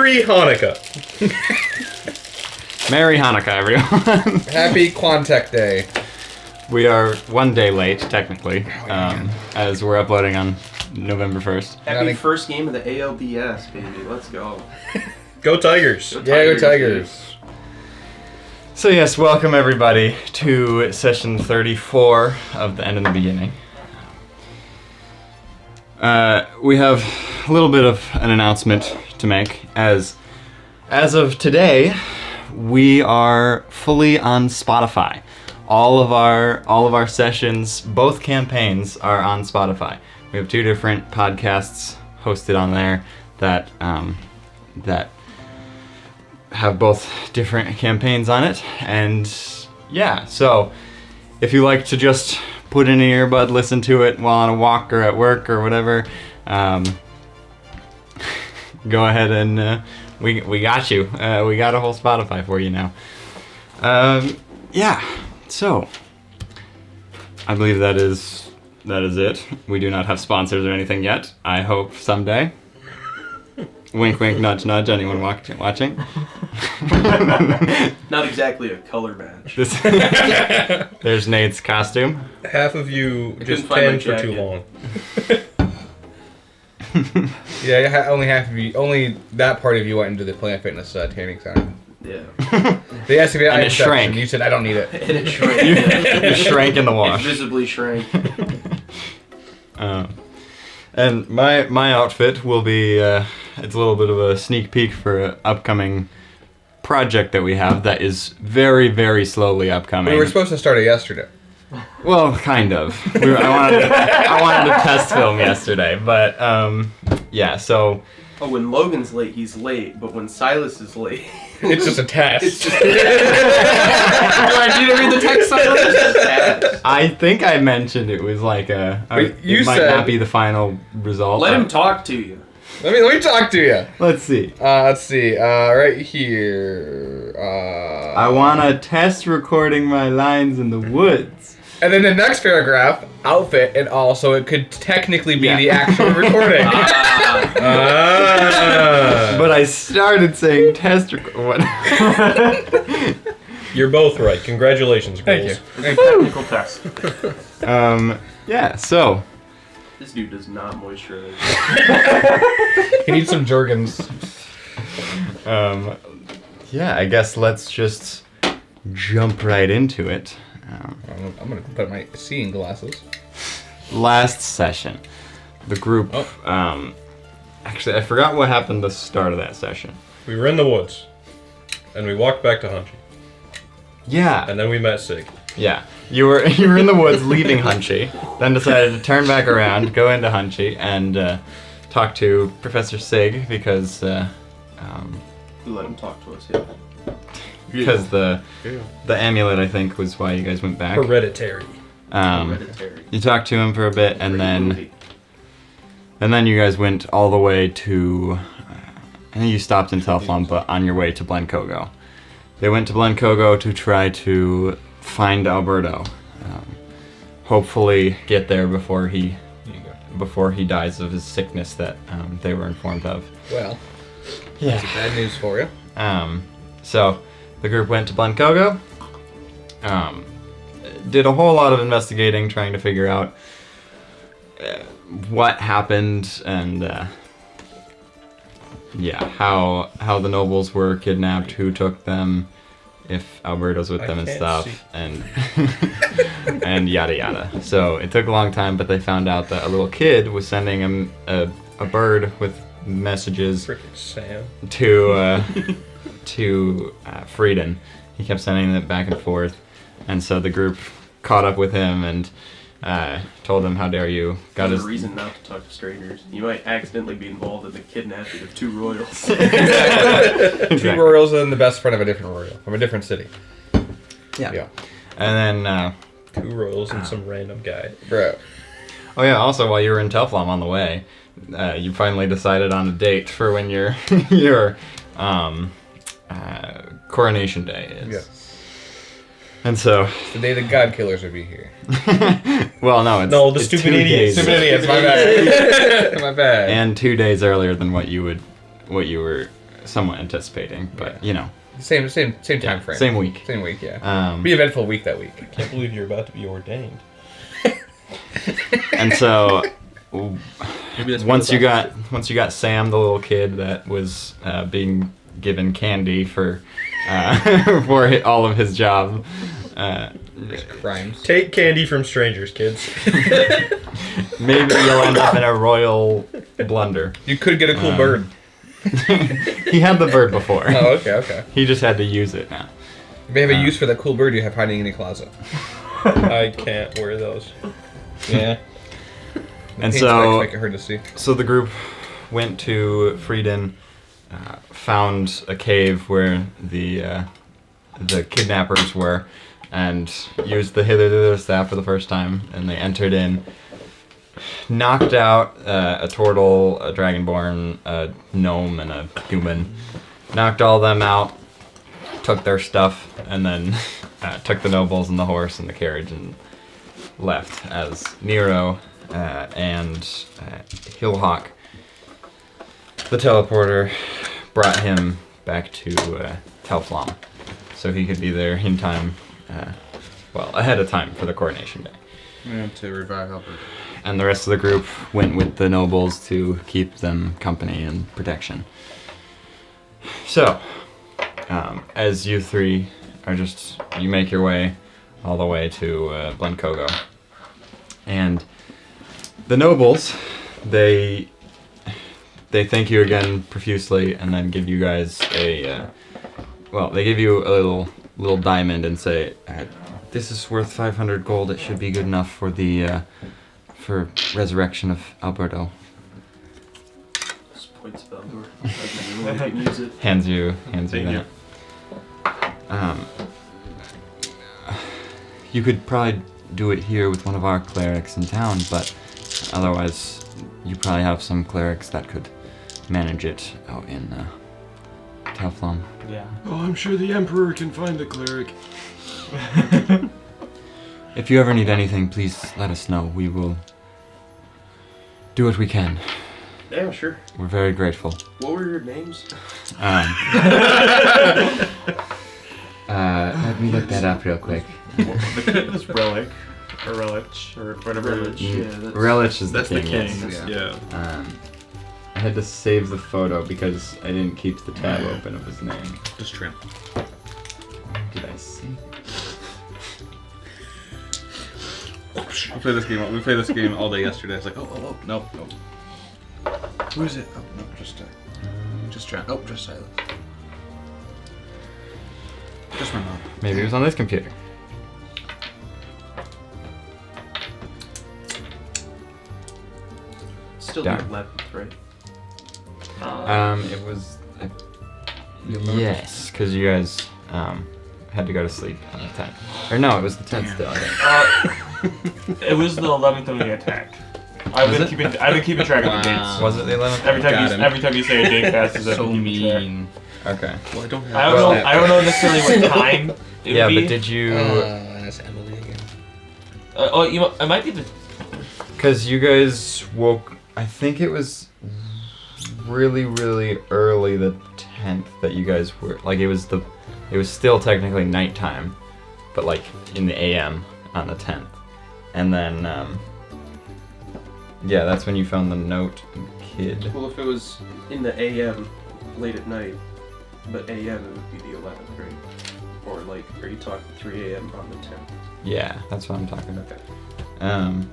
Merry Hanukkah. Merry Hanukkah, everyone. Happy Quantech Day. We are one day late, technically, as we're uploading on November 1st. Happy first game of the ALDS, baby. Let's go. Go Tigers. Go Tigers. So yes, welcome everybody to session 34 of The End in the Beginning. We have a little bit of an announcement to make. As of today, we are fully on Spotify. All of our sessions, both campaigns, are on Spotify. We have two different podcasts hosted on there that have both different campaigns on it, and yeah, so if you like to just put in an earbud, listen to it while on a walk or at work or whatever, go ahead and we got you. We got a whole Spotify for you now. Yeah, so I believe that is it. We do not have sponsors or anything yet. I hope someday. Wink, wink, nudge, nudge. Anyone watching? Not exactly a color match. There's Nate's costume. Half of you just tan for too long. Yeah, only half of you. Only that part of you went into the Planet Fitness tanning center. Yeah. They asked if you had And it shrank. You said, I don't need it. And it shrank. You shrank in the wash. It visibly shrank. And my outfit will be, it's a little bit of a sneak peek for an upcoming project that we have that is very, very slowly upcoming. We were supposed to start it yesterday. Well, kind of. I wanted to test film yesterday, but yeah, so... Oh, when Logan's late, he's late, but when Silas is late... It's just a test. It's just... You didn't read the text, Silas? It's just a test. I think I mentioned it was like it might not be the final result. Let him talk to you. Let me talk to you. Let's see. Right here. I want to test recording my lines in the woods. And then the next paragraph, outfit and all, so it could technically be the actual recording. But I started saying test record. You're both right. Congratulations, girls. Thank you. Technical test. Yeah, so. This dude does not moisturize. He needs some Jergens. Yeah, I guess let's just jump right into it. I'm going to put my seeing glasses. Last session, the group, actually, I forgot what happened at the start of that session. We were in the woods, and we walked back to Hunchy. Yeah. And then we met Sig. Yeah. You were in the woods leaving Hunchy, then decided to turn back around, go into Hunchy, and talk to Professor Sig because... We let him talk to us, yeah. Because the amulet, I think, was why you guys went back. Hereditary. Hereditary. You talked to him for a bit, and then you guys went all the way to... I think you stopped in Telflon, but on your way to Blencogo. They went to Blencogo to try to find Alberto. Hopefully get there before he dies of his sickness that they were informed of. Well, yeah. that's bad news for you. So the group went to Blencogo. Did a whole lot of investigating, trying to figure out what happened and how the nobles were kidnapped, who took them, if Alberto's with them and stuff, and and yada yada. So it took a long time, but they found out that a little kid was sending him a bird with messages Sam. to Frieden. He kept sending it back and forth, and so the group caught up with him and told him, how dare you. Got a reason not to talk to strangers. You might accidentally be involved in the kidnapping of two royals. Exactly. Two royals and the best friend of a different royal from a different city. Yeah. And then... two royals and some random guy. Bro. Oh yeah, also while you were in Telflom on the way, you finally decided on a date for when your Coronation Day is. Yes. And so... The day the God Killers would be here. Well, no, it's... No, the it's stupid 2 idiots. days. Stupid idiots, my bad. My bad. And 2 days earlier than what you were somewhat anticipating, but you know, Same time frame. same week. Same week, yeah. Um, Be eventful week that week. Can't believe you're about to be ordained. and so Maybe that's once you got Sam, the little kid that was being given candy for for all of his job. Crimes. Take candy from strangers, kids. Maybe you'll end up in a royal blunder. You could get a cool bird. He had the bird before. Oh, okay. He just had to use it now. You may have a use for that cool bird you have hiding in your closet. I can't wear those. Yeah. And Paint so, make it hard to see. so the group went to Frieden, found a cave where the kidnappers were, and used the hither staff for the first time. And they entered in, knocked out a turtle, a dragonborn, a gnome, and a human. Knocked all them out, took their stuff, and then took the nobles and the horse and the carriage and left as Nero and Hillhawk, the teleporter, brought him back to Telflom so he could be there in time, ahead of time for the coronation day. Yeah, to revive Albert. And the rest of the group went with the nobles to keep them company and protection. So, as you three are you make your way all the way to Blencogo. And the nobles, they thank you again profusely and then give you guys they give you a little diamond and say, this is worth 500 gold. It should be good enough for the for resurrection of Alberto. Just points of Eldor. Everyone can use it. Hands you that. You could probably do it here with one of our clerics in town, but otherwise you probably have some clerics that could manage it out in Telflom. Yeah. Oh, I'm sure the Emperor can find a cleric. If you ever need anything, please let us know. We will do what we can. Yeah, sure. We're very grateful. What were your names? Let me look that up real quick. The kid was Relic, or Relich, or whatever. Relich is That's the the king. king. Yes. Yeah. I had to save the photo because I didn't keep the tab open of his name. Just trim. Did I see? We played this game all day yesterday. I was like, oh, no. Who is it? Oh, no, just try. Oh, just silence. Just my mom. Maybe it was on this computer. Still Darn. the 11th, right? It was. Yes, because you guys had to go to sleep on the 10th. Or no, it was the 10th still, I think. It was the 11th when we attacked. I've been keeping track of the dates. Was it the 11th? Every time you say a date passes, I've So been keeping track. mean. Okay. Well, I don't have. I don't know necessarily what time it would Yeah, be. but did you... That's Emily again. It might be the... Because you guys woke... I think it was really, really early the 10th that you guys were... Like, it was still technically nighttime, but like in the AM on the 10th. And then, yeah, that's when you found the note and kid. Well, if it was in the AM late at night, but AM it would be the 11th, right? Or like, are you talking 3 AM on the 10th? Yeah, that's what I'm talking about. Okay.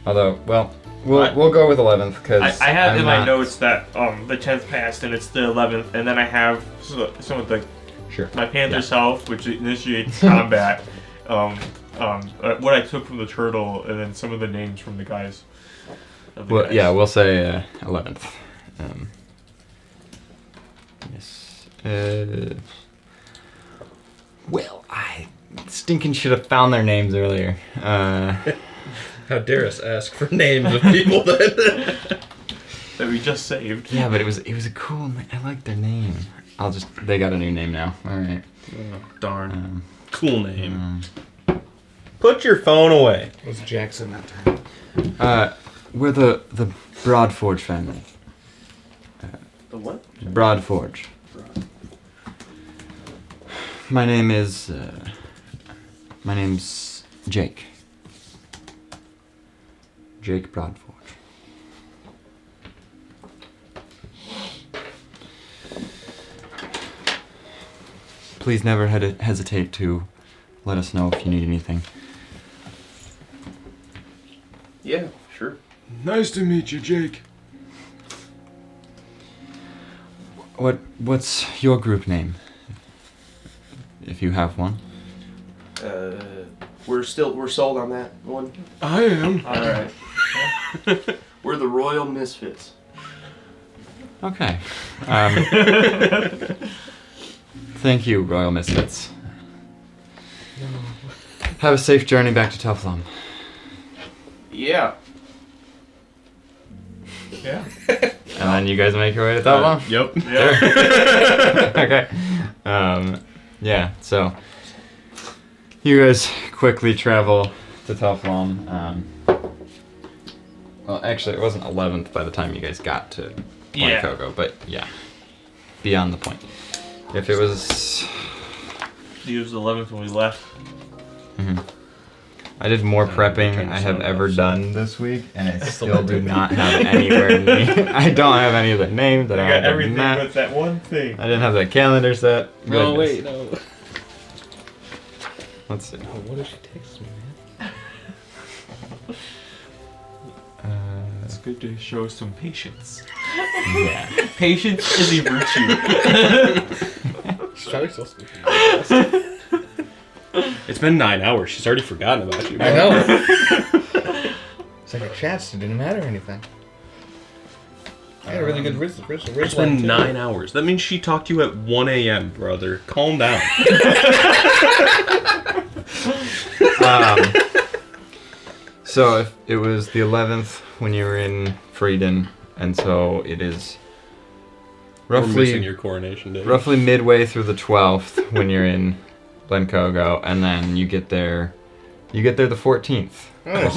Although, well, we'll go with 11th because I have in my notes that the 10th passed and it's the 11th, and then I have some of the my Panther Self, which initiates combat, what I took from the turtle, and then some of the names from the guys. Well, yeah, we'll say 11th. Yes. Well, I stinking should have found their names earlier. How dare us ask for names of people that we just saved. Yeah, but it was a cool. I like their name. They got a new name now. All right. Oh, darn. cool name. Put your phone away. It was Jackson that time. We're the Broadforge family. The what? Broadforge. My name's Jake. Jake Broadforge. Please never hesitate to let us know if you need anything. Yeah, sure. Nice to meet you, Jake. What's your group name? If you have one. We're sold on that one. I am. All right. We're the Royal Misfits. Okay. Thank you, Royal Misfits. Have a safe journey back to Teflon. Yeah. Yeah. And then you guys make your way to Teflon? Yep. Okay. Yeah, so you guys quickly travel to Teflon. Well, actually, it wasn't 11th by the time you guys got to Point Coco, but yeah, beyond the point. If it was... It was the 11th when we left. I did more prepping I have ever done this week, and I still do not have anywhere near... I don't have any of the names. I don't got have everything map. but that one thing. I didn't have the calendar set. No, Goodness. wait, no. Let's see. Oh, what if she texts me, man? It's good to show some patience. Yeah. Patience is a virtue. She's probably still speaking. It's been 9 hours. She's already forgotten about you. I know. It's like our chats didn't matter or anything. I had a really good wrist It's been 9 hours. That means she talked to you at 1 a.m., brother. Calm down. So if it was the 11th when you were in Frieden, and so it is We're missing roughly your coronation day. midway through the 12th when you're in Glencogo, and then you get there the 14th. I'll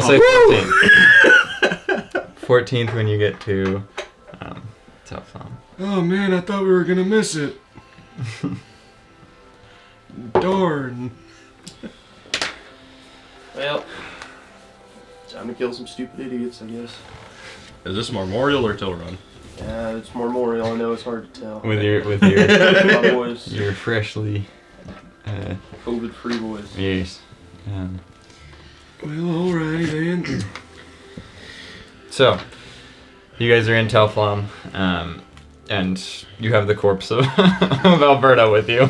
say 14th. 14th when you get to Teflon. Oh man, I thought we were gonna miss it. Darn. Well, time to kill some stupid idiots, I guess. Is this Memorial or Till Run? Yeah, it's Memorial. I know it's hard to tell. With your My boys, your freshly COVID-free boys. yes. Well, alright then. So, you guys are in Telflon, and you have the corpse of, of Alberto with you.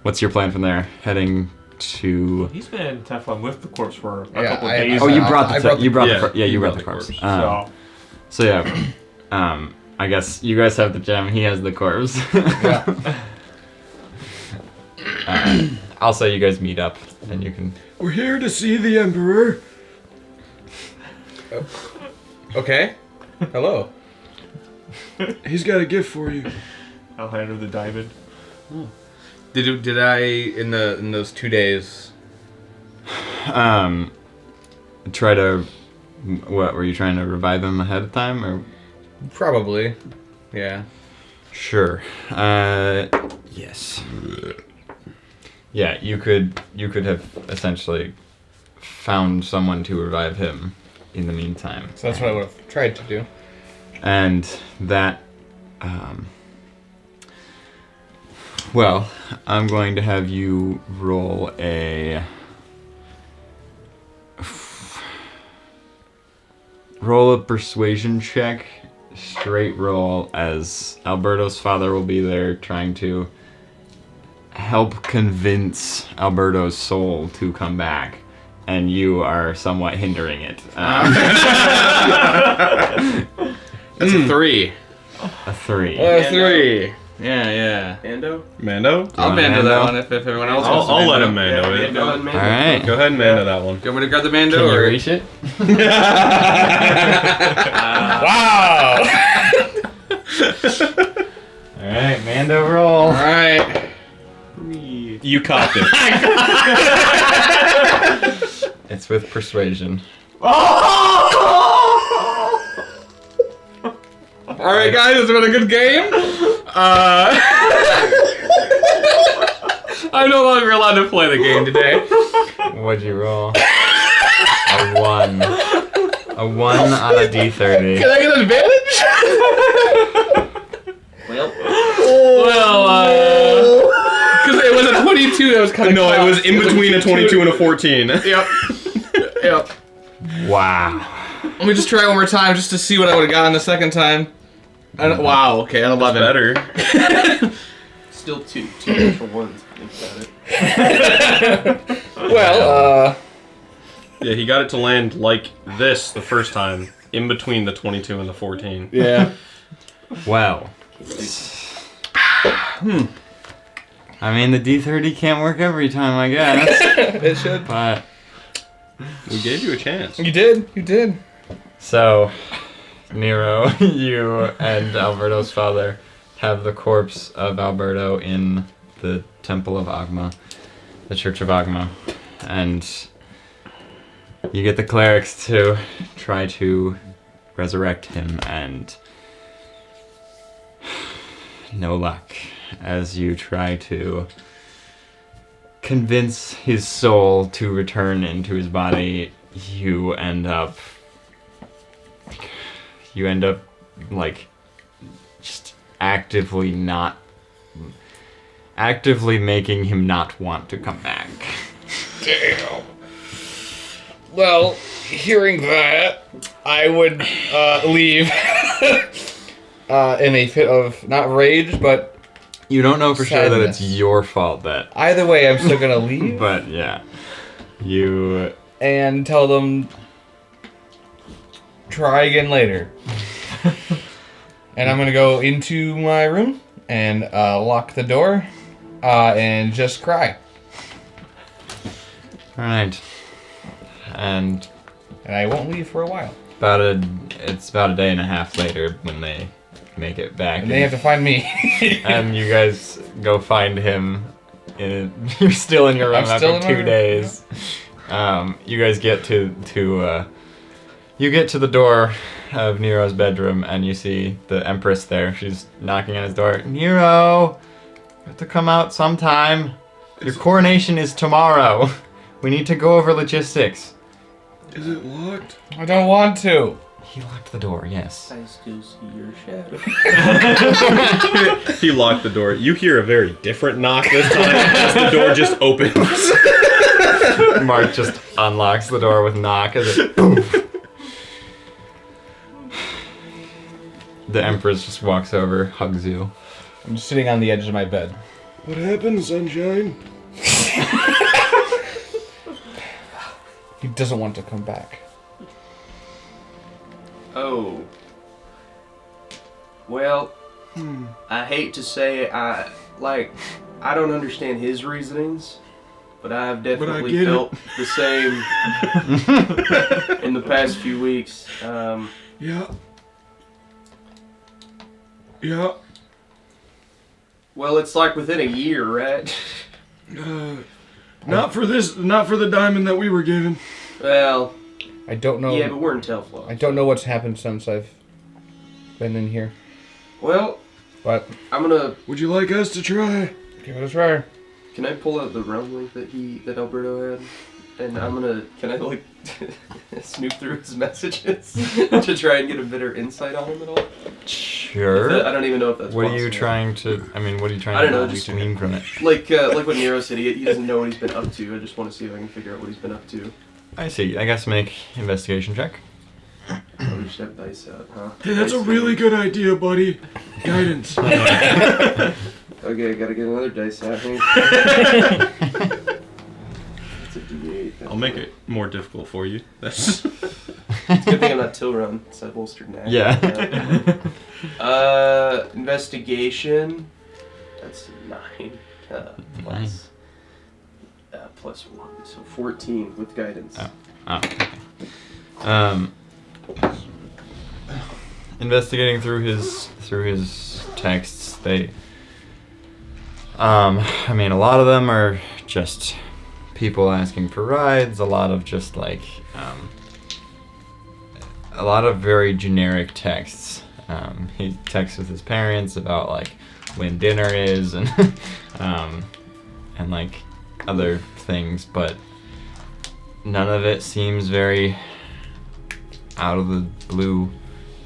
What's your plan from there? Heading to... He's been in Teflon with the corpse for a Yeah, couple I- days. Oh, you now. brought the... you brought yeah, the... Yeah, you brought the corpse. So yeah, I guess you guys have the gem. He has the corpse. Yeah. I'll say you guys meet up, and you can... We're here to see the Emperor. Okay. Hello. He's got a gift for you. I'll hand her the diamond. Did I in those 2 days? Try to... What, were you trying to revive him ahead of time, or...? Probably. Yeah. Sure. Yes. Yeah, you could have essentially found someone to revive him in the meantime. So that's what I would have tried to do. And that, well, I'm going to have you roll a persuasion check, straight roll, as Alberto's father will be there trying to help convince Alberto's soul to come back, and you are somewhat hindering it. That's a 3. A 3. 3. Yeah. Mando? Mando? You I'll want Mando that Mando? one if everyone else wants to I'll let Mando. him Mando it. Mando and Mando. Alright. Go ahead and Mando that one. Do you want me to grab the Mando Can you or... reach it? Wow. Alright, Mando roll. Alright. You copped it. It's with persuasion. All right, guys, it's been a good game. I'm no longer allowed to play the game today. What'd you roll? A 1. A 1 on a D30. Can I get an advantage? Well, Because it was a 22 that was kind of No, it was in between a 22 and a 14. Yep. Yep. Wow. Let me just try one more time just to see what I would have gotten the second time. Wow, okay, an 11. Better. still two natural ones. Think about it. Well, Yeah, he got it to land like this the first time, in between the 22 and the 14. yeah. Well. I mean, the D30 can't work every time, I guess. It should. But We gave you a chance. You did. You did. so, Nero, you and Alberto's father have the corpse of Alberto in the Temple of Agma, the Church of Agma, and you get the clerics to try to resurrect him, and no luck as you try to convince his soul to return into his body. You end up like just actively making him not want to come back. Damn. Well, hearing that, I would leave in a fit of not rage, but You don't know for sure that it's Sadness. your fault that, either way, I'm still gonna leave but yeah, you and tell them try again later. And I'm gonna go into my room and lock the door and just cry. all right, and And I won't leave for a while. it's about a day and a half later when they make it back. And they have to find me. And you guys go find him. You're still in your room I'm still after in my 2 room, days. You guys get to you get to the door of Nero's bedroom, and you see the Empress there. She's knocking on his door. Nero, you have to come out sometime. Your coronation is tomorrow. We need to go over logistics. Is it locked? I don't want to. He locked the door. Yes. I still see your shadow. He locked the door. You hear a very different knock this time as the door just opens. Mark just unlocks the door with knock as it. The Empress just walks over, hugs you. I'm just sitting on the edge of my bed. What happened, Sunshine? He doesn't want to come back. Oh. Well, I hate to say it, I don't understand his reasonings, but I've definitely get felt the same in the past few weeks. Yeah. Yeah. Well, it's like within a year, right? Not for the diamond that we were given. Well, I don't know. yeah, but we're in Telflow. I don't know what's happened since I've been in here, Well, but I'm gonna. Would you like us to try? give it a try. Can I pull out the realm link that Alberto had? And can I like snoop through his messages to try and get a better insight on him at all? Sure. I don't even know if that's What are possible. you trying to? I mean, what are you trying I don't to know, just just- glean from it? Like what Nero said, he doesn't know what he's been up to. I just want to see if I can figure out what he's been up to. I see. I guess make investigation check. Oh, we just have dice out, huh? Hey, that's a Dice really out. good idea, buddy. Guidance. Okay, I gotta get another dice out here. It's a D8. I'll make it more difficult for you. That's It's a good thing I'm not Tilron. It's that bolstered neck. Yeah. Investigation. That's 9. Plus 1, so 14 with guidance. Oh, okay. Investigating through his texts, they. I mean, a lot of them are just people asking for rides. A lot of just like, a lot of very generic texts. He texts with his parents about like when dinner is and and like other things, but none of it seems very out of the blue.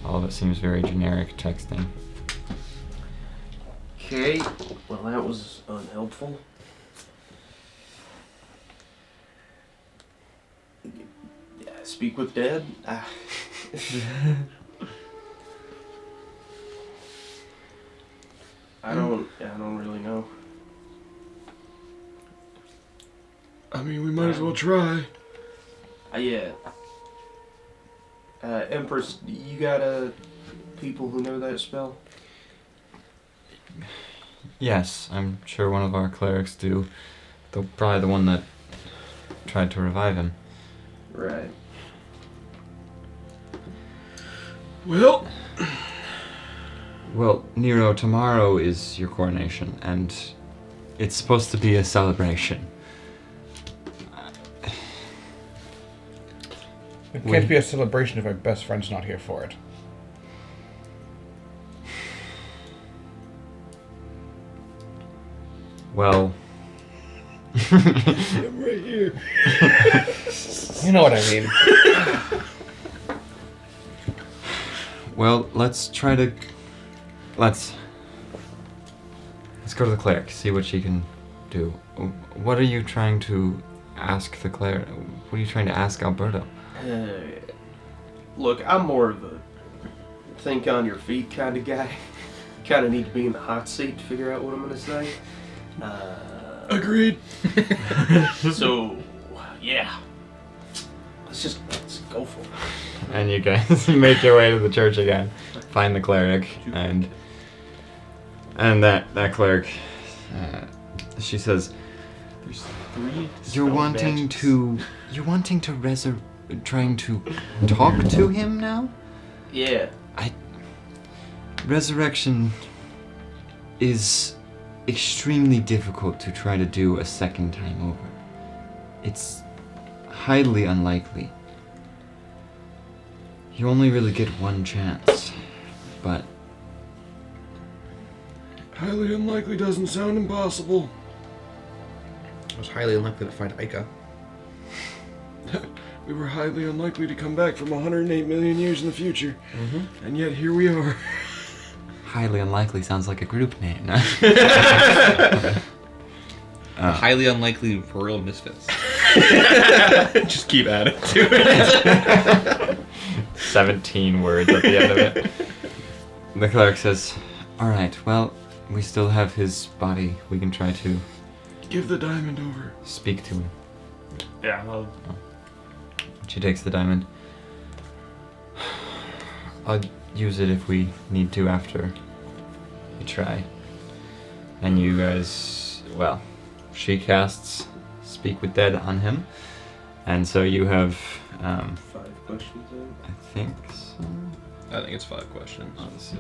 All of it seems very generic texting. Okay, well that was unhelpful. Speak with Dad? I don't really know. I mean, we might as well try. Yeah. Empress, you got people who know that spell? Yes, I'm sure one of our clerics do. Probably the one that tried to revive him. Right. Well, Well, Nero, tomorrow is your coronation, and it's supposed to be a celebration. It can't be a celebration if our best friend's not here for it. Well, I'm right here. You know what I mean. well, let's go to the cleric, see what she can do. What are you trying to ask the cleric? What are you trying to ask Alberto? Look, I'm more of a think on your feet kind of guy. Kind of need to be in the hot seat to figure out what I'm going to say. Agreed. So, yeah. Let's go for it. And you guys make your way to the church again, find the cleric, and that cleric, she says, There's 3 You're wanting to trying to talk to him now? Yeah. Resurrection is extremely difficult to try to do a second time over. It's highly unlikely. You only really get one chance, but Highly unlikely doesn't sound impossible. It was highly unlikely to find Ica. We were highly unlikely to come back from 108 million years in the future. And yet here we are. highly unlikely sounds like a group name. Highly unlikely royal misfits. Just keep adding to it. 17 words at the end of it. The cleric says, alright, well, we still have his body. We can try to Give the diamond over. speak to him. Yeah, well, She takes the diamond. I'll use it if we need to after we try. And you guys, well, she casts Speak with Dead on him. And so you have, 5 questions in. I think so. I think it's 5 questions. Let's see.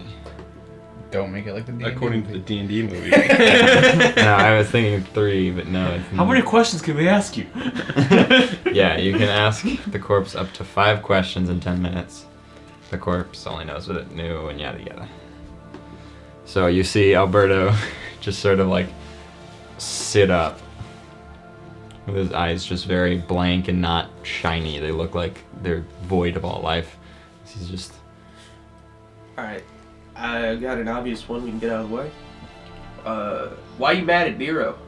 Don't make it like the D&D According to the movie. D&D movie. No, I was thinking 3, but no. It's how many questions can we ask you? Yeah, you can ask the corpse up to 5 questions in 10 minutes. The corpse only knows what it knew and yada yada. So you see Alberto just sort of like sit up with his eyes just very blank and not shiny. They look like they're void of all life. He's just... Alright. I got an obvious one we can get out of the way. Why you mad at Nero?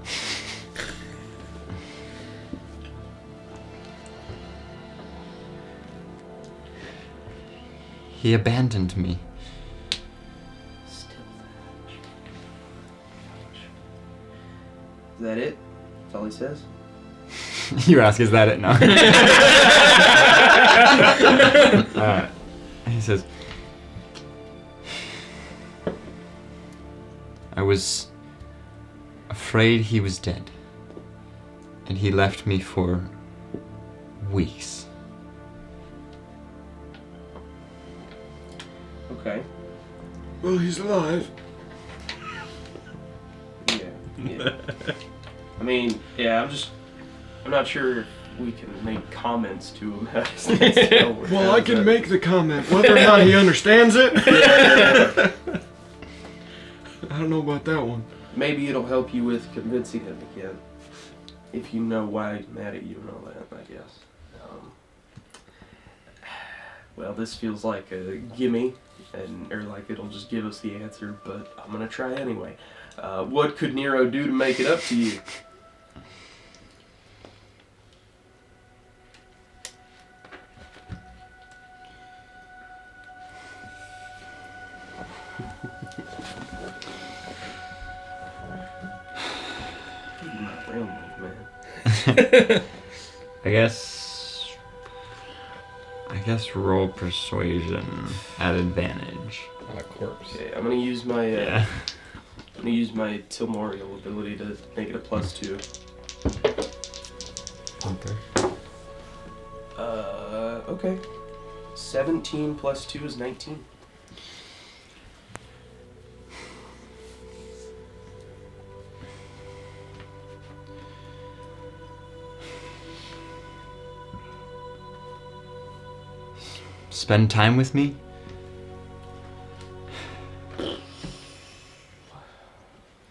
He abandoned me. Is that it? That's all he says? You ask, is that it? No. He says, I was afraid he was dead, and he left me for weeks. Okay. Well, he's alive. Yeah. I mean, yeah, I'm not sure we can make comments to him as they tell. Well, I can make the comment. Whether or not he understands it, I don't know about that one. Maybe it'll help you with convincing him again. If you know why he's mad at you and all that, I guess. Well, this feels like a gimme, or like it'll just give us the answer, but I'm gonna try anyway. What could Nero do to make it up to you? I guess roll persuasion at advantage. On a corpse. Okay, I'm gonna use my Yeah. I'm gonna use my Tilmorial ability to make it a +2. Okay. 17 plus 2 is 19. Spend time with me?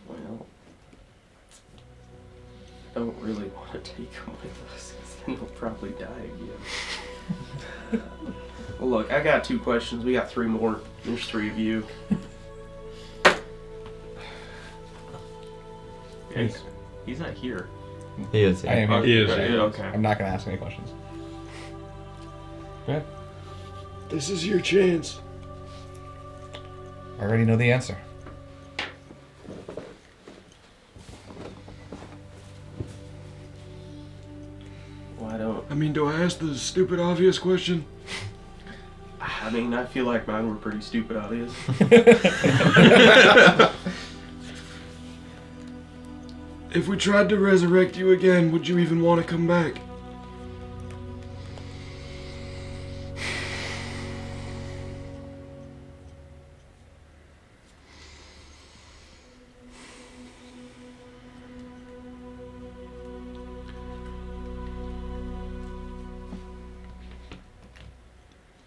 Well, I don't really want to take him with us, because then he'll probably die again. Well, look, I got 2 questions. We got 3 more. There's 3 of you. He's not here. He is. I am here. He is. Yeah, okay. I'm not gonna ask any questions. Go ahead. This is your chance. I already know the answer. Why don't... I mean, do I ask the stupid obvious question? I mean, I feel like mine were pretty stupid, obvious. If we tried to resurrect you again, would you even want to come back?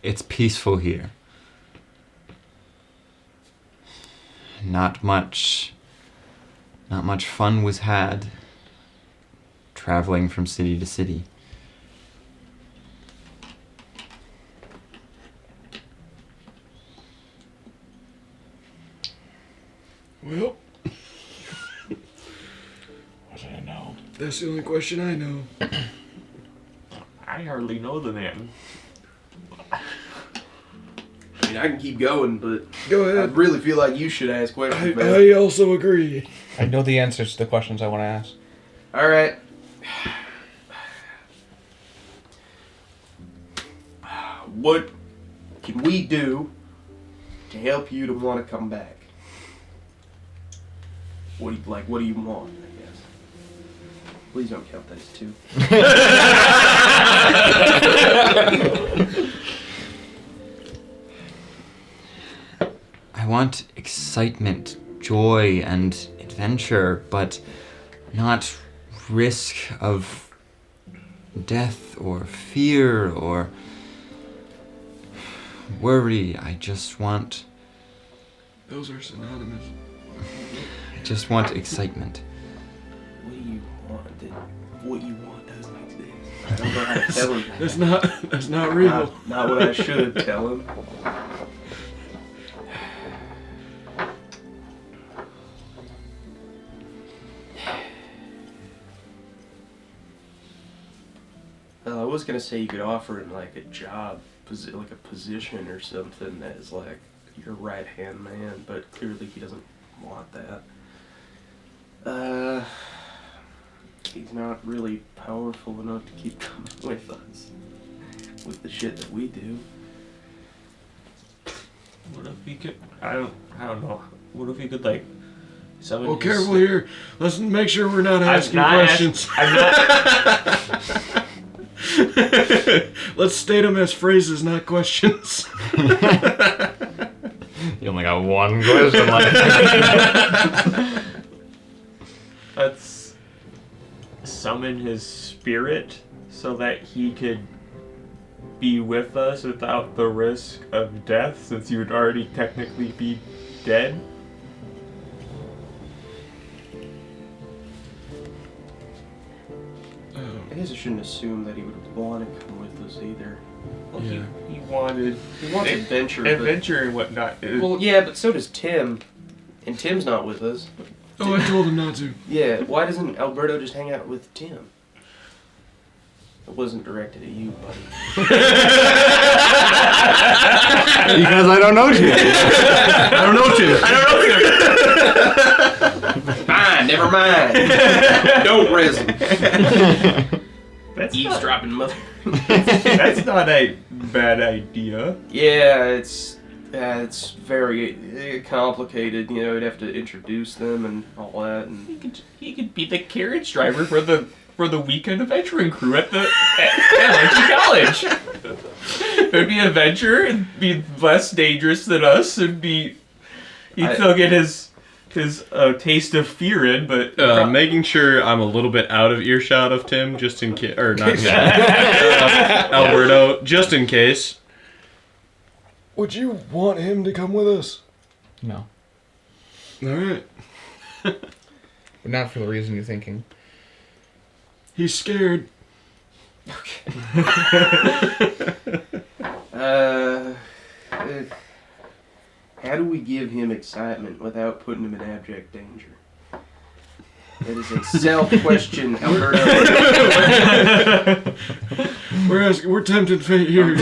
It's peaceful here. Not much fun was had traveling from city to city. Well, What did I know? that's the only question I know. I hardly know the man. I mean, I can keep going, but Go I ahead. really feel like you should ask questions, man. I also agree. I know the answers to the questions I want to ask. Alright. What can we do to help you to want to come back? What do you want, I guess? Please don't count those 2. I want excitement, joy, and adventure, but not risk of death or fear or worry. I just want synonymous. excitement. What do you want? What you want doesn't exist. I don't know how to tell him. That's not real. Not what I should tell him. I was gonna say you could offer him like a job, like a position or something as like your right hand man, but clearly he doesn't want that. He's not really powerful enough to keep coming with us with the shit that we do. What if he could? I don't know. What if he could like? Well, careful here. Let's make sure we're not asking not questions. I'm not. Let's state them as phrases, not questions. You only got one question left. Let's summon his spirit so that he could be with us without the risk of death, since you would already technically be dead? I guess I shouldn't assume that he would want to come with us either. Well, Yeah. he wanted He wants adventure. but- adventure and whatnot. Well, yeah, but so does Tim. And Tim's not with us. Oh, I told him not to. Yeah, why doesn't Alberto just hang out with Tim? It wasn't directed at you, buddy. Because I don't know Tim. I don't know, Tim. Fine, never mind. Don't res him. That's Eavesdropping mother. That's not a bad idea. Yeah, it's very complicated. You know, you'd have to introduce them and all that. And He could be the carriage driver for the weekend adventuring crew at Lincoln College. It'd be an adventure and be less dangerous than us, and he'd still get his taste of fear in, but Making sure I'm a little bit out of earshot of Tim, just in case, or not Tim, Alberto, just in case. Would you want him to come with us? No. All right. But not for the reason you're thinking. He's scared. How do we give him excitement without putting him in abject danger? That is a self-question, Alberto. We're tempted fate here.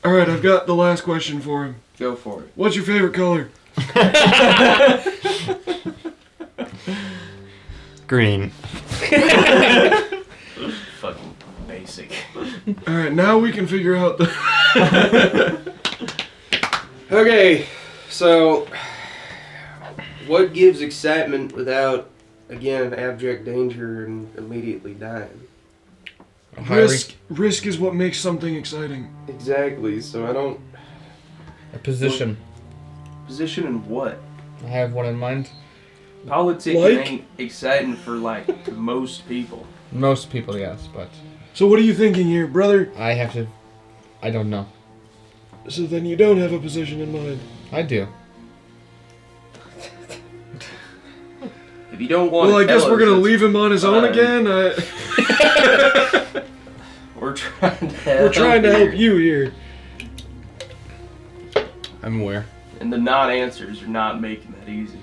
All right, I've got the last question for him. Go for it. What's your favorite color? Green. Fucking basic. All right, now we can figure out the. Okay, so what gives excitement without, again, abject danger and immediately dying? Risk is what makes something exciting. Exactly, so I don't... A position. Position in what? I have one in mind. Politics Like? ain't exciting for, like, most people. Most people, yes, but So what are you thinking here, brother? I don't know. So then you don't have a position in mind. I do. If you don't want Well, I to guess tell we're us, gonna that's leave him on his own fine. again. We're trying to help We're trying to help you here. I'm aware. And the non-answers are not making that easy.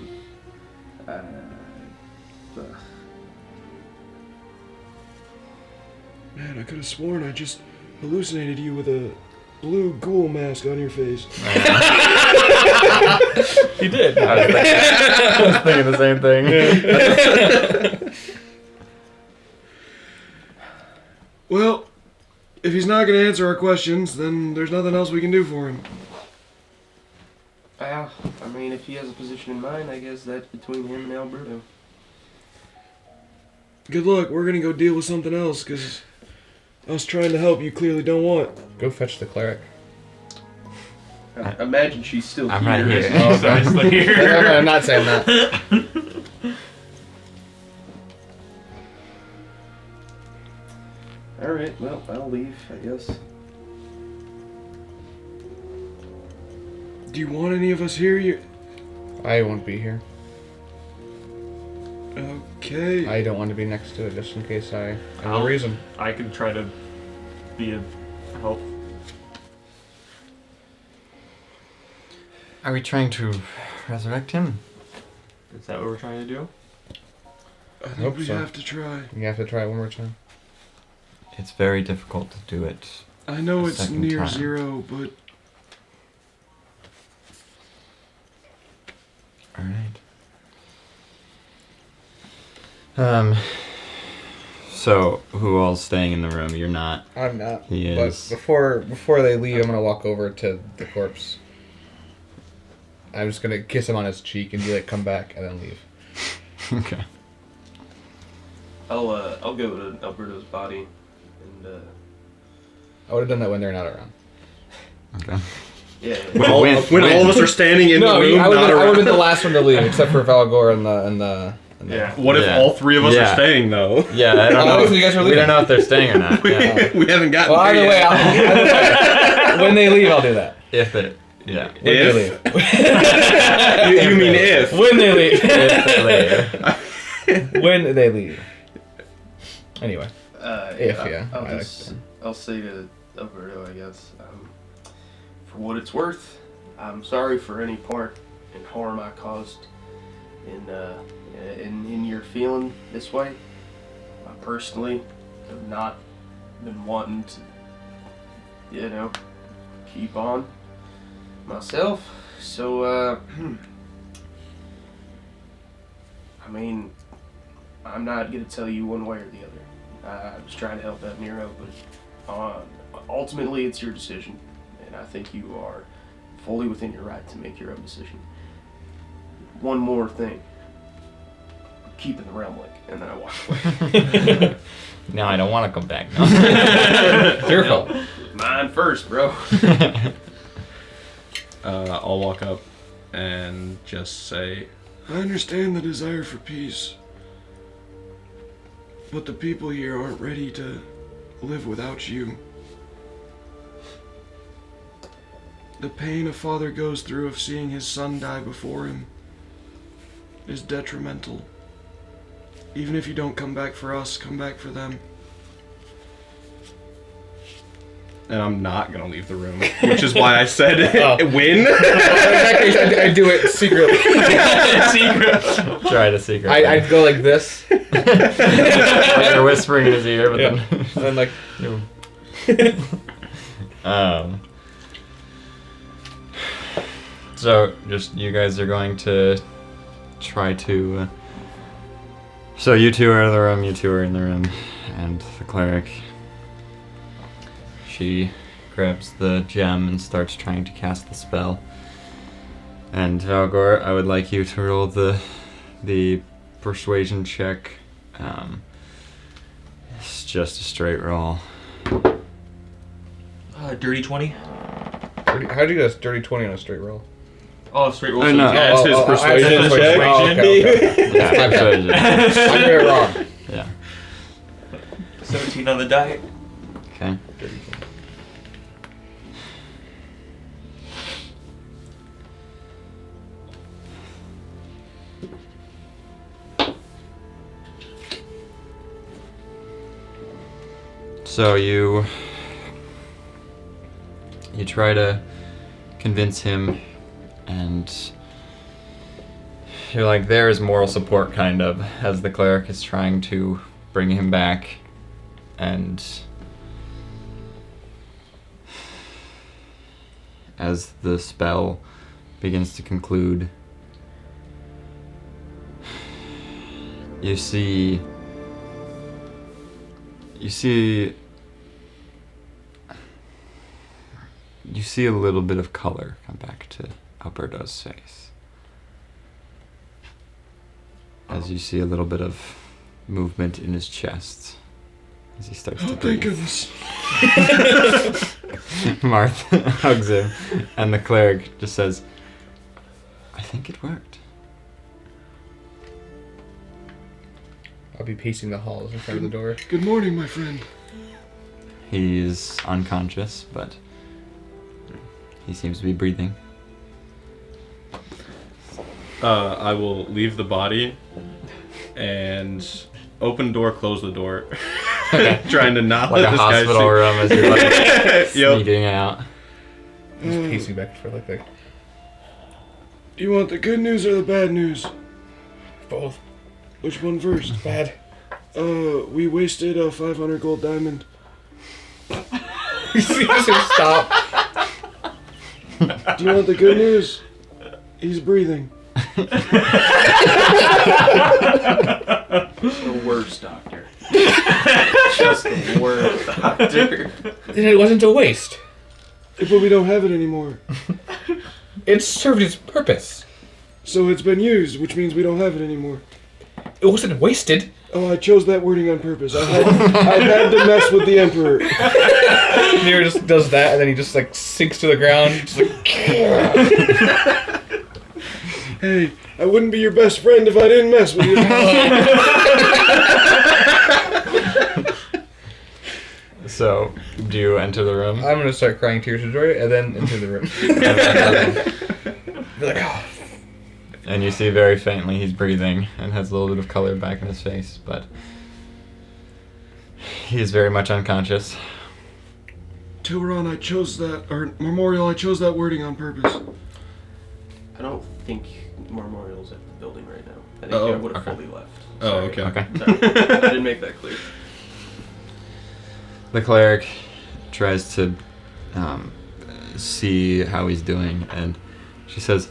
Man, I could have sworn I just hallucinated you with a blue ghoul mask on your face. You did. I was thinking the same thing. Well, if he's not gonna answer our questions, then there's nothing else we can do for him. Well, I mean, if he has a position in mind, I guess that's between him and Alberto. Good luck. We're gonna go deal with something else, because us trying to help you clearly don't want. Go fetch the cleric. Imagine she's still I'm here. right here. So it's like I'm not saying that. Alright, well, I'll leave, I guess. Do you want any of us here? I won't be here. Okay. I don't want to be next to it just in case I have a I'll- reason. I can try to be a help. Are we trying to resurrect him? Is that what we're trying to do? I think hope we so. have to try. You have to try it one more time. It's very difficult to do it. I know A it's second near time. 0, but All right. So who all's staying in the room? You're not. I'm not. He But is. before they leave, I'm gonna walk over to the corpse. I'm just gonna kiss him on his cheek and be like, "Come back," and then leave. Okay. I'll go to Alberto's body and I would have done that when they're not around. Okay. Yeah. When all of us are standing in the room, I would not have around. been the last one to leave, except for Valgor and the. Yeah. What if Yeah. all three of us Yeah. are staying though? Yeah, I don't know. so you guys are We leaving. don't know if they're staying or not. Yeah. We haven't gotten Well, either there way, yet. when they leave, I'll do that. If they, yeah. When they If? leave. You mean if? When they leave. If they leave. When they leave. Anyway. If, I- yeah. I'll say to Alberto, I guess, for what it's worth, I'm sorry for any part and harm I caused in your feeling this way. I personally have not been wanting to, keep on myself. So, I mean, I'm not gonna tell you one way or the other. I was trying to help out Nero, but ultimately it's your decision, and I think you are fully within your right to make your own decision. One more thing. Keep in the realm link, and then I walk away. No, I don't want to come back. No. It's your fault. Mine first, bro. I'll walk up and just say, I understand the desire for peace, but the people here aren't ready to live without you. The pain a father goes through of seeing his son die before him is detrimental. Even if you don't come back for us, come back for them. and I'm not gonna leave the room, which is why I said win. In that case, I do it secretly. Try to secret. I'd go like this, Like you're whispering in his ear, but and then like, then. So, just you guys are going to try to. So you two are in the room. You two are in the room, and the cleric. She grabs the gem and starts trying to cast the spell. And Valgor, I would like you to roll the persuasion check. It's just a straight roll. Dirty 20. how'd you get a dirty 20 on a straight roll? Oh, straight roll. Oh, no. That's his persuasion that's check. Okay. Yeah, My bad. persuasion. I got it wrong. Yeah. 17 on the die. Okay. So you try to convince him, and you're like, there is moral support, kind of, as the cleric is trying to bring him back, and as the spell begins to conclude, you see a little bit of color come back to Alberto's face. As you see a little bit of movement in his chest as he starts to Oh, thank breathe. goodness. Martha hugs him, and the cleric just says, I think it worked. I'll be pacing the halls in front of the door. Good morning, my friend. He's unconscious, but he seems to be breathing. I will leave the body and open door, close the door. Trying to not Like let a this guy hospital see. room as you're like Yep. sneaking out. Just pacing back for like Do you want the good news or the bad news? both. Which one first? Bad. We wasted a 500 gold diamond. Stop. Do you want the good news? He's breathing. The worst doctor. Just the worst doctor. Then it wasn't a waste. But we don't have it anymore. It served its purpose. So it's been used, which means we don't have it anymore. It wasn't wasted. Oh, I chose that wording on purpose. I had to mess with the Emperor. Nero just does that, and then he just like sinks to the ground. Just like, Hey, I wouldn't be your best friend if I didn't mess with you. So, do you enter the room? I'm gonna start crying tears of joy, and then into the room. Be like, oh. And you see very faintly he's breathing and has a little bit of color back in his face, but he is very much unconscious. Tilron, I chose that, or Memorial, I chose that wording on purpose. I don't think Memorial's at the building right now. I think Oh, I would have okay. fully left. Oh, Sorry. okay. Okay. Sorry. I didn't make that clear. The cleric tries to see how he's doing, and she says,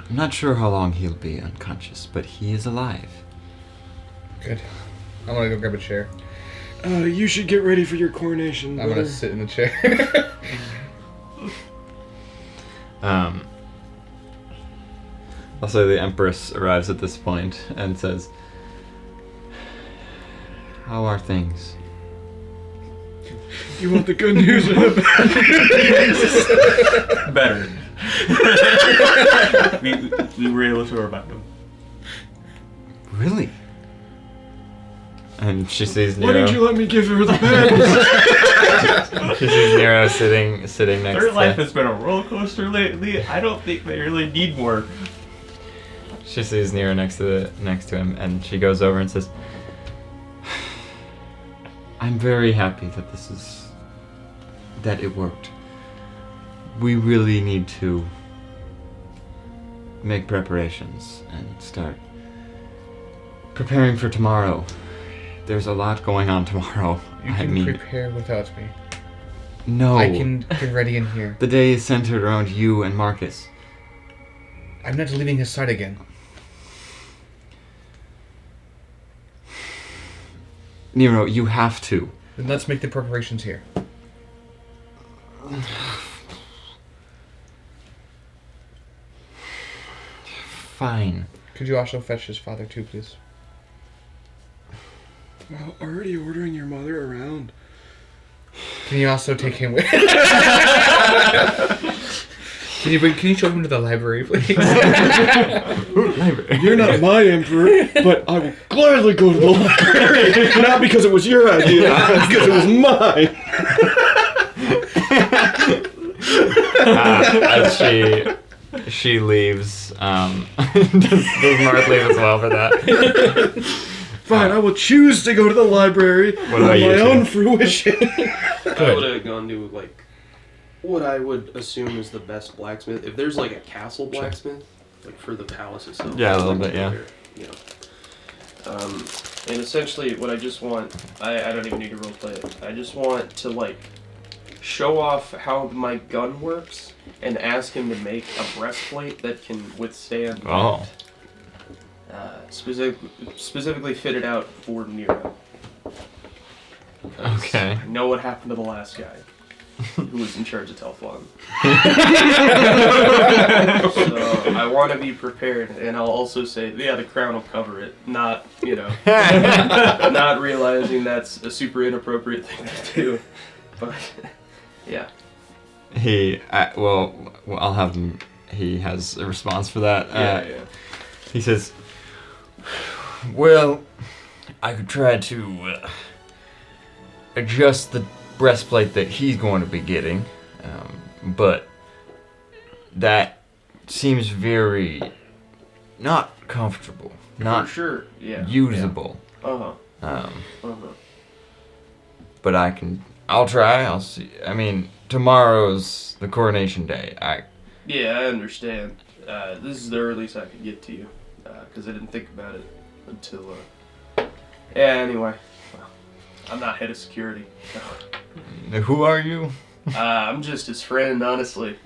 I'm not sure how long he'll be unconscious, but he is alive. Good. I'm gonna go grab a chair. You should get ready for your coronation. I'm gonna brother. sit in the chair. Also, the Empress arrives at this point and says, how are things? You want the good news or the bad news? Better. we were able to revive him. Really? And she sees Why Nero. didn't you let me give her the bad news? She sees Nero sitting next Their life to. has been a roller coaster lately. I don't think they really need more. She sees Nero next to him, and she goes over and says, "I'm very happy that it worked. We really need to make preparations and start preparing for tomorrow. There's a lot going on tomorrow. You can prepare without me. No. I can get ready in here. The day is centered around you and Marcus. I'm not leaving his side again. Nero, you have to. Then let's make the preparations here. Fine. Could you also fetch his father too, please? Well, already ordering your mother around. Can you also take him with? Can you show him to the library, please? You're not my emperor, but I will gladly go to the library. Not because it was your idea, but because it was mine. As she leaves, does Marth leave as well for that? Fine, I will choose to go to the library What of about my you two? own fruition. I would have gone to like what I would assume is the best blacksmith. If there's like a castle blacksmith, like for the palace itself. Yeah, a little I'd like bit, to yeah. go there, you know. And essentially, what I just want, I don't even need to roleplay it. I just want to like show off how my gun works and ask him to make a breastplate that can withstand. Oh. Specifically fitted out for Nero. Because Okay. I know what happened to the last guy who was in charge of Telflon. So I want to be prepared, and I'll also say, yeah, the crown will cover it. Not, not realizing that's a super inappropriate thing to do. But, yeah. I'll have him. He has a response for that. Yeah. He says, well, I could try to adjust the breastplate that he's going to be getting, but that seems very not comfortable, not For sure, yeah. usable. Yeah. But I'll try. I'll see. I mean, tomorrow's the coronation day. Yeah, I understand. This is the earliest I could get to you, because I didn't think about it until, yeah, anyway. Well, I'm not head of security. Who are you? I'm just his friend, honestly.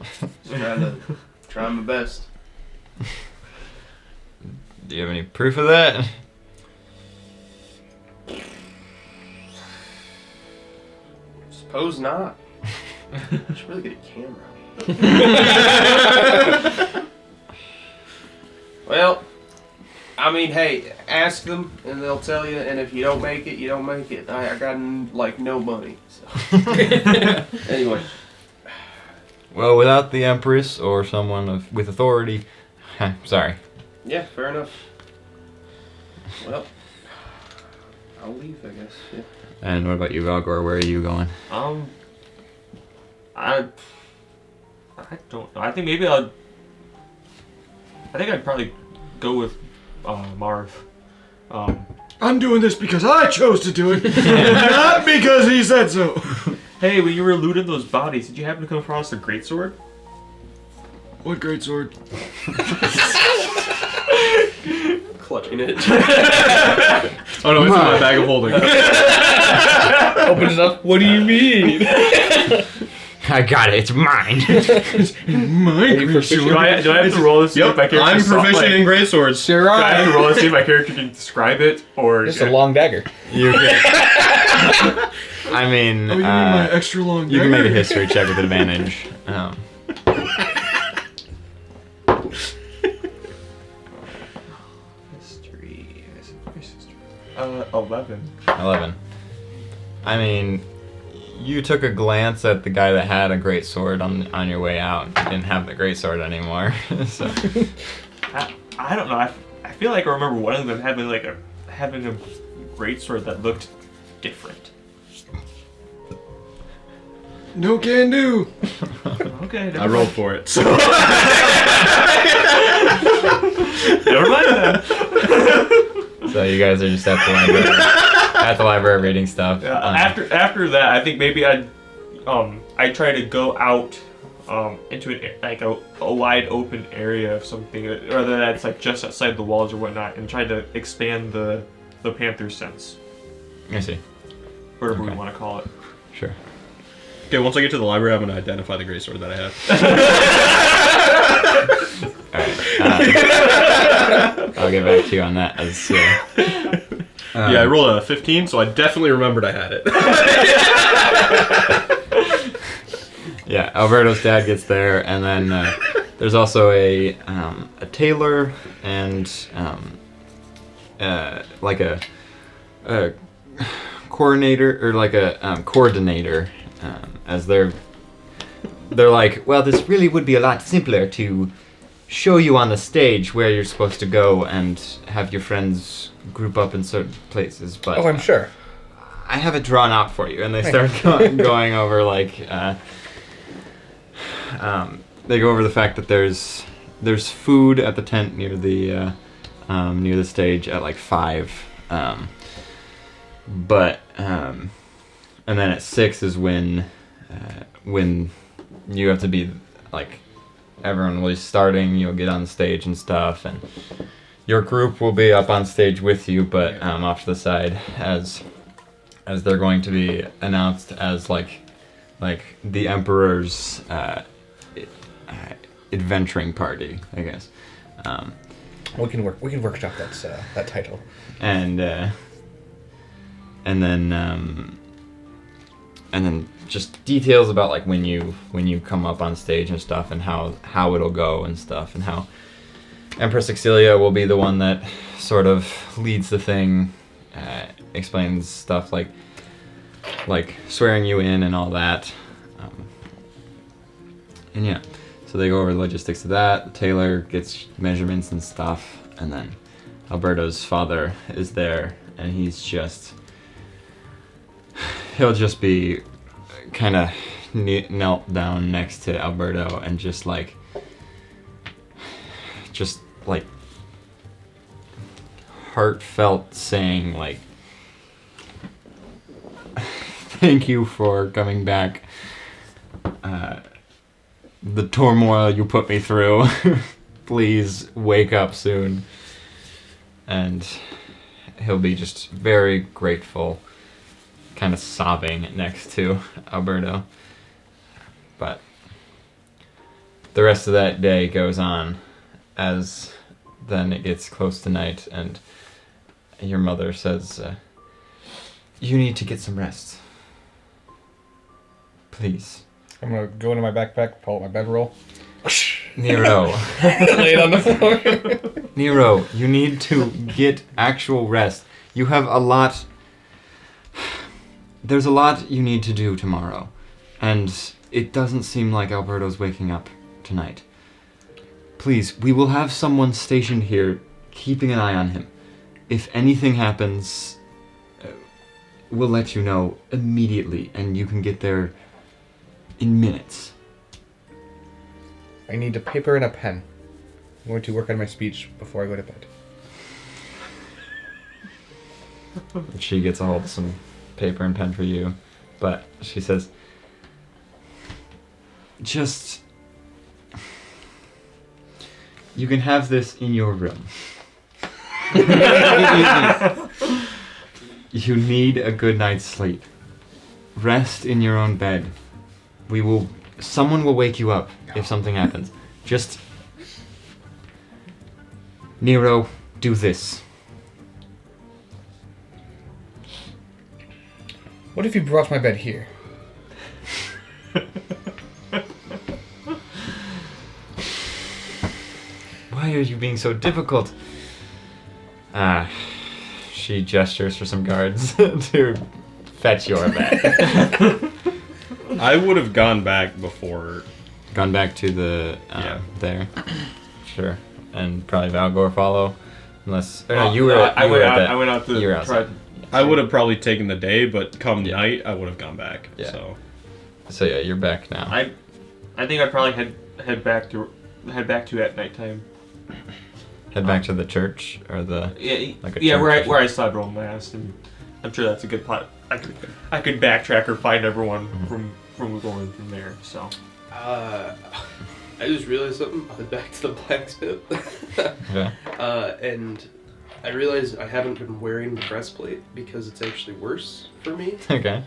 Just trying my best. Do you have any proof of that? Suppose not. I should really get a camera. Well, I mean, hey, ask them and they'll tell you. And if you don't make it, you don't make it. I got like no money. So. Anyway. Well, without the Empress or someone with authority, sorry. Yeah, fair enough. Well, I'll leave, I guess. Yeah. And what about you, Valgor? Where are you going? I don't know. I think I'd probably go with Marv. I'm doing this because I chose to do it, not because he said so. Hey, when you were looting those bodies, did you happen to come across a greatsword? What great sword? Clutching it. Oh no, it's in my bag of holding. Opens it up. What do you mean? I got it. It's mine. My great Do sword. I have to roll to see if Yep, my character I'm proficient in great swords. Sure Do I have to are. roll to see if my character can describe it, or It's a long dagger. You can. I mean, Oh, you mean my extra long you can make a dagger? history check with advantage. history? 11. 11. I mean, you took a glance at the guy that had a great sword on your way out. You didn't have the great sword anymore. So. I don't know. I feel like I remember one of them having a great sword that looked different. No can do. Okay, I rolled for it. So Never mind then. So you guys are just at the library, reading stuff. After that, I think maybe I try to go out into a wide open area of something, rather that's like just outside the walls or whatnot, and try to expand the panther sense, I see. whatever we Okay. want to call it. Sure. okay, once I get to the library, I'm gonna identify the great sword that I have. Alright. I'll get back to you on that as Yeah, I rolled a 15, so I definitely remembered I had it. Yeah, Alberto's dad gets there, and then there's also a tailor and like a coordinator or like a coordinator, as they're like, well, this really would be a lot simpler to show you on the stage where you're supposed to go and have your friends group up in certain places, but Oh, I'm sure. I have it drawn out for you. And they start going over like they go over the fact that there's food at the tent near the stage at like 5, but and then at 6 is when you have to be like, everyone will be starting, you'll get on the stage and stuff, and your group will be up on stage with you, but off to the side as they're going to be announced as like the Emperor's adventuring party, I guess. We can workshop that title. And then just details about like when you come up on stage and stuff, and how it'll go and stuff, and how Empress Exilia will be the one that sort of leads the thing, explains stuff like swearing you in and all that, and yeah, so they go over the logistics of that. The tailor gets measurements and stuff, and then Alberto's father is there, and he'll just be kind of knelt down next to Alberto and just like heartfelt saying like, thank you for coming back. The turmoil you put me through. Please wake up soon. And he'll be just very grateful, kind of sobbing next to Alberto. But the rest of that day goes on as then it gets close to night, and your mother says, you need to get some rest. Please. I'm gonna go into my backpack, pull out my bedroll. Nero. Lay it on the floor. Nero, you need to get actual rest. You have a lot. There's a lot you need to do tomorrow. And it doesn't seem like Alberto's waking up tonight. Please, we will have someone stationed here keeping an eye on him. If anything happens, we'll let you know immediately, and you can get there in minutes. I need a paper and a pen. I'm going to work on my speech before I go to bed. She gets a hold of some paper and pen for you, but she says, just... You can have this in your room. You need a good night's sleep. Rest in your own bed. Someone will wake you up if something happens. Just... Nero, do this. What if you brought my bed here? Why are you being so difficult? She gestures for some guards to fetch your bed. I would have gone back before. Gone back to the Yeah. there. Sure. And probably Valgor follow. Unless I you were went out. at I went out to you were try. outside. I would have probably taken the day, but come Yeah. night, I would have gone back. Yeah. So Yeah, you're back now. I think I'd probably head back to at nighttime. Head back to the church or the Yeah, like a yeah, church where I saw Rome last, and I'm sure that's a good plot. I could backtrack or find everyone from going from there. So. I just realized something. I was back to the blacksmith. Okay. And I realized I haven't been wearing the breastplate because it's actually worse for me. Okay.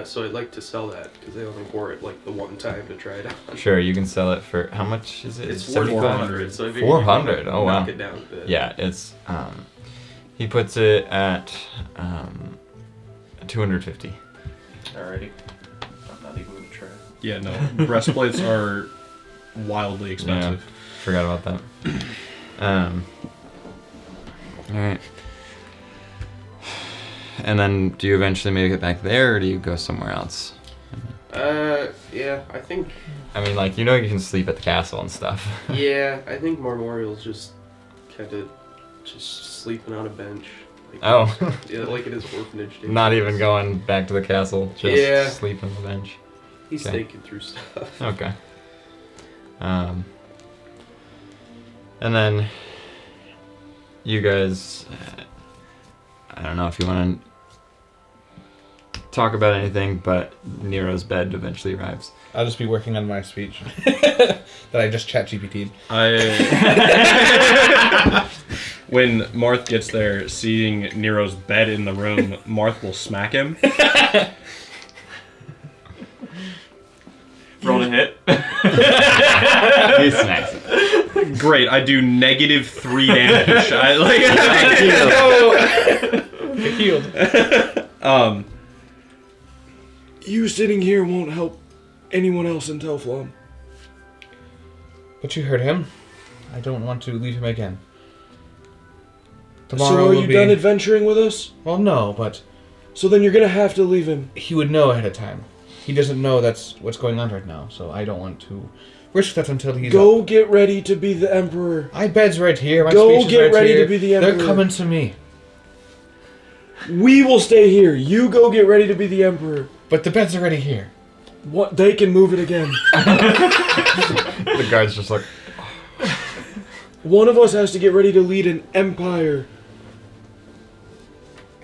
So I'd like to sell that because I only wore it like the one time to try it on. Sure, you can sell it for how much is it? It's 75? 400. So I figured 400. you could Oh wow. knock it down a bit. Yeah, it's he puts it at 250. Alrighty. I'm not even gonna try. yeah, no, breastplates are wildly expensive. Yeah, forgot about that. All right. And then, do you eventually make it back there, or do you go somewhere else? Yeah, I think. I mean, like, you know, you can sleep at the castle and stuff. Yeah, I think Memorial's just kind of just sleeping on a bench. Like, Oh. Yeah, like it is orphanage days. Not even going back to the castle, just Yeah. sleep on the bench. He's Okay. thinking through stuff. Okay. And then you guys, I don't know if you want to talk about anything, but Nero's bed eventually arrives. I'll just be working on my speech that I just chat GPT'd. When Marth gets there, seeing Nero's bed in the room, Marth will smack him. Roll a hit. He smacks it. Great, I do -3 damage. Healed. You sitting here won't help anyone else in Telflom. But you heard him. I don't want to leave him again. So Tomorrow are will you be... done adventuring with us? Well, no, but So then you're gonna have to leave him. he would know ahead of time. He doesn't know that's what's going on right now, so I don't want to risk that until he's Go up. get ready to be the Emperor. My bed's right here. My Go speech is get right ready here. to be the They're Emperor. coming to me. We will stay here. You go get ready to be the Emperor. But the bed's already here. What? They can move it again. The guard's just like, One of us has to get ready to lead an empire.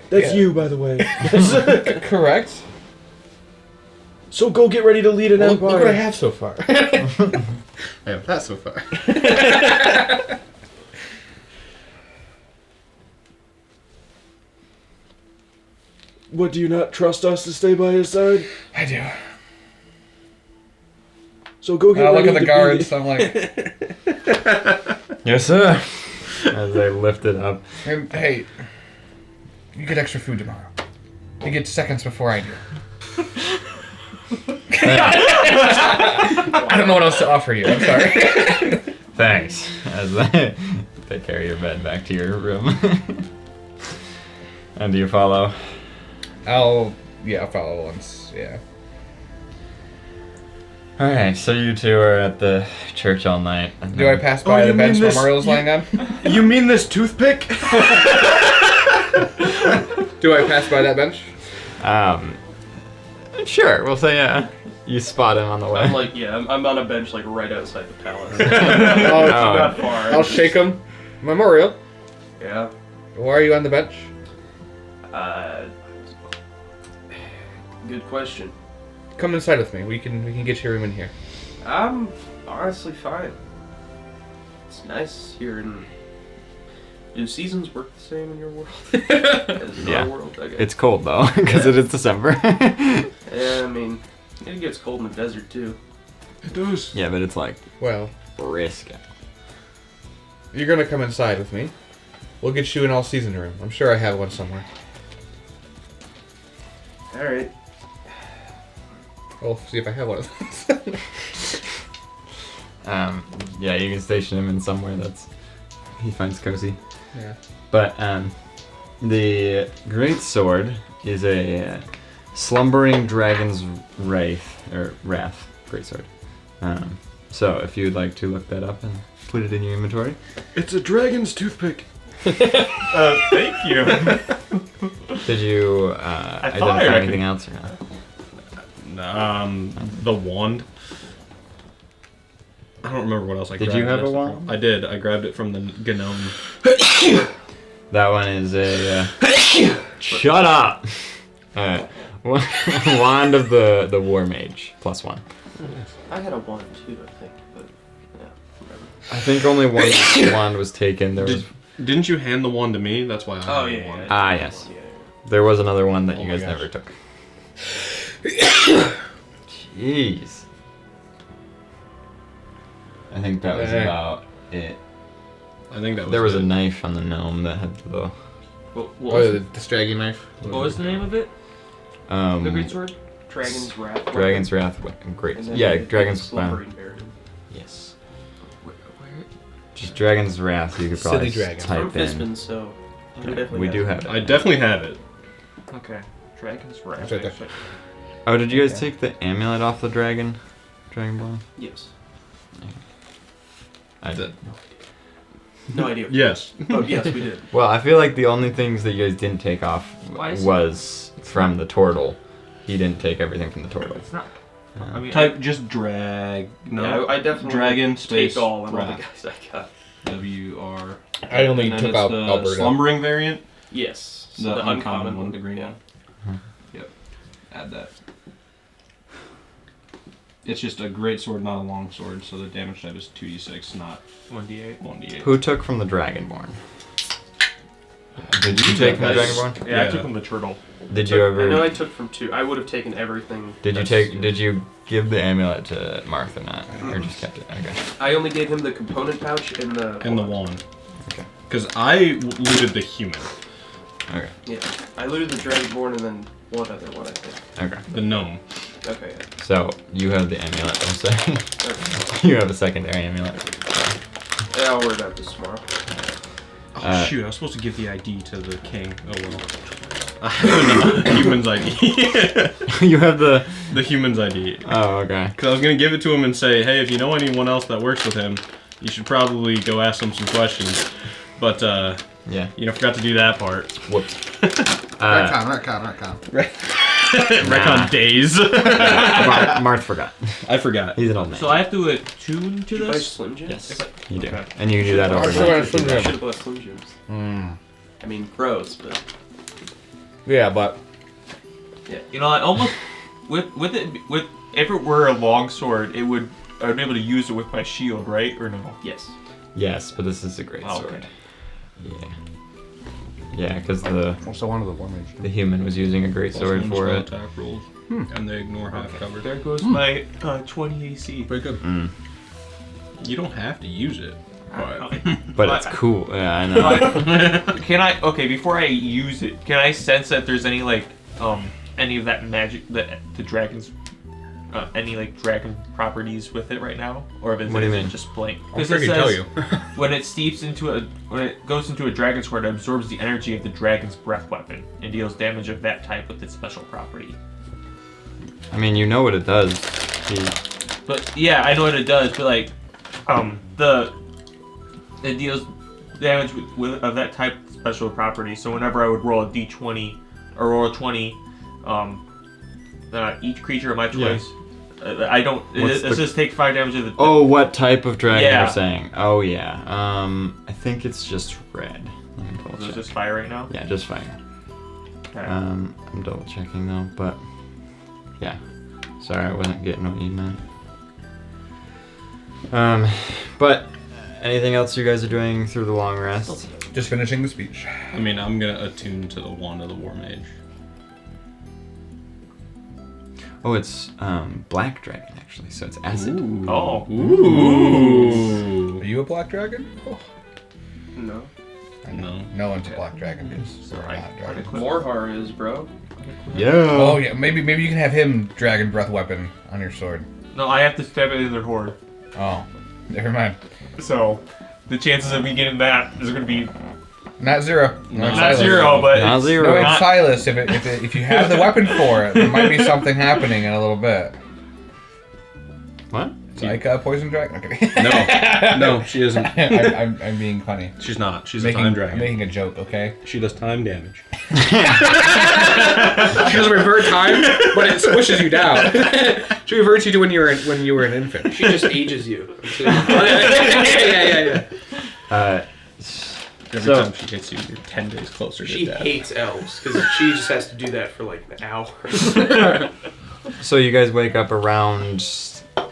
That's Yeah. you, by the way. Correct. So go get ready to lead an Well, empire. look what I have so far. I have that so far. What, do you not trust us to stay by his side? I do. So go get I ready look at the to guards. be... I'm like, yes, sir. As they lift it up. hey, you get extra food tomorrow. You get seconds before I do. I don't know what else to offer you. I'm sorry. Thanks. As they carry your bed back to your room. And do you follow? I'll follow once. Yeah. Alright, so you two are at the church all night. And Do I pass by Oh, the you bench mean where this- Mario's lying on? You mean this toothpick? Do I pass by that bench? Sure, we'll say yeah. You spot him on the way. I'm like, yeah, I'm on a bench like right outside the palace. I'll, Not far. I'll shake him. Memorial. Yeah. Why are you on the bench? Good question. Come inside with me. We can get your room in here. I'm honestly fine. It's nice here in. Do seasons work the same in your world? As in Yeah. our world, I guess. It's cold though, because it is December. Yeah, I mean, it gets cold in the desert too. It does. Yeah, but it's like Well, brisk. you're gonna come inside with me. We'll get you an all-season room. I'm sure I have one somewhere. All right. We'll see if I have one of those. Yeah, you can station him in somewhere that's he finds cozy. Yeah. But the great sword is a slumbering dragon's wrath great sword. So if you'd like to look that up and put it in your inventory. It's a dragon's toothpick. Thank you. Did you thought I identify recognized- anything else or not? The wand. I don't remember what else I Did grabbed. you have a That's the wand? problem. I did. I grabbed it from the gnome. That one is a shut up. Wand of the war mage +1. I had a one too, I think, but yeah, whatever. I think only one wand was taken. There was Didn't you hand the wand to me? That's why I Oh have yeah. the wand. Ah, yes. There was another one that you guys gosh. never took. Jeez. I think that was about it. I think that was There was a it. knife on the gnome that had the What Oh, was, the stragging knife. what was the name of it? The great sword? Dragon's Wrath. Dragon's Wrath. Great. And then Yeah, the Dragon's Slumbering Bear. Yes. Just Dragon's Wrath. You could Silly probably dragon. I'm type in. Fistman, so we definitely We have do it. have it. I definitely have it. Okay. Dragon's Wrath. It's right there. actually. Oh, did you guys take the amulet off the dragon? Dragonborn? Yes. I did. No idea. Yes. Oh yes, we did. Well, I feel like the only things that you guys didn't take off Why is it- was from the turtle. He didn't take everything from the turtle. It's not. I mean, Type just drag. No. Yeah, I definitely Dragon space take all and all the Wrath. guys I got. WR. I only And then took it's out the Alberta. slumbering variant. Yes. So The the uncommon one, the green yeah. one. Yep. Add that. It's just a great sword, not a long sword, so the damage type is 2d6, not 1d8. 1d8. Who took from the Dragonborn? Did you take from the Dragonborn? Yeah, I Yeah. took from the turtle. Did you I know ever? I took from two. I would have taken everything. Did you that's- take? Did you give the amulet to Marth or not, or just kept it? Okay. I only gave him the component pouch and the. And the wand. Okay. Because I looted the human. Okay. Yeah, I looted the Dragonborn and then one other one, I think. Okay. The gnome. Okay. So you have the amulet. I'm saying Okay. you have a secondary amulet. Yeah, I'll worry about this tomorrow. Oh shoot, I was supposed to give the ID to the king. Oh well. I have the human's ID. You have the. The human's ID. Oh, okay. Because I was going to give it to him and say, hey, if you know anyone else that works with him, you should probably go ask them some questions. But, Yeah. forgot to do that part. Whoops. Retcon. Recon days. Marth forgot. I forgot. He's an old man. So I have to attune to Did you buy this? Slim Jims? Yes, you do. Okay. And you can do that I over. still got a Slim I Jim. should have bought Slim Jims. I mean, gross, but Yeah, but You know, I almost with if it were a long sword, I would be able to use it with my shield, right? Or no? yes. Yes, but this is a great Oh, sword. okay. Yeah. Yeah, because the also one of the one the human was using a great sword for it. Attack rolls. And they ignore half cover. There goes my 20 AC. Very good. Mm. You don't have to use it. But it's cool. Yeah, I know. Can I? Okay, before I use it, can I sense that there's any of that magic that the dragons any like dragon properties with it right now, or if it's What do you mean? just blank? I'm Because sure it he can tell says you. when it goes into a dragon sword, it absorbs the energy of the dragon's breath weapon and deals damage of that type with its special property. I mean, you know what it does. But yeah, I know what it does. But like, it deals damage of that type special property. So whenever I would roll a d20 or roll a 20, each creature of my choice, I don't. It says take 5 damage of the. Oh, what type of dragon Yeah. you're saying? Oh yeah. I think it's just red. Let me double Is it check. just fire right now? Yeah, just fire. Okay. I'm double checking though, but yeah. Sorry, I wasn't getting what you meant. But anything else you guys are doing through the long rest? Just finishing the speech. I mean, I'm gonna attune to the wand of the War Mage. Oh, it's black dragon actually, so it's acid. Oh. Ooh. Are you a black dragon? Oh. No. I know. No. No one's a black dragon because they're Right. not dragons. Morhar is, bro. Yeah. Oh yeah, maybe you can have him dragon breath weapon on your sword. No, I have to stab it in their horde. Oh, never mind. So the chances of me getting that is going to be Not zero. No, not Silas. 0, but Not it's 0. No, it's not- Silas. If you have the weapon for it, there might be something happening in a little bit. What? It's like a poison dragon. Okay. No, she isn't. I'm being funny. She's not. She's Making, a time I'm dragon. making a joke, okay? She does time damage. She doesn't revert time, but it squishes you down. She reverts you to when you were an infant. She just ages you. Until you yeah. Every So- time she hits you, you're 10 days closer to she death. hates elves because she just has to do that for like an hour. So you guys wake up around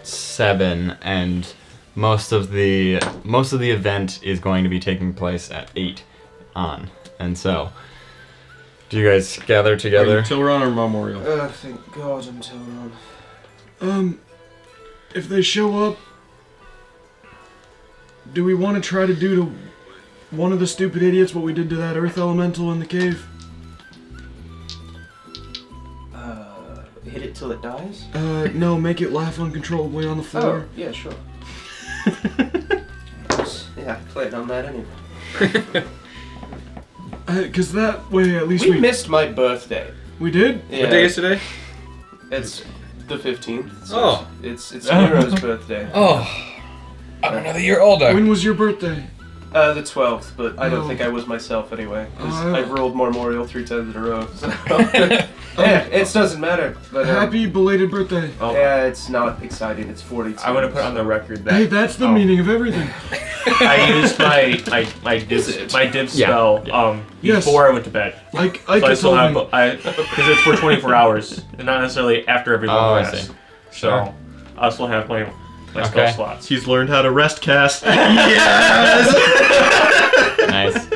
7, and most of the event is going to be taking place at 8 on. And so, do you guys gather together? Until we're on our memorial. Thank God I'm Telron. If they show up, do we want to try to do to one of the stupid idiots what we did to that earth elemental in the cave? Hit it till it dies? No, make it laugh uncontrollably on the Oh, floor. yeah, sure. Yeah, I played on that anyway. Because that way at least We missed my birthday. we did? Yeah, What day is today? it's the 15th. So Oh. It's Nero's birthday. Oh, I'm another year older. When was your birthday? The 12th, but I don't Oh. think I was myself anyway. 'Cause Oh. I've rolled Memorial 3 times in a row. So. Yeah, it doesn't matter. But Happy belated birthday. yeah, it's not exciting. It's 42. I want to put on the record that Hey, that's the meaning of everything. I used my div Yeah. spell Yes. before I went to bed. Ike So I still told have me. because it's for 24 hours, and not necessarily after every long Oh, I rest. see. So Sure. I still have my spell Okay. slots. He's learned how to rest cast. Nice.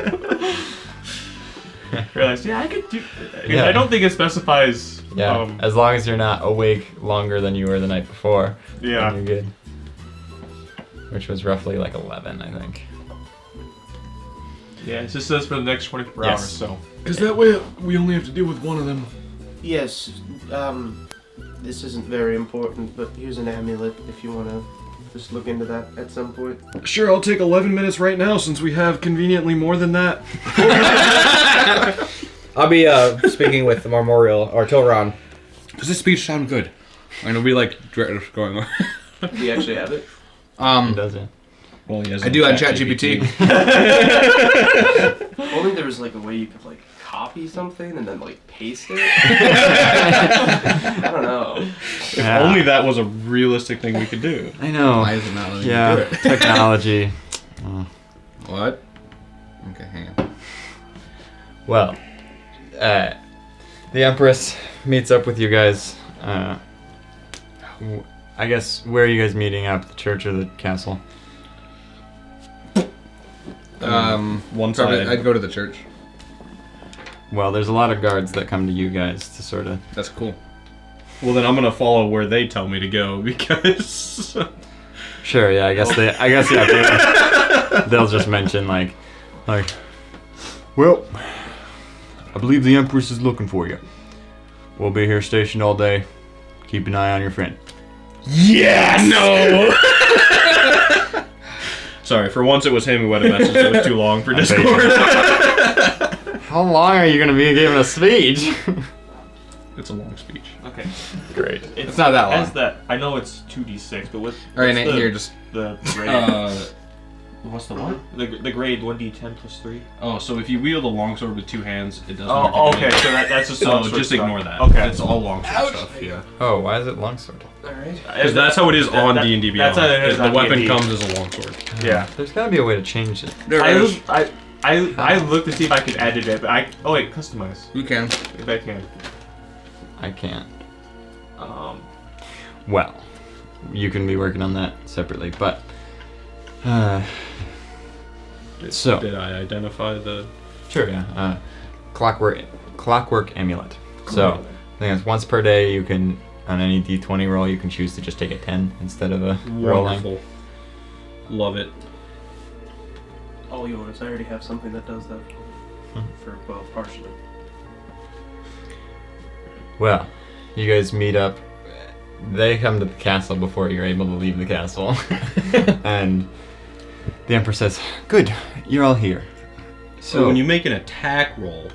Realized, yeah, I could do. Yeah. I don't think it specifies. Yeah, as long as you're not awake longer than you were the night before, Yeah. then you're good. Which was roughly like 11, I think. Yeah, it just says for the next 24 Yes. hours. So Because that way we only have to deal with one of them. Yes, this isn't very important, but here's an amulet if you want to just look into that at some point. Sure, I'll take 11 minutes right now since we have conveniently more than that. I'll be speaking with the Memorial or Tilron. Does this speech sound good? And it'll be like going on. Do you actually have it? It doesn't. Well, he has I do on ChatGPT. If only there was like a way you could like copy something and then like paste it. I don't know. If only that was a realistic thing we could do. I know. Why is it not letting me do Yeah, it? technology. What? Okay, hang on. Well, the Empress meets up with you guys. I guess, where are you guys meeting up? The church or the castle? One Probably, side. I'd go to the church. Well, there's a lot of guards that come to you guys to sort of... That's cool. Well, then I'm gonna follow where they tell me to go because. Sure, yeah, I guess yeah, they'll just mention like, well, I believe the Empress is looking for you. We'll be here stationed all day. Keep an eye on your friend. Yeah, no. Sorry, for once it was him who had a message that was too long for Discord. How long are you going to be giving a speech? It's a long speech. Okay. Great. It's not that long. As that, I know it's 2d6, but what's All right, what's Nate, here, just the grade? What's the what? The grade 1d10 plus 3. Oh, so if you wield a longsword with two hands, it doesn't. Oh, okay. So that's just So longsword just stuff. ignore that. Okay. It's all longsword stuff. Yeah. Oh, why is it longsword? Alright. Because that's how it is on D&D Beyond. That's how it is The on weapon D&D. comes as a longsword. Yeah. There's got to be a way to change it. I looked to see if I could edit it, but oh wait, customize. You can. If I can. I can't. Um. Well, you can be working on that separately, but... so... Did I identify the... Sure, yeah. Clockwork amulet. So, I think it's once per day you can, on any d20 roll, you can choose to just take a 10 instead of a rolling. Wonderful. Love it. All yours. I already have something that does that. Well, partially. Well, you guys meet up. They come to the castle before you're able to leave the castle. And the Emperor says, "Good, you're all here." So when you make an attack roll...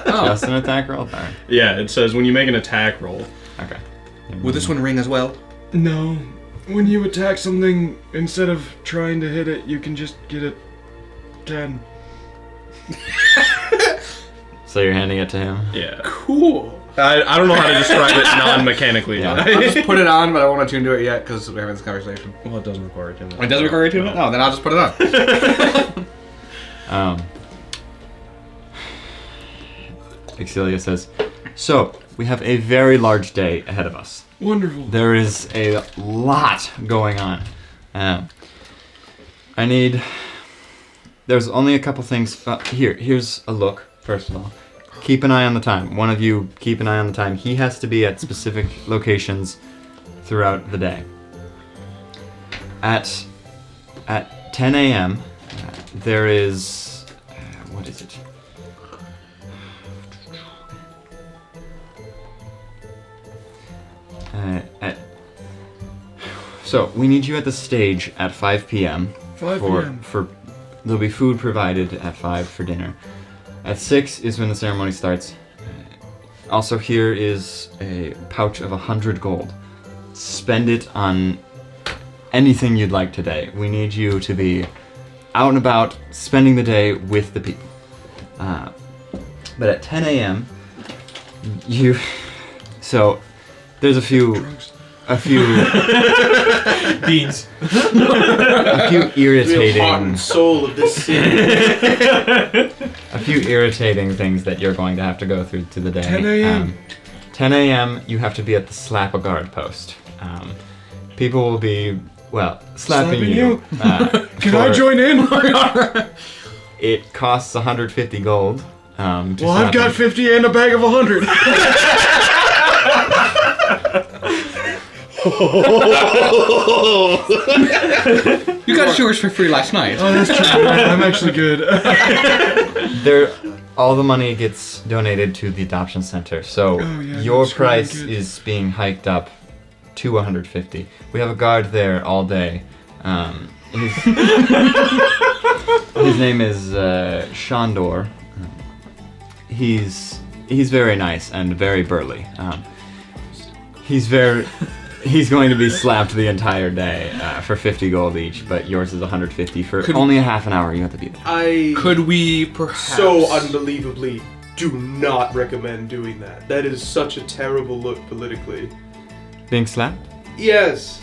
Just an attack roll? Alright. Yeah, it says when you make an attack roll. Okay. Will this one ring as well? No. When you attack something, instead of trying to hit it, you can just get a 10. So you're handing it to him? Yeah. Cool. I don't know how to describe it non-mechanically. Yeah. I'll just put it on, but I don't want to tune to it yet because we're having this conversation. Well, it doesn't require it. It doesn't require a tune? No, then I'll just put it on. Exilia says, "So, we have a very large day ahead of us. Wonderful. There is a lot going on. There's only a couple things. Here's a look, first of all. Keep an eye on the time. One of you keep an eye on the time. He has to be at specific locations throughout the day. At 10 a.m., there is... what is it? So, we need you at the stage at 5 p.m. 5 p.m. There'll be food provided at 5 for dinner. At 6 is when the ceremony starts. Also, here is a pouch of 100 gold. Spend it on anything you'd like today. We need you to be out and about, spending the day with the people. But at 10 a.m., so there's a few Beans. a few Real heart and irritating soul of this city. a few irritating things that you're going to have to go through to the day. 10 a.m. 10 a.m. you have to be at the slap-a-guard post. People will be, slapping you. Can I join in? It costs 150 gold. Well, I've got 50 and a bag of 100. You got yours for free last night. Oh, that's true. I'm actually good. All the money gets donated to the adoption center. So your that's really price good. is being hiked up to 150. We have a guard there all day. His name is Shandor. He's very nice and very burly. He's going to be slapped the entire day for 50 gold each, but yours is 150 for only a half an hour. You have to be there. Could we perhaps... So unbelievably do not recommend doing that. That is such a terrible look politically. Being slapped? Yes.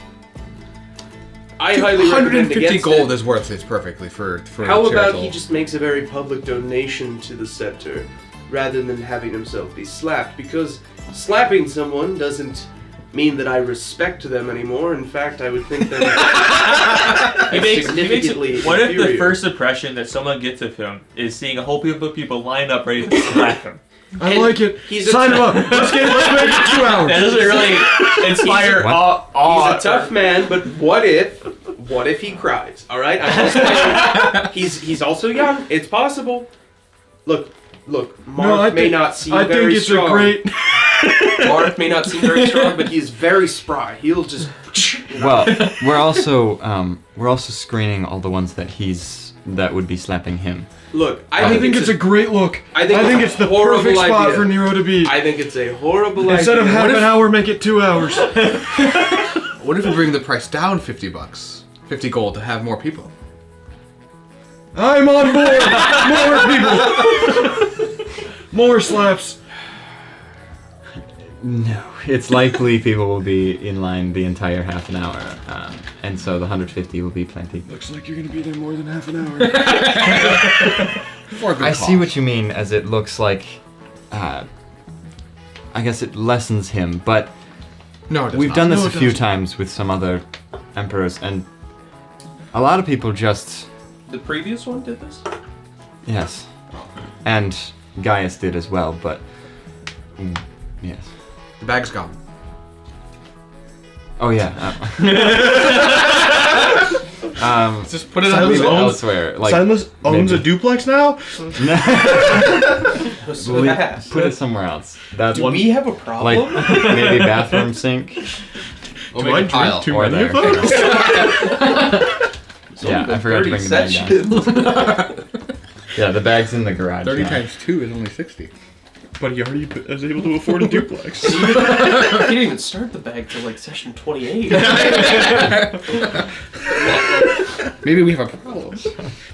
I highly recommend 150 against gold it. is worth it perfectly for How about charitable. he just makes a very public donation to the center rather than having himself be slapped? Because slapping someone doesn't mean that I respect them anymore. In fact, I would think that He makes significantly it, what if the inferior. first impression that someone gets of him is seeing a whole heap of people line up ready to slap him? I like it. he's a Sign him up. Let's make it 2 hours. That doesn't really inspire awe. He's a tough man, but what if he cries? All right, I'm just saying, he's also young. It's possible. Look. Mark may not seem I very think it's strong. a great. Mark may not seem very strong, but he is very spry. He'll just. Well, we're also screening all the ones that would be slapping him. Look, I think it's a great look. I think it's the perfect spot for Nero to be. I think it's a horrible idea. Instead of half an hour, make it 2 hours. What if we bring the price down $50? 50 gold to have more people. I'm on board. More people. More slaps. No, it's likely people will be in line the entire half an hour, and so the 150 will be plenty. Looks like you're gonna be there more than half an hour. For a good I cause. see what you mean, as it looks like, I guess it lessens him, but No, it does we've not. done this No, a it few doesn't. times with some other emperors, and a lot of people just, The previous one did this? yes, and Gaius did as well, but, yes. The bag's gone. Oh yeah. Just put it Silence on leave it owns- elsewhere. Like, Silas owns maybe. a duplex now? So leave- fast. put it somewhere else. That's Do we have a problem? like maybe bathroom sink. Or Do make I a pile. drink too or many of there. those? Yeah, I forgot to bring the bag down. Yeah, the bag's in the garage. 30 now. times 2 is only 60. But he already was able to afford a duplex. You didn't even start the bag till like session 28. Maybe we have a problem.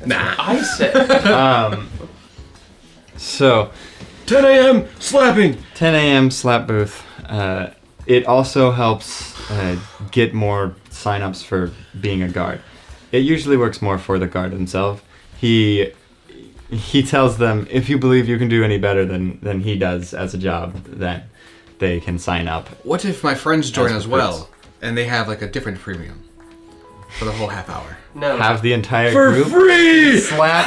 Nah. I said. So 10 a.m. slapping. 10 a.m. slap booth. It also helps get more sign-ups for being a guard. It usually works more for the guard himself. He tells them, if you believe you can do any better than he does as a job, then they can sign up. What if my friends join As as well, and they have like a different premium for the whole half hour? No. Have the entire For group free! slap.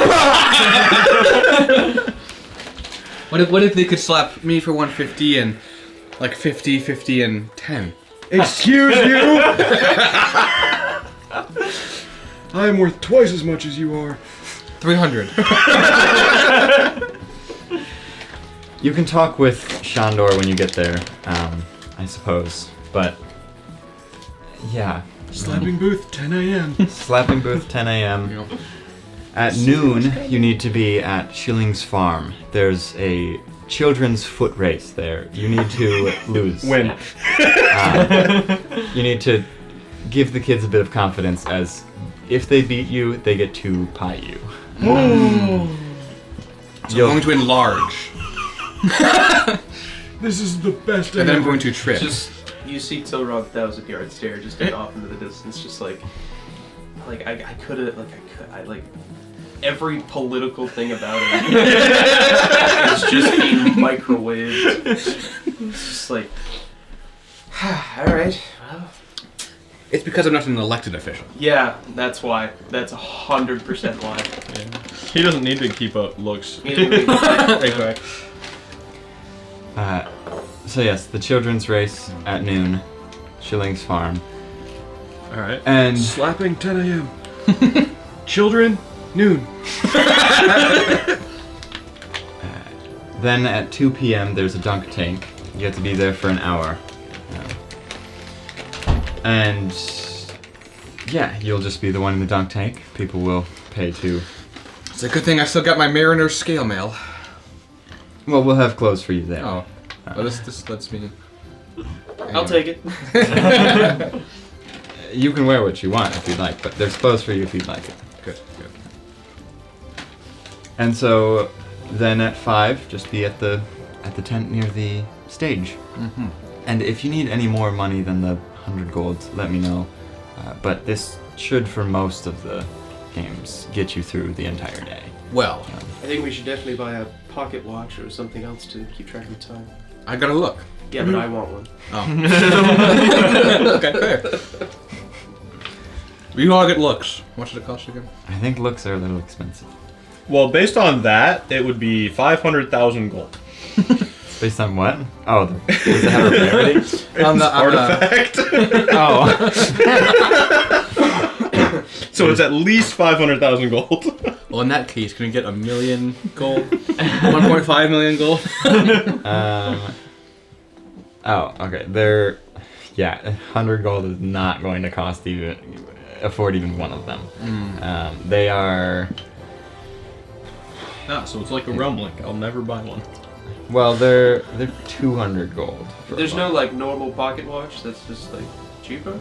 What if they could slap me for 150 and like 50, 50, and 10? Excuse you? I am worth twice as much as you are. 300. You can talk with Shandor when you get there, I suppose. But yeah, Slapping booth, 10 a.m. slapping booth 10 a.m. At noon, you need to be at Schilling's farm. There's a children's foot race there. You need to lose. Win. You need to give the kids a bit of confidence, as if they beat you, they get to pie you. So I'm going to enlarge, This is the best and then I'm ever. going to trip. Just, you see Tilrod 1,000-yard stare just head off into the distance, just like I could, every political thing about it is just being microwaved. It's just like, alright, well. It's because I'm not an elected official. Yeah, that's why. That's 100% why. He doesn't need to keep up looks. Exactly. So yes, the children's race at noon, Schilling's farm. Alright. And Slapping 10 a.m. Children, noon. then at 2 p.m. there's a dunk tank. You have to be there for an hour. And yeah, you'll just be the one in the dunk tank. People will pay to. It's a good thing I still got my Mariner's scale mail. Well, we'll have clothes for you there. Oh. Well, this lets me... I'll take it. You can wear what you want if you'd like, but there's clothes for you if you'd like it. Good, good. And so then at 5, just be at the tent near the stage. Mm-hmm. And if you need any more money than the 100 gold, let me know. But this should, for most of the games, get you through the entire day. Well, I think we should definitely buy a pocket watch or something else to keep track of time. I gotta look. Yeah, but I want one. Oh. Okay, fair. We all get looks. What should it cost again? I think looks are a little expensive. Well, based on that, it would be 500,000 gold. Based on what? Oh, does it have a rarity? On the Artifact. Oh. So it's at least 500,000 gold. Well, in that case, can we get 1 million gold? 1.5 million gold? Oh, okay. Yeah, 100 gold is not going to afford even one of them. They are. So it's like a rumbling. I'll never buy one. Well, they're 200 gold. There's no like normal pocket watch that's just like cheaper.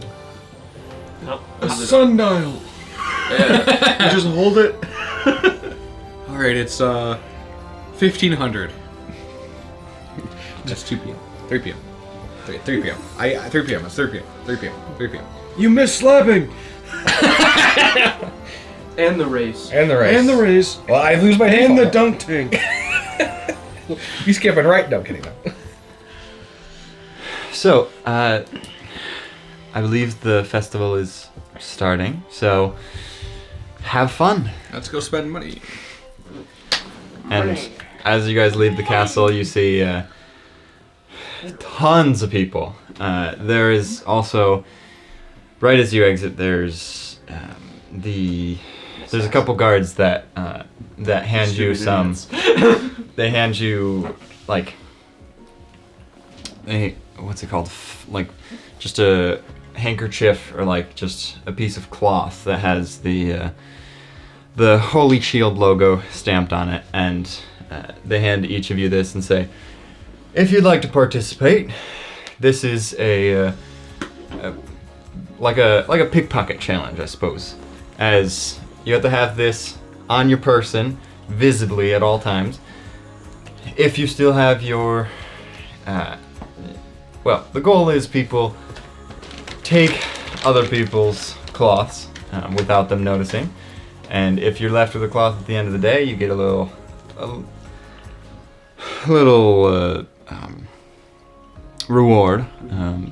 No. A sundial. Yeah. You just hold it. All right, it's 1500. That's 2 p.m. 3 p.m. 3 p.m. 3 p.m. It's 3 p.m. 3 p.m. 3 p.m. You missed slapping. And the race. And the race. And the race. Well, I lose my And the default. dunk tank. You skipping right? No, I'm kidding. No. So, I believe the festival is starting. So, have fun. Let's go spend money. And as you guys leave the castle, you see tons of people. There is also, right as you exit, there's a couple guards that hand you some. They hand you like what's it called? Like just a handkerchief or like just a piece of cloth that has the Holy Shield logo stamped on it, and they hand each of you this and say, if you'd like to participate, this is like a pickpocket challenge, I suppose, as you have to have this on your person visibly at all times. If you still have your well, the goal is people take other people's cloths without them noticing, and if you're left with a cloth at the end of the day, you get a little reward.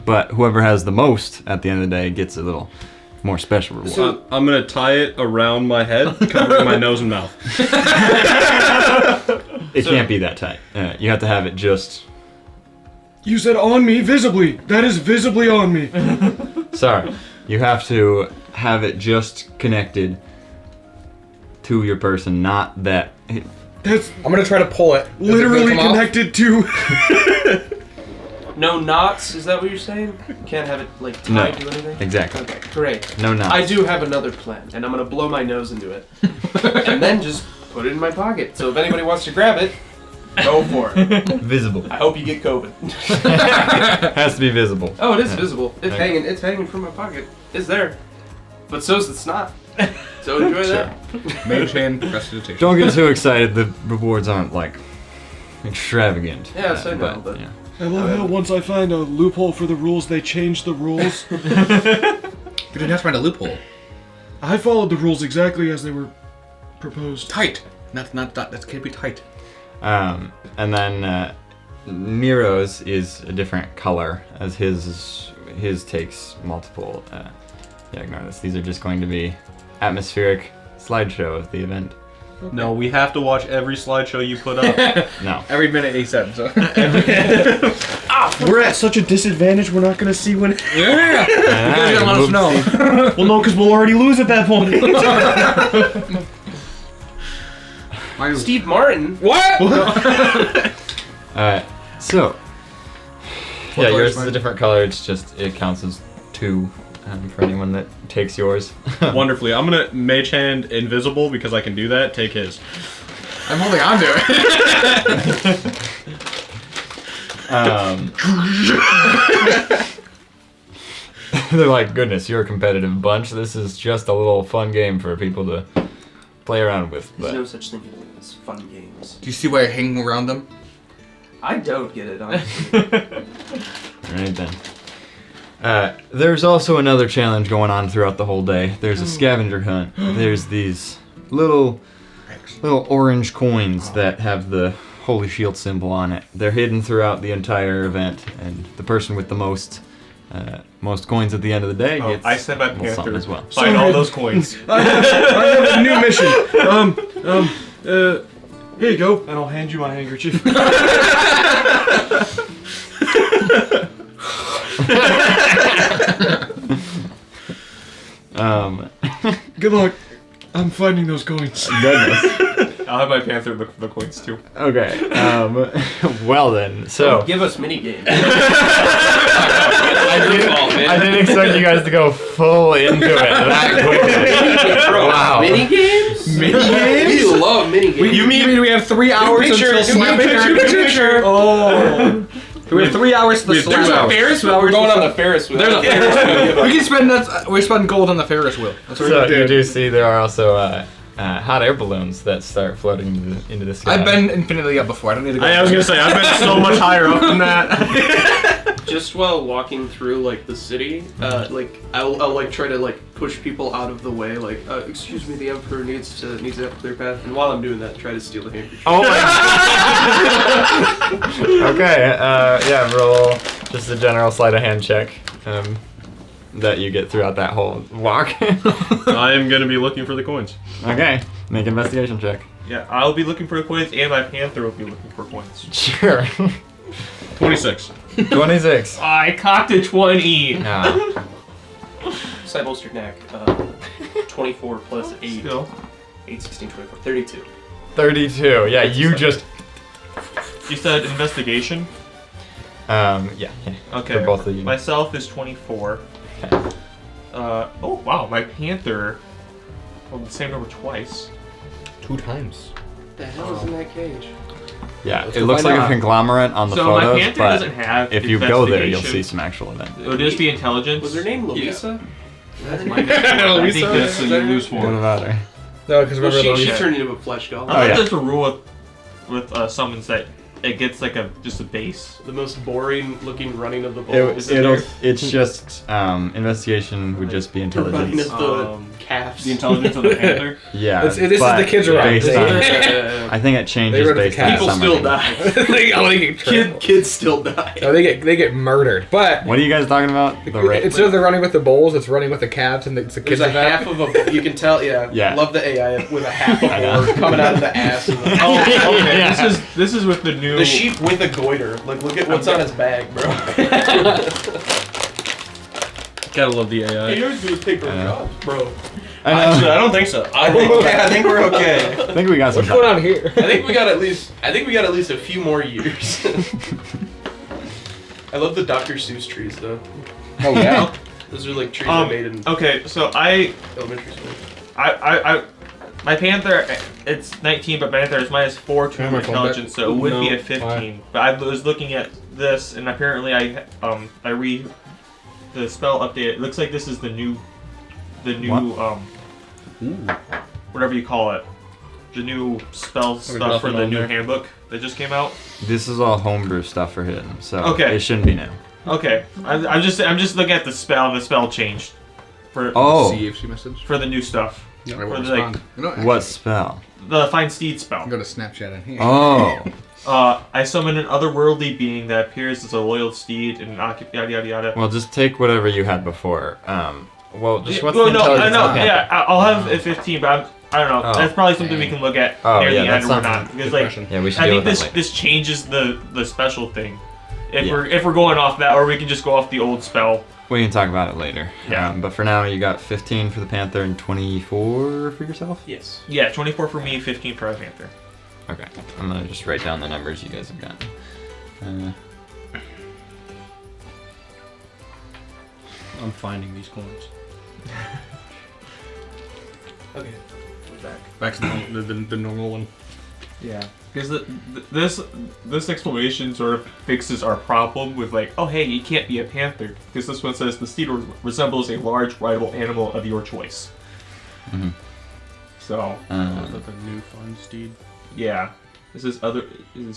But whoever has the most at the end of the day gets a little more special reward. So I'm gonna tie it around my head, covering my nose and mouth. It can't be that tight. You have to have it just. You said on me visibly. That is visibly on me. Sorry, you have to have it just connected to your person, not that. That's I'm gonna try to pull it. Is it gonna literally come off? connected to. No knots, is that what you're saying? You can't have it like tied to anything? Exactly. Okay, great. No knots. I do have another plan, and I'm gonna blow my nose into it. And then just put it in my pocket. So if anybody wants to grab it, go for it. Visible. I hope you get COVID. Has to be visible. Oh, it is visible. It's Okay. hanging from my pocket. It's there. But so's the snot. So enjoy that. Mage hand prestidigitation. Don't get too excited. The rewards aren't like extravagant. Yes, I know, but- yeah. I love how once I find a loophole for the rules, they change the rules. You didn't have to find a loophole. I followed the rules exactly as they were proposed. Tight. Not that can't be tight. And then Nero's is a different color, as his takes multiple. Yeah, ignore this. These are just going to be atmospheric slideshow of the event. No, we have to watch every slideshow you put up. No. Every minute he said so. We're at such a disadvantage, we're not gonna see when. Yeah. You guys gotta let us know. Well, no, because we'll already lose at that point. Steve Martin. What? Alright, so. What Yeah, color yours is is a mine? different color. It's just, it counts as 2 for anyone that takes yours. Wonderfully. I'm gonna mage hand invisible because I can do that. Take his. I'm holding on to it. They're like, goodness, you're a competitive bunch. This is just a little fun game for people to play around with. There's But no such thing as fun games. Do you see why you're hanging around them? I don't get it, honestly. right then. There's also another challenge going on throughout the whole day. There's a scavenger hunt. There's these little orange coins that have the Holy Shield symbol on it. They're hidden throughout the entire event, and the person with the most coins at the end of the day gets I said my a little something Panther. as well. Find all those coins. I have a new mission. Here you go, and I'll hand you my handkerchief. Um, Good luck. I'm finding those coins. goodness. I'll have my panther look for the coins too. Okay. Well then, so Give us mini games. I didn't expect you guys to go full into it that quickly. Wow. Mini games? Mini games? We love mini games. You mean we have 3 hours until slapping? Oh. We have 3 hours to There's a slap. Ferris wheel. We're going on the Ferris wheel. There's a Ferris wheel. We can spend we spend gold on the Ferris wheel. That's what So we you do. do see there are also hot air balloons that start floating into the sky. I've been infinitely up before. I don't need to go. I was gonna say I've been so much higher up than that. Just while walking through like the city, like I'll like try to like push people out of the way. Like, excuse me, the emperor needs to have a clear path. And while I'm doing that, try to steal the handkerchief. Oh my god. Okay, yeah, roll just a general sleight of hand check that you get throughout that whole walk. I am gonna be looking for the coins. Okay, make an investigation check. Yeah, I'll be looking for coins, and my panther will be looking for coins. Sure. 26. 26. I cocked a 20. Side bolstered neck. 24 plus 8. Still. 8, 16, 24. 32. 32. Yeah, you just. You said investigation? Yeah. Okay. For both of you. Myself is 24. Okay. Oh, wow, my panther rolled the same number twice. 2 times. What the hell is in that cage? Yeah, Let's it go looks find like out. a conglomerate on the So my photos, panther but doesn't have if you go there, you'll investigation. see some actual event. It would just be intelligence. Was her name Louisa? I think that's So you lose Doesn't 4. matter. No, because Well, remember she those. turned into a flesh golem. I thought yeah. there's a rule with summons that it gets like just a base. The most boring looking running of the bulls. It's just investigation would just be The running intelligence. of the calves. The intelligence of the panther. Yeah, This is but the kids around. based on- Yeah. I think it They changes run it to based on cats. People summoning. still die. they get Kids still die. No, they get murdered. But What are you guys talking about? The instead of the running with the bulls, it's running with the calves, and it's the kids There's a event. half of a. You can tell. Yeah. Yeah. Love the AI with a half of I know. a coming out of the ass. And the, Oh, okay. Yeah. This is with the new. the sheep with a goiter. Like, look at what's on his bag, bro. Gotta love the AI. yours do paper I know. jobs, bro. Actually, I don't think so. I think we're okay. I think we got some What's going on here? I think we got at least a few more years. I love the Dr. Seuss trees though. Oh yeah. Those are like trees I made in Okay, so I elementary school. my panther, it's 19, but my panther is minus 4 to Can I have my phone intelligence, so it would be No. a 15. But I was looking at this, and apparently I read the spell update. It looks like this is the new whatever you call it, the new spell stuff for nothing the on new there. handbook that just came out. This is all homebrew stuff for hidden, so Okay. it shouldn't be new. Okay, I'm just looking at the spell. The spell changed for Oh, See if she messaged. for the new stuff. I For won't the, like, respond. You know, what spell? the find steed spell. I'm going to Snapchat in here. Oh, I summon an otherworldly being that appears as a loyal steed and yada yada yada. well, just take whatever you had before. Well, just what's Well, the no, intelligence no, on that? yeah, I'll have a 15, but I don't know. Oh, That's probably something we can look at Oh, near yeah, the end that's or something. not. Because Good like, question. Yeah, we should I deal think with this that later. this changes the special thing. If Yeah. we're going off that, or we can just go off the old spell. We can talk about it later. Yeah. But for now, you got 15 for the Panther and 24 for yourself? Yes. Yeah, 24 for me, 15 for my panther. Okay. I'm going to just write down the numbers you guys have gotten. I'm finding these coins. Okay. We're back. Back to the normal one. Yeah, because this explanation sort of fixes our problem with like, oh hey, you can't be a panther, because this one says the steed resembles a large rideable animal of your choice. Mhm. So The new fun steed. yeah, this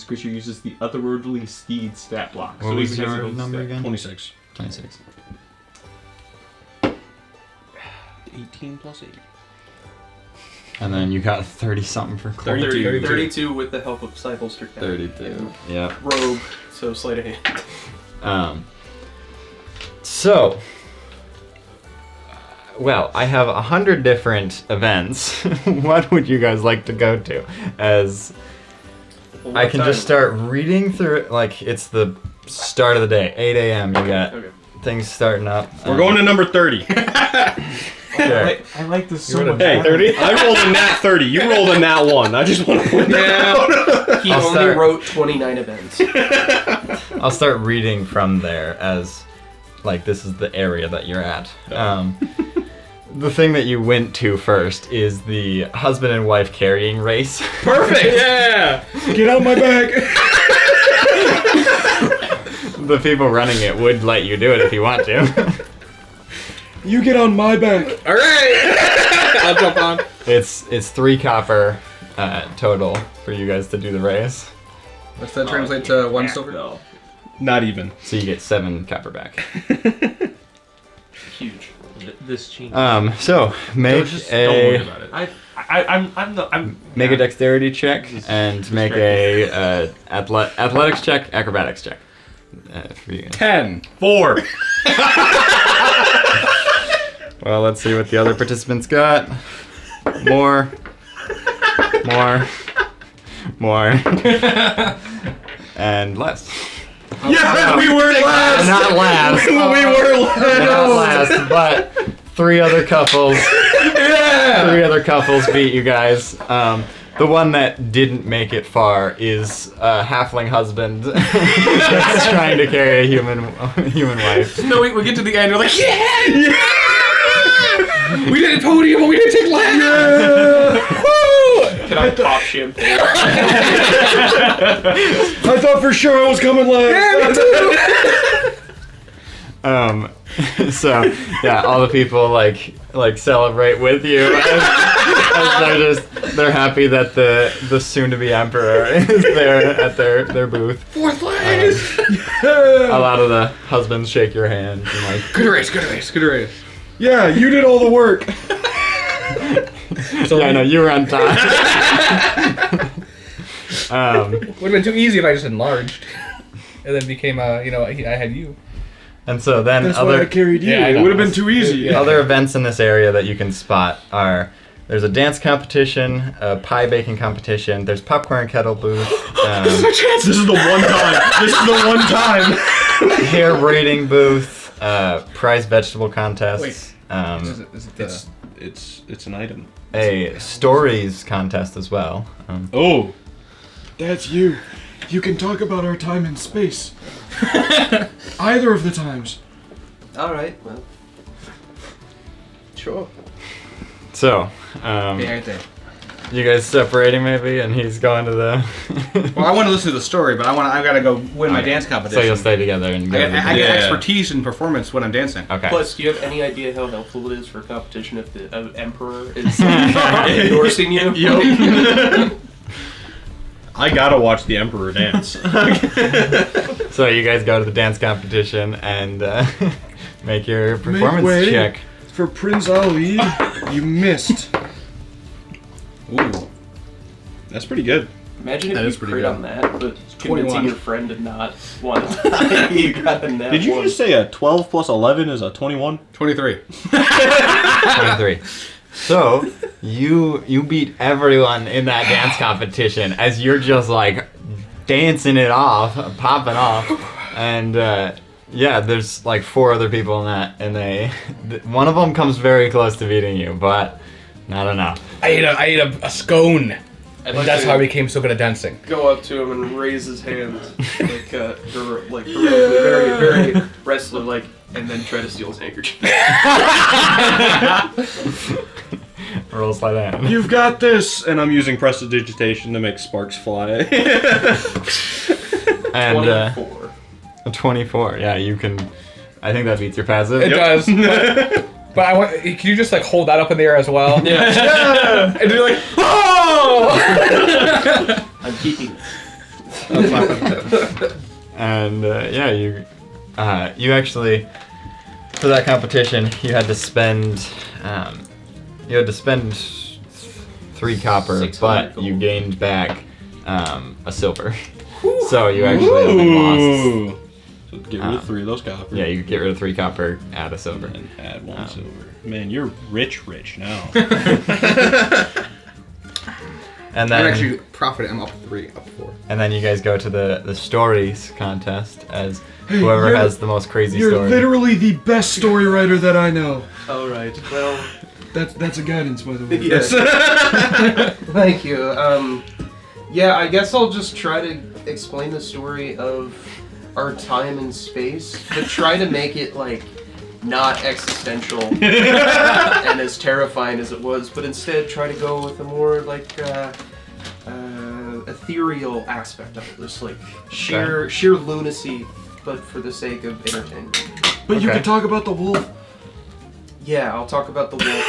creature uses the otherworldly steed stat block. What so was even has your its own number stat. again? 26. 26. 18 plus 8. And then you got 30 something for Cole. 32. 32 with the help of Cybolster. 32. Yeah. Rogue, so sleight of hand. So, well, I have 100 different events. What would you guys like to go to? As I can just start reading through it, like it's the start of the day, 8 a.m. You got Okay. things starting up. We're going to number 30. I like this so much. Hey, 30? I rolled a nat 30. You rolled a nat 1. I just want to point that out. He only wrote 29 events. I'll start reading from there as, like, this is the area that you're at. The thing that you went to first is the husband and wife carrying race. Perfect! Yeah! Get out my back! The people running it would let you do it if you want to. You get on my back. All right! I'll jump on. It's 3 copper total for you guys to do the race. What's that translate to 1 silver? No. Not even. So you get 7 copper back. Huge. This change. So make Don't worry about it. I'm make a dexterity check and make a athletics check, acrobatics check. For you. 10. 4. Well, let's see what the other participants got. More. And less. Yeah, we were last! Not last. We were Not last, but 3 other couples. Yeah! 3 other couples beat you guys. The one that didn't make it far is a halfling husband that's trying to carry a human wife. No, we get to the end, we're like, yeah! We did a podium, but we didn't take last! Yeah! Woo! Can I pop champagne? I thought for sure I was coming last. Yeah, me too! So yeah, all the people like celebrate with you as they're happy that the soon-to-be emperor is there at their booth. 4th place! A lot of the husbands shake your hand and like, Good race. Yeah, you did all the work. yeah, I know you were on top. Would have been too easy if I just enlarged, and then became I had you. And so then That's why I other carried you. Yeah, I It know. would have been too easy. Yeah. other events in this area that you can spot are there's a dance competition, a pie baking competition, there's popcorn kettle booth, This is the one time. hair braiding booth, prize vegetable contests. Wait. Is it It's an item. A stories contest as well. Oh. That's you. You can talk about our time in space. Either of the times. Alright, well. Sure. So, yeah, right there. you guys separating maybe, and he's going to the. Well, I want to listen to the story, but I gotta go win my dance So competition. you'll stay together and go. I to the- get Yeah. expertise in performance when I'm dancing. Okay. Plus, do you have any idea how helpful it is for a competition if the emperor is endorsing you? I gotta watch the Emperor dance. So you guys go to the dance competition and make your performance way. check. For Prince Ali, you missed. Ooh. That's pretty good. Imagine That if is you pretty crit good. on that, but 21. convincing your friend to not want to die. You got a net Did you one. just say a 12 plus 11 is a 21? 23. 23. So you beat everyone in that dance competition as you're just like dancing it off, popping off, and yeah, there's like 4 other people in that, and one of them comes very close to beating you, but not enough. I ate a scone. I'd And like that's to how I became so good at dancing. go up to him and raise his hand, very, very wrestler-like, and then try to steal his handkerchief. Roll sleight of hand. You've got this. And I'm using prestidigitation to make sparks fly. And 24. a 24. Yeah, you can. I think that beats your passive. It does. But I want. Can you just like hold that up in the air as well? Yeah. And you're like, oh! I'm keeping it. And yeah, you actually for that competition you had to spend 3 copper, 600 but gold. you gained back a silver. So you actually only lost. Ooh. So get rid of 3 of those copper. Yeah, you could get rid of 3 copper, add a silver. And add 1 silver. Man, you're rich now. And I'm then actually profiting. I'm up 3, up 4. and then you guys go to the stories contest as whoever you're- has the most crazy You're story. literally the best story writer that I know. All right. Well, That's a guidance, by the way. yes. Thank you. Yeah, I guess I'll just try to explain the story of our time and space, but try to make it like not existential and as terrifying as it was, but instead try to go with a more like ethereal aspect of it, just like sheer lunacy, but for the sake of entertainment. But you Okay. can talk about the wolf. Yeah, I'll talk about the wolf,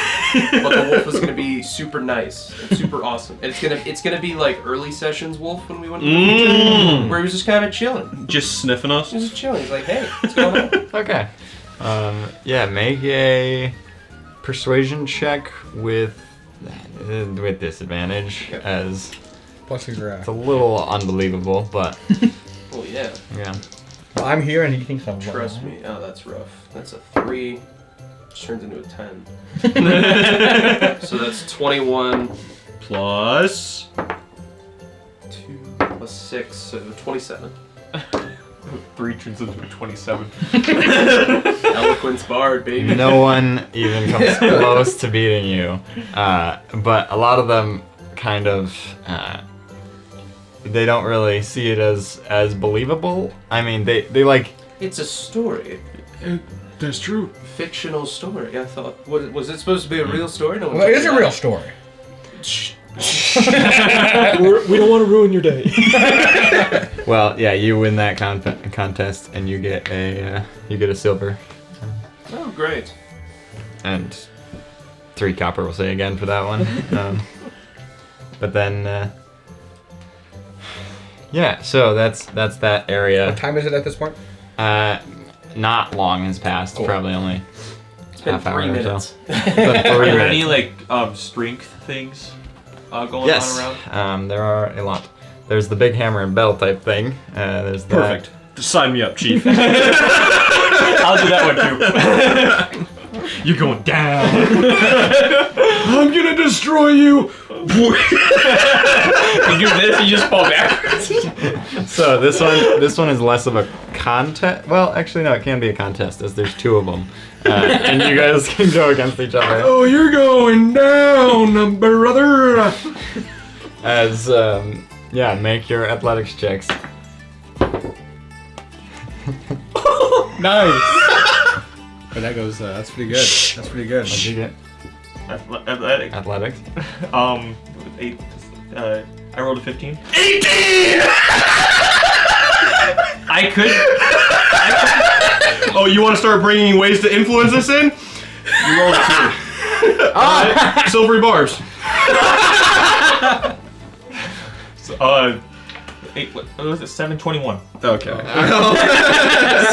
but the wolf is gonna be super nice and super awesome, and it's gonna be like early sessions wolf when we went to the future, where he was just kind of chilling. Just sniffing us. He was just chilling. He's like, hey, what's going on? Okay. Yeah, make a persuasion check with disadvantage, Okay. as Plus your it's a little unbelievable, but Well, yeah. yeah. Well, I'm here and he thinks I'm Trust me. Oh, that's rough. That's a 3. Which turns into a 10. So that's 21 Plus. 2 plus 6, so 27. 3 turns into a 27. Eloquence bard, baby. No one even comes close to beating you, but a lot of them kind of they don't really see it as believable. I mean, they like It's a story. That's true. Fictional story. I thought. Was it supposed to be a real story? No one Well, it is told a me real that. story. We don't want to ruin your day. well, yeah. You win that contest, and you get a silver Oh, great. and 3 copper. We'll say again for that one. But then, yeah. So that's that area. What time is it at this point? Not long has passed. Cool. Probably only It's been half hour 3 or minutes. so. But 3 Are there minutes. any like strength things going Yes, on around? there are a lot. There's the big hammer and bell type thing. There's that. Perfect. Sign me up, Chief. I'll do that one too. You're going down. I'm gonna destroy you. You do this, you just fall backwards. So this one is less of a contest. Well, actually, no, it can be a contest as there's 2 of them, and you guys can go against each other. Oh, you're going down, brother. As yeah, make your athletics checks. Nice. But that goes. That's pretty good. That's pretty good. What'd you get? Athletic. Athletics. 8. I rolled a 15. 18! I could. Oh, you want to start bringing ways to influence us in? You rolled a 2. Silvery bars. So, 8. What was it? 721. Okay.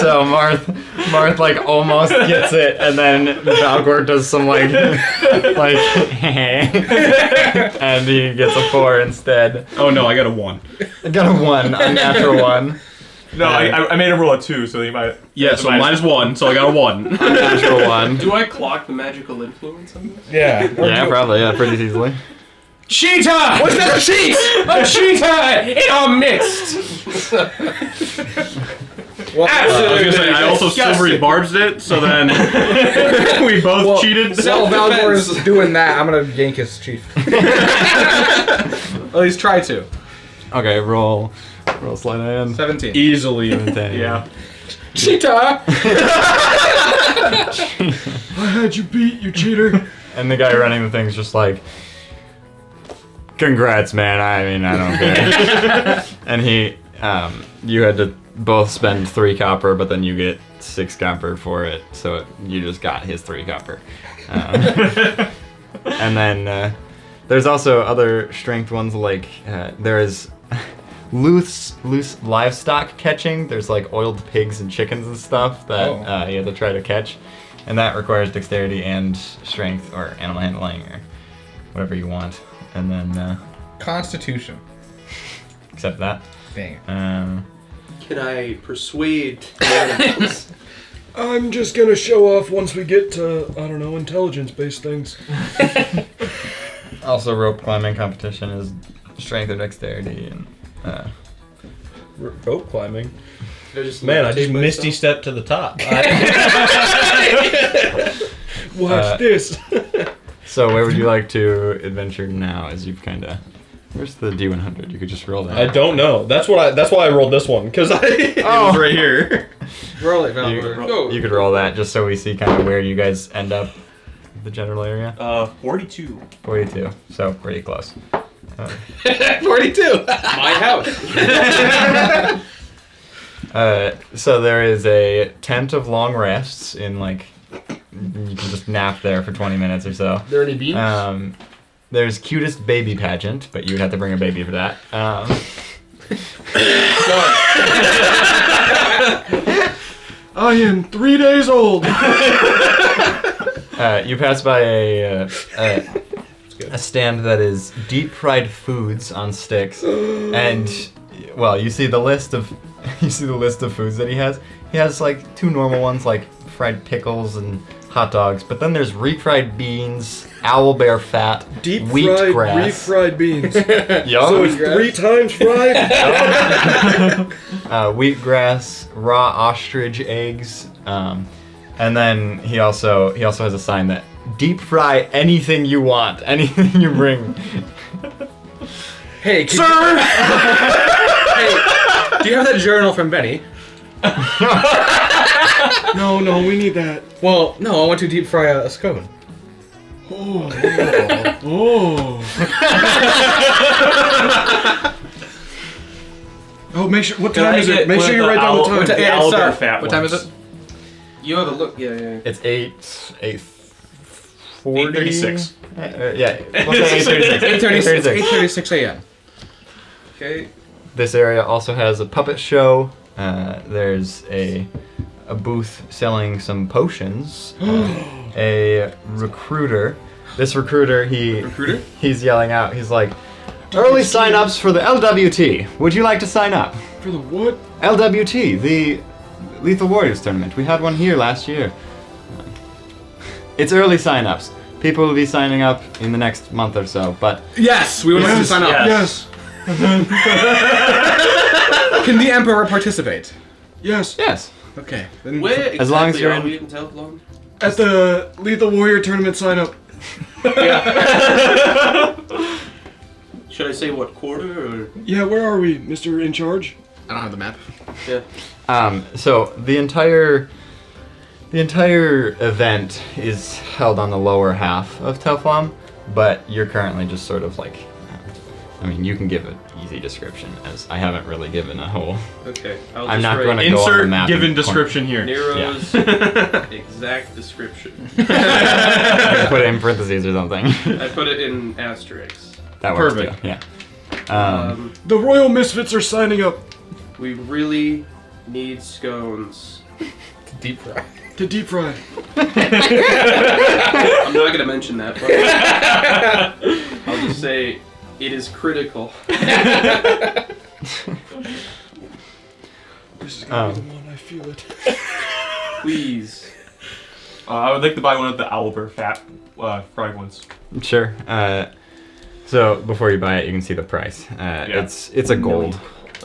So Marth like almost gets it, and then Valgor does some like and he gets a 4 instead. Oh no, I got a 1. I got a 1, unnatural 1. No, I made him roll a 2, so you might. Yeah, so minus 1, so I got a 1. Unnatural 1. Do I clock the magical influence on this? Yeah. Yeah, probably. Yeah, pretty easily. Cheetah! What's that? A cheat? A cheetah in our midst! Well, I was gonna say, I also Disgusting. silvery barbs it, so then we both cheated. While Valgor is doing that, I'm gonna yank his chief. At least try to. Okay, roll sleight of hand. 17. Easily. Yeah. Cheetah! I had you beat, you cheater. And the guy running the thing's just like, congrats, man. I mean, I don't care. And he, you had to both spend 3 copper, but then you get 6 copper for it, so you just got his 3 copper. And then there's also other strength ones, like there is loose livestock catching. There's like oiled pigs and chickens and stuff that you have to try to catch, and that requires dexterity and strength or animal handling or whatever you want. And then Constitution. except that. Dang it. Can I persuade the animals? I'm just gonna show off once we get to, I don't know, intelligence-based things. Also, rope climbing competition is strength or dexterity, and Rope climbing. Man, I just misty stepped to the top. Watch this. so where would you like to adventure now? As you've kind of, where's the D100? You could just roll that. I don't know. That's why I rolled this one because it was right here. Roll it, Val. You could roll that just so we see kind of where you guys end up, the general area. 42. 42. So pretty close. 42. My house. So there is a tent of long rests in like you can just nap there for 20 minutes or so. There any beans? There's cutest baby pageant, but you would have to bring a baby for that. I am 3 days old. You pass by a stand that is deep fried foods on sticks, and well, you see the list of foods that he has. He has like 2 normal ones, like fried pickles and hot dogs, but then there's refried beans, owlbear fat, Deep fried, wheatgrass. refried beans. Yum. So it's 3 times fried? Wheatgrass, raw ostrich eggs, and then he also has a sign that deep fry anything you want, anything you bring. Hey, Sir! Hey, do you have that journal from Benny? No, we need that. Well, no, I want to deep fry a scone. Oh. Oh, make sure. What time is it? Make sure you write down the time. The Yeah, owlbear sorry. fat What time is ones. it? You have a look. Yeah. It's 8:40. 8:36. Yeah, we'll say 8:36. 8:36 a.m. Okay. This area also has a puppet show. There's a booth selling some potions. A recruiter. This recruiter, he's yelling out. He's like, early sign-ups for the LWT. Would you like to sign up? For the what? LWT, the Lethal Warriors tournament. We had one here last year. It's early sign-ups. People will be signing up in the next month or so, but Yes, we would like to sign up. Yes. Can the Emperor participate? Yes. yes. Okay. Then Where exactly As long as you're are in- we in Telflon? At the Lethal Warrior tournament sign up. Should I say what quarter or? Yeah, where are we, Mr. In Charge? I don't have the map. Yeah. So the entire event is held on the lower half of Telflom, but you're currently just sort of like, I mean, you can give an easy description, as I haven't really given a whole. Okay. I'll I'm just not write going to go on the Insert map. given and point. description here. Nero's exact description. You can put it in parentheses or something. I put it in asterisks. That works Perfect. too. Yeah. The Royal Misfits are signing up We really need scones. Deep fry. to deep fry. I'm not gonna mention that, but I'll just say it is critical. This is gonna be the one. I feel it. Please. I would like to buy one of the owlbear fat fried ones. Sure. So before you buy it, you can see the price. It's a gold.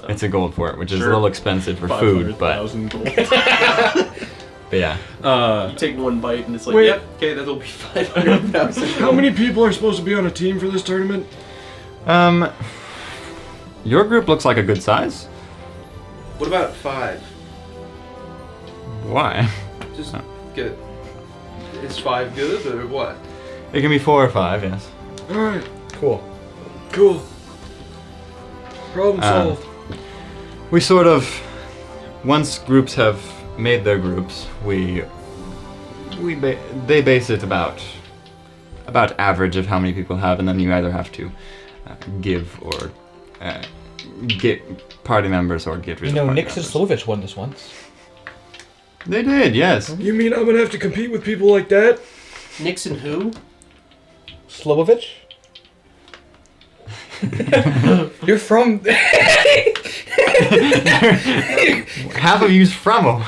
It's a gold for it, which is a little expensive for food, but 500,000 gold. yeah. You take one bite and it's like, Wait. yep, okay, that'll be 500,000. How many people are supposed to be on a team for this tournament? Your group looks like a good size. What about 5? Why? Just get it. Is 5 good or what? It can be 4 or 5, yes. All right. Cool. Cool. Problem solved. We sort of, once groups have made their groups, they base it about average of how many people have, and then you either have to give or get party members or get rid You of know, party Nix members. Slovich won this once. They did, yes. You mean I'm gonna have to compete with people like that? Nixon who? Slobovich? You're from. Half of you's from him.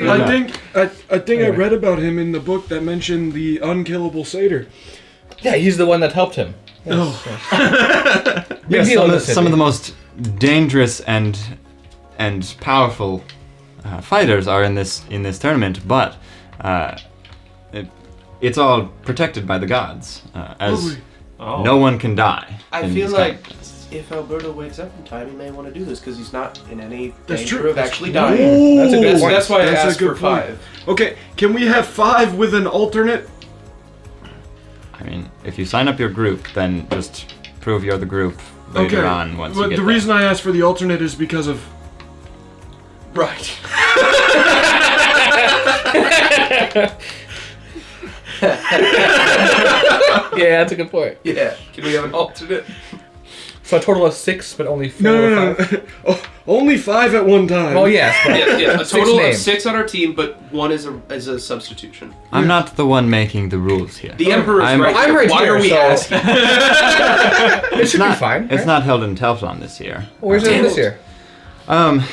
I think I read about him in the book that mentioned the unkillable satyr. Yeah, he's the one that helped him. Yes, deal in the some of city. the most dangerous and powerful fighters are in this tournament, but it's all protected by the gods, as no one can die. I in feel these like tournaments. if Alberto wakes up in time, he may want to do this because he's not in any That's danger true. of That's actually true. dying. That's a good point. That's why I That's a asked good for point. 5. Okay, can we have 5 with an alternate? I mean, if you sign up your group, then just prove you're the group later on once you but get the there. reason I asked for the alternate is because of Right. Yeah, that's a good point. Yeah. Can we have an alternate? So a total of 6, but only 4 no. or 5? Oh, only 5 at one time. Well, yes, but Yeah. A 6 total of names. 6 on our team, but 1 is a substitution. I'm not the one making the rules here. The Emperor's I'm- right I'm here. right Why here, are we so- asking? It should be fine. It's right? not held in Telflon this year. Where's it this year? I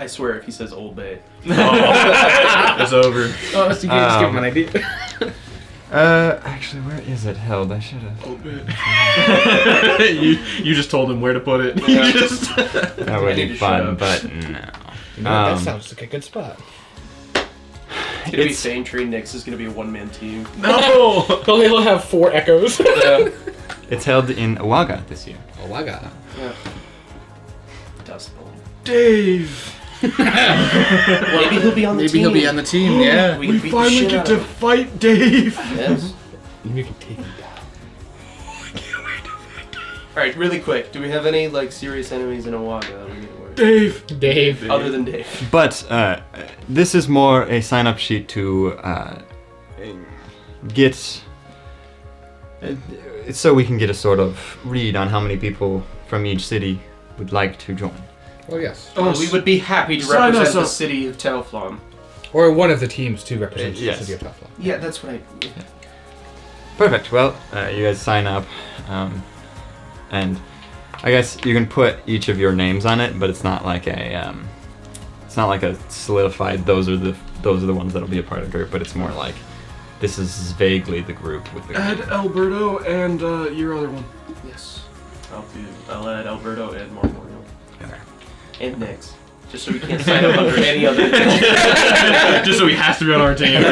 swear, if he says Old Bay. It's over. Oh, so you can't just give him an idea. Actually, where is it held? I should have. you just told him where to put it. Yeah. You just. That would need be to shut fun, up. but no. You know, what, that sounds like a good spot. It's gonna be Fame Tree Nix is gonna be a 1-man team. No. They'll have 4 echoes. Yeah. It's held in Awaga this year. Oh my god. Yeah. Dust Bowl. Dave, Maybe he'll be on the team. the team, yeah. We we can beat the finally shit get out to of him. fight Dave. Yes. You can take him down. Alright, really quick. Do we have any like serious enemies in Awaga that we need to worry? Dave, Other than Dave. But this is more a sign-up sheet to get. It's so we can get a sort of read on how many people from each city would like to join. Well, yes. us. We would be happy to Sign represent us the up. city of Telflon. Or one of the teams to represent Yes. the city of Teflon. Yeah, that's what I. Perfect. Well, you guys sign up, and I guess you can put each of your names on it, but it's not like a solidified. Those are the ones that'll be a part of the group. But it's more like this is vaguely the group with the. Add Alberto and your other one. Yes. I'll add Alberto and Mormorial. Okay. And Nix. Just so we can't sign up under any other. Just so he has to be on our team.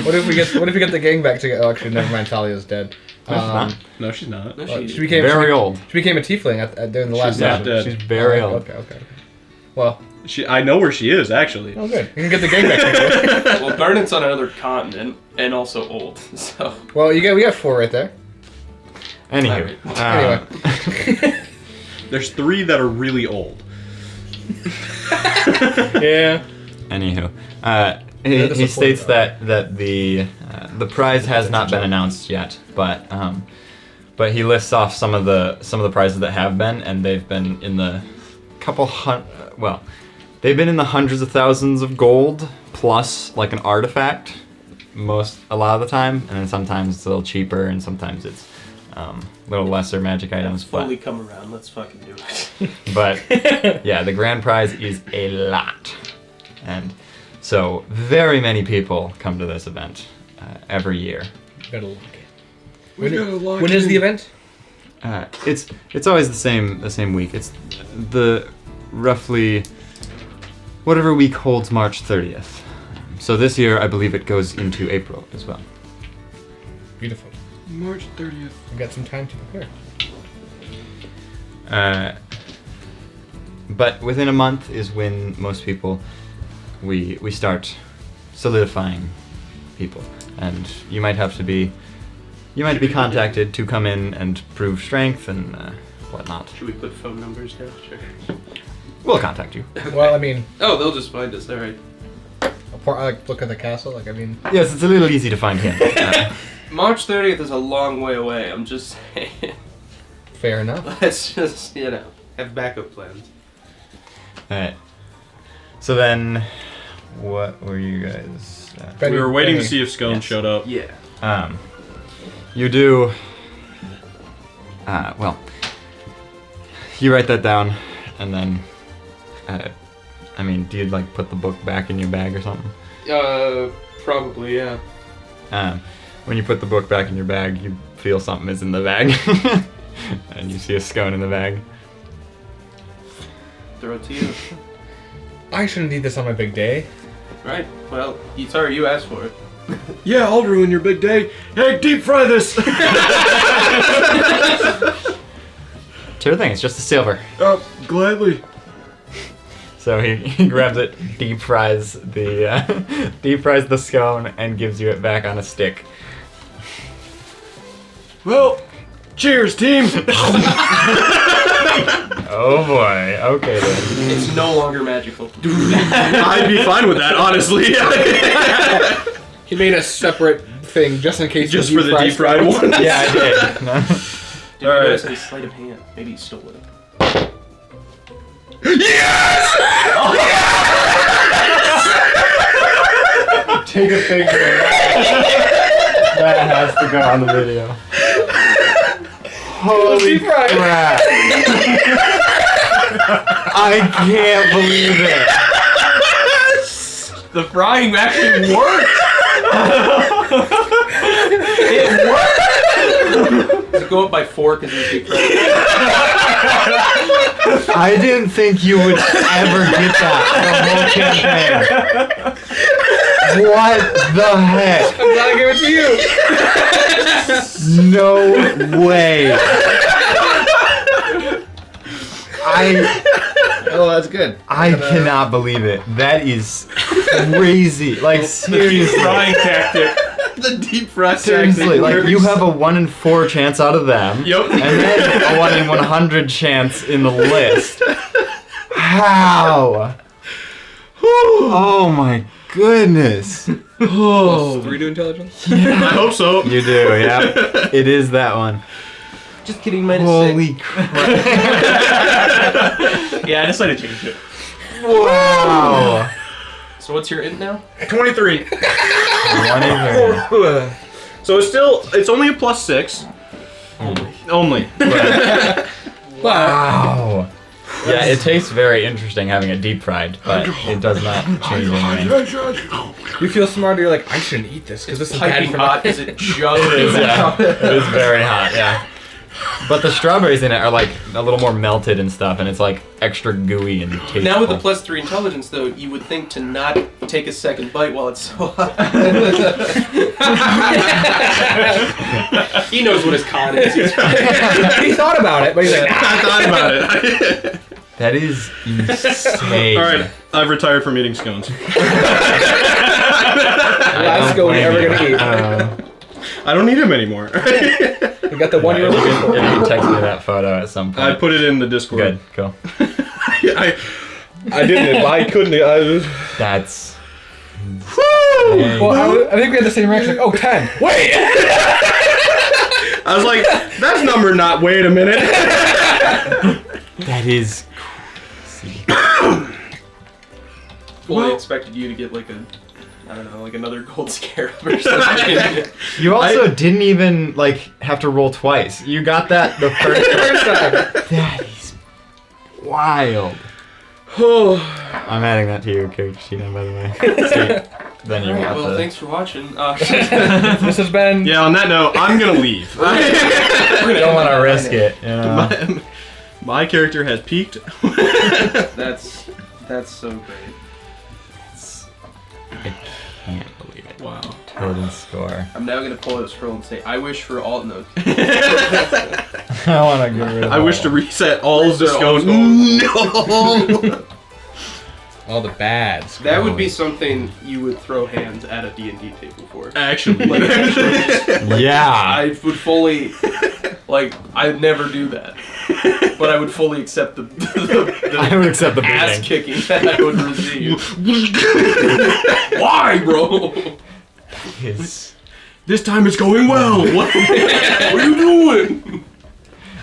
What if we get the gang back together? Oh, actually, never mind. Talia's dead. No, she's not. No, She she became Very old. She became a tiefling during the last She's not session. dead. She's very Oh, old. Okay. Well, I know where she is actually. oh good. You can get the gang back together. Well, Garnet's on another continent and also old, so. Well, we got 4 right there. Anyway. Anyway. There's 3 that are really old. Yeah. Anywho, They're the he supporting states that the prize has not been announced yet, but he lists off some of the prizes that have been, and they've been in the they've been in the hundreds of thousands of gold plus like an artifact a lot of the time, and then sometimes it's a little cheaper, and sometimes it's a little lesser magic items. Fully come around. Let's fucking do it. But yeah, the grand prize is a lot, and so very many people come to this event every year. Gotta lock it. We gotta lock When is in. the event? It's always the same week. It's the roughly whatever week holds March 30th. So this year, I believe it goes into April as well. Beautiful. March 30th. We got some time to prepare. But within a month is when most people we start solidifying people, and you might be contacted to come in and prove strength and whatnot. Should we put phone numbers down? Sure. We'll contact you. Well, I mean, Oh, they'll just find us. All right. look at the castle. Like, I mean, Yes, it's a little easy to find him. March 30th is a long way away. I'm just saying. fair enough. Let's just, have backup plans. Alright. So then, what were you guys? We were waiting to Benny. see if Scones Yes. showed up. Yeah. You do. Well, you write that down, and then, do you like put the book back in your bag or something? Probably, yeah. When you put the book back in your bag, you feel something is in the bag. And you see a scone in the bag. Throw it to you. I shouldn't eat this on my big day. Right. Well, sorry, you asked for it. Yeah, I'll ruin your big day. Hey, deep fry this! Sure thing, it's just a silver. Gladly. So he grabs it, deep fries the scone, and gives you it back on a stick. Well, cheers, team! Oh boy, okay then. It's no longer magical. I'd be fine with that, honestly. He made a separate thing just in case. Just for the deep fried one. Yeah, I did. Did you notice his sleight of hand? Maybe he stole it. Take a picture. That has to go on the video. Holy crap! I can't believe it. The frying actually worked! It worked! Does it go up by 4 because it's deep fried? I didn't think you would ever get that the whole campaign. What the heck? I'm glad I gave it to you. No way. Oh, that's good. I cannot believe it. That is crazy. Like seriously. Frying tactic. The deep fried Seriously, like you have a 1 in 4 chance out of them. Yep. And then a 1 in 100 chance in the list. How? Oh my goodness. Oh, 3 to intelligence? I hope so. You do, yeah. It is that one. Just kidding, minus Holy crap. Yeah, I decided to change it. Wow. So what's your int now? 23. 23. So it's only a +6. Only. Wow. Yeah, it tastes very interesting having it deep fried, but it does not change anything. You feel smarter, you're like, I shouldn't eat this because this is bad Piping for hot my... because it just It is, yeah. It is very hot, yeah. But the strawberries in it are like a little more melted and stuff, and it's like extra gooey and tasteful. Now with the +3 intelligence, though, you would think to not take a second bite while it's so hot. He knows what his con is. He thought about it, but he's like, I thought about it. That is insane. All right, I've retired from eating scones. last scone you're ever gonna eat. I don't need them anymore. You got the one you're looking for. If you text me that photo at some point. I put it in the Discord. Good, cool. I didn't, but I couldn't. That's... Well, I think we had the same reaction. Like, oh, 10. Wait! I was like, that's number not. Wait a minute. That is crazy. Fully expected you to get like a, I don't know, like another gold scarab or something. You also didn't even like have to roll twice. You got that the first time. That is wild. I'm adding that to your character sheet, by the way. See, then you got Well, the... thanks for watching. This has been... Yeah, on that note, I'm gonna leave. Don't want to risk it, you know. My character has peaked. That's so great. I can't believe it. Wow. Total score. I'm now gonna pull out a scroll and say, I wish for alt note. I want to get rid of I wish to reset all of the Reset all scones. No. All the bads. That would be something you would throw hands at a D&D table for. Actually. Like, Yeah. I would fully, like, I'd never do that. But I would fully accept the I would accept the ass beating. kicking that I would receive. Why, bro? Yes. This time it's going well. What are you doing?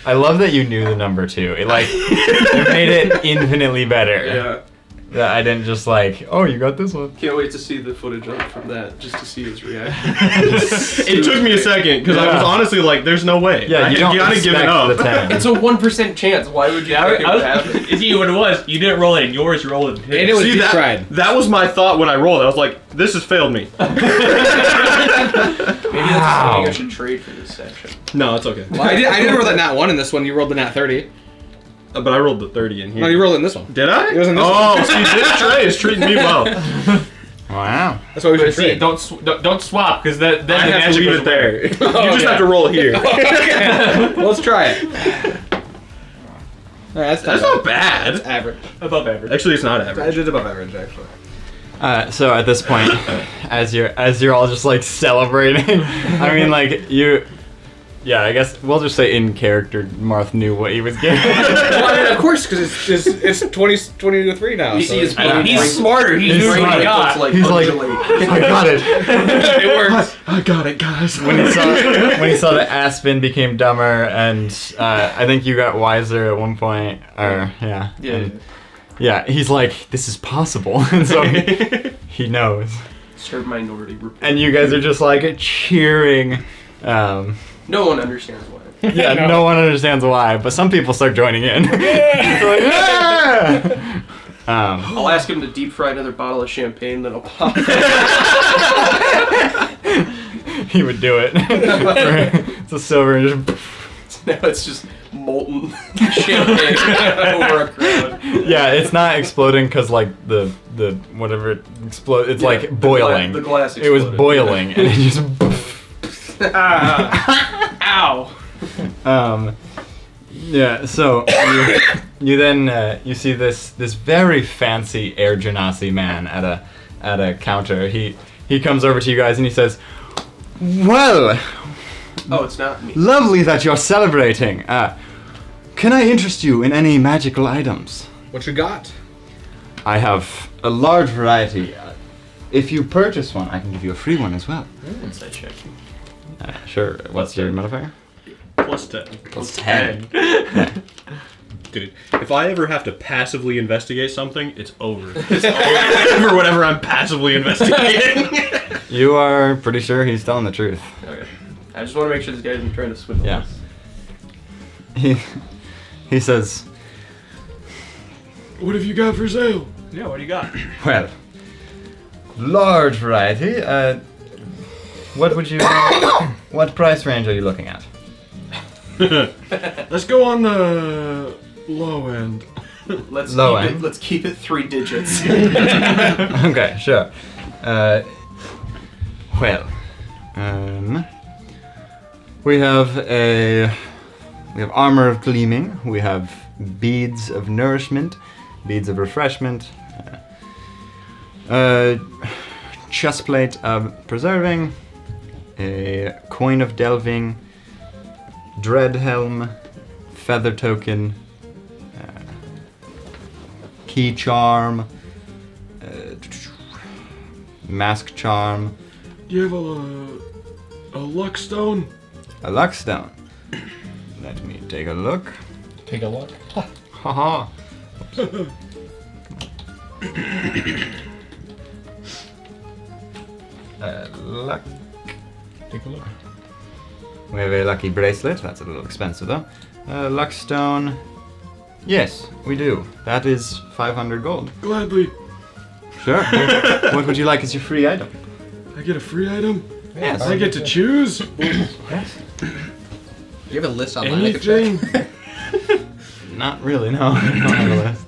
I love that you knew the number too. It made it infinitely better. Yeah. That I didn't just like, oh, you got this one. Can't wait to see the footage from that, just to see his reaction. It took me a second because I was honestly like, "There's no way." Yeah, you don't gotta give it expect up. the 10. It's a 1% chance. Why would you think it would happen? See what it was? You didn't roll it in yours, you rolled it in his. And it was See, deep fried. that was my thought when I rolled. I was like, "This has failed me." Maybe saying I should trade for this section. No, it's okay. Well, I did roll that nat 1 in this one. You rolled the nat 30. But I rolled the 30 in here. No, you rolled it in this one. Did I? It was in this oh, one. see, this tray is treating me well. Wow. That's why we should But see, trade. don't swap because then the I have to magic leave goes it there. away. You just have to roll here. Okay. Well, let's try it. Alright, That's not bad. That's average. Above average. Actually, it's not average. It's above average, actually. So at this point, as you're all just like celebrating, I mean like you. Yeah, I guess we'll just say in character, Marth knew what he was getting. Well, I mean, of course, because it's 20 to 3 now. You so see his it's- brain. He's smarter. He's He's brain smart. God. It's like He's like, undulate. I got it. it works. I got it, guys. When he saw that Aspen became dumber, and I think you got wiser at one point, or yeah. Yeah, he's like, this is possible, and so he knows. Serve minority report. And you guys are just like cheering. No one understands why. Yeah, no one understands why, but some people start joining in. They're like, "Yeah!" I'll ask him to deep fry another bottle of champagne, then I'll pop it. He would do it. It's a silver and just. Now it's just molten champagne over a crowd. Yeah, it's not exploding because like the whatever it explode. It's like boiling. The glass It was exploded. boiling, and it just. Ow! Yeah. So you then you see this very fancy Air Genasi man at a counter. He comes over to you guys and he says, "Well, Oh, it's not me. lovely that you're celebrating. Can I interest you in any magical items? What you got? I have a large variety. If you purchase one, I can give you a free one as well." Inside check. Sure. What's your modifier? Plus 10. Plus 10. Dude, if I ever have to passively investigate something, it's over. It's over for whatever I'm passively investigating. You are pretty sure he's telling the truth. Okay. I just want to make sure this guy isn't trying to swindle Yeah. us. He says, What have you got for sale? Yeah, what do you got? well, large variety. What would you? What price range are you looking at? Let's go on the low end. Let's Low keep end. it. Let's keep it 3 digits. Okay, sure. Well, we have armor of gleaming. We have beads of nourishment, beads of refreshment, chestplate of preserving, a coin of delving, dread helm, feather token, key charm, mask charm, Do you have a luck stone? a luck stone. Let me take a look. Take a look. Haha. Luck. Take a look. We have a lucky bracelet. That's a little expensive though. Luck stone. Yes, we do. That is 500 gold. Gladly. Sure. What would you like as your free item? I get a free item? Yes. I get to choose Yes. You have a list online I could check. anything. Not really. No. I don't have a list.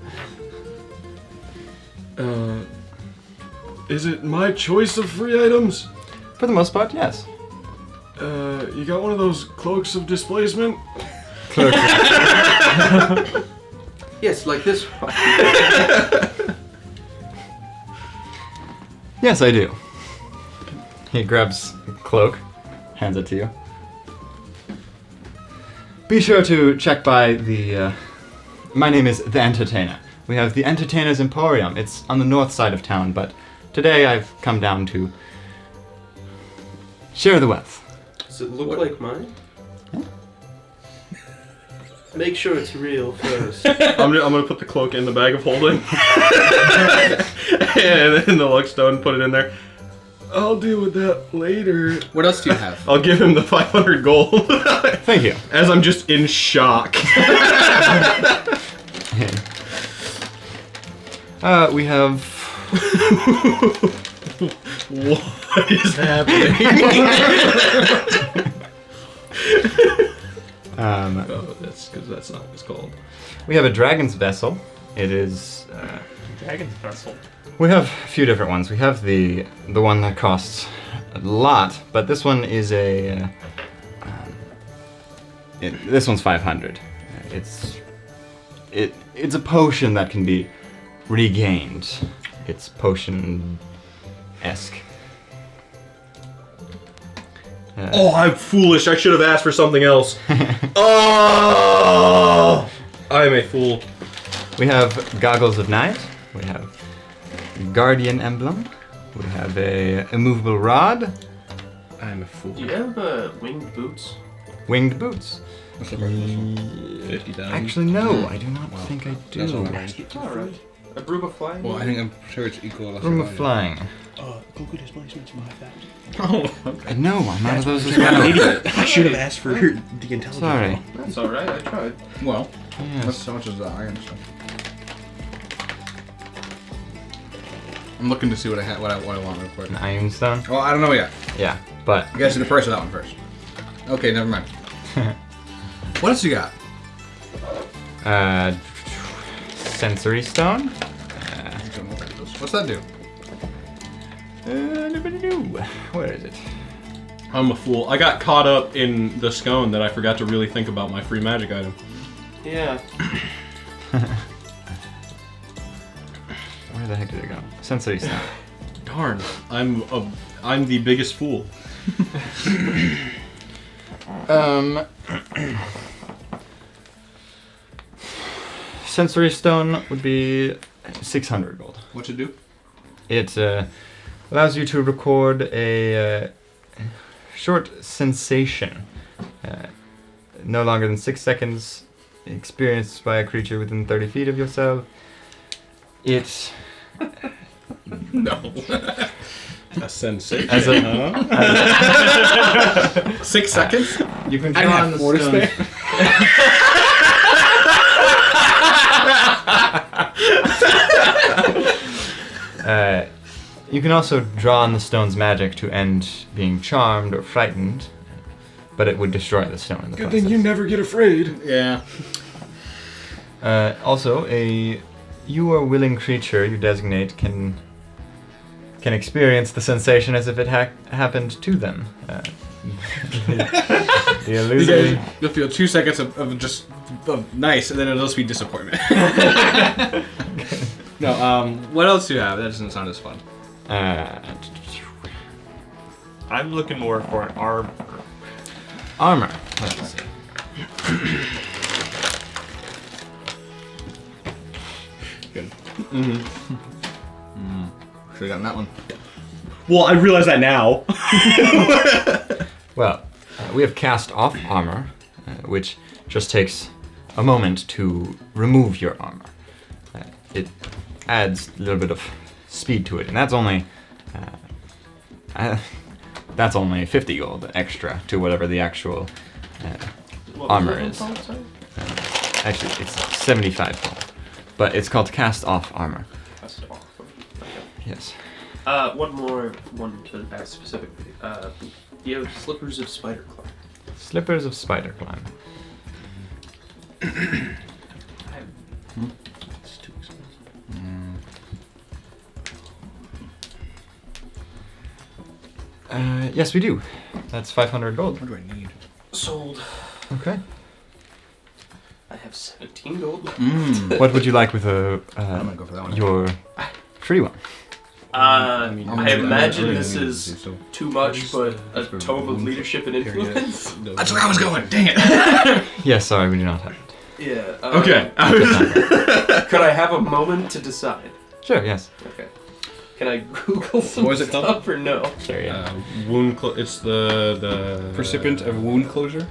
Is it my choice of free items? For the most part, yes. You got one of those cloaks of displacement? Yes, like this one. Yes, I do. He grabs a cloak, hands it to you. Be sure to check by the. My name is The Entertainer. We have the Entertainer's Emporium. It's on the north side of town, but today I've come down to share the wealth. Does it look like mine? Make sure it's real first. I'm gonna put the cloak in the bag of holding. And in the luck stone, put it in there. I'll deal with that later. What else do you have? I'll give him the 500 gold. Thank you. As I'm just in shock. We have What is happening? Oh, that's because that's not what it's called. We have a dragon's vessel. It is. Dragon's vessel. We have a few different ones. We have the one that costs a lot, but this one is a. This one's 500. It's a potion that can be regained. It's potion-esque. Oh, I'm foolish. I should have asked for something else. Oh, I am a fool. We have Goggles of Night. We have Guardian Emblem. We have a immovable rod. I'm a fool. Do you have winged boots? Winged boots. 50,000. Actually, no, I do not think I do. That's all right. Alright. A broom of flying? Well, I'm sure it's equal. Room of Flying. Goku displacement's 5,000. Oh, okay. No, I'm out of those as well. I should have asked for the intelligence. Sorry. That's alright, I tried. Well, Yes. what's so much as the iron stuff? I'm looking to see what I want real quick. An Iron Stone? Well, I don't know yet. Yeah, but You gotta see the price of that one first. Okay, never mind. What else you got? Sensory Stone? What's that do? Where is it? I'm a fool. I got caught up in the scone that I forgot to really think about my free magic item. Yeah. Where the heck did it go? Sensory Stone. Darn, I'm the biggest fool. Sensory Stone would be 600 gold. What's it do? It allows you to record a short sensation, no longer than 6 seconds, experienced by a creature within 30 feet of yourself. It No. A sensation. as a 6 seconds? you can I draw have on the 4 to stone. spare. You can also draw on the stone's magic to end being charmed or frightened, but it would destroy the stone in the Good process. thing you never get afraid. Yeah. Also, you or willing creature you designate can experience the sensation as if it happened to them. The illusion. You'll feel 2 seconds of just nice, and then it'll just be disappointment. No, what else do you have? That doesn't sound as fun. I'm looking more for an armor. Armor. Let's see. Good. Mm-hmm. Should have gotten that one. Well, I realize that now. Well, we have cast off armor, which just takes a moment to remove your armor. It adds a little bit of speed to it, and that's only 50 gold extra to whatever the actual armor is. Actually, it's 75 gold, but it's called cast off armor. That's awesome. Yes. One more one to ask specifically. Do you have slippers of spider climb? Slippers of spider climb. It's too expensive. Yes, we do. That's 500 gold. What do I need? Sold. Okay. I have 17 gold. What would you like with I'm gonna go for that one. your free one? I I'm imagine really this gonna is do so. too much, but a tome of leadership and influence. That's where I was going. Dang it. Yes, sorry, we do not have it. Yeah. Okay. Could I have a moment to decide? Sure, yes. Okay. Can I Google some What was it called? stuff or no? Sure, yeah. It's the Recipient of wound closure.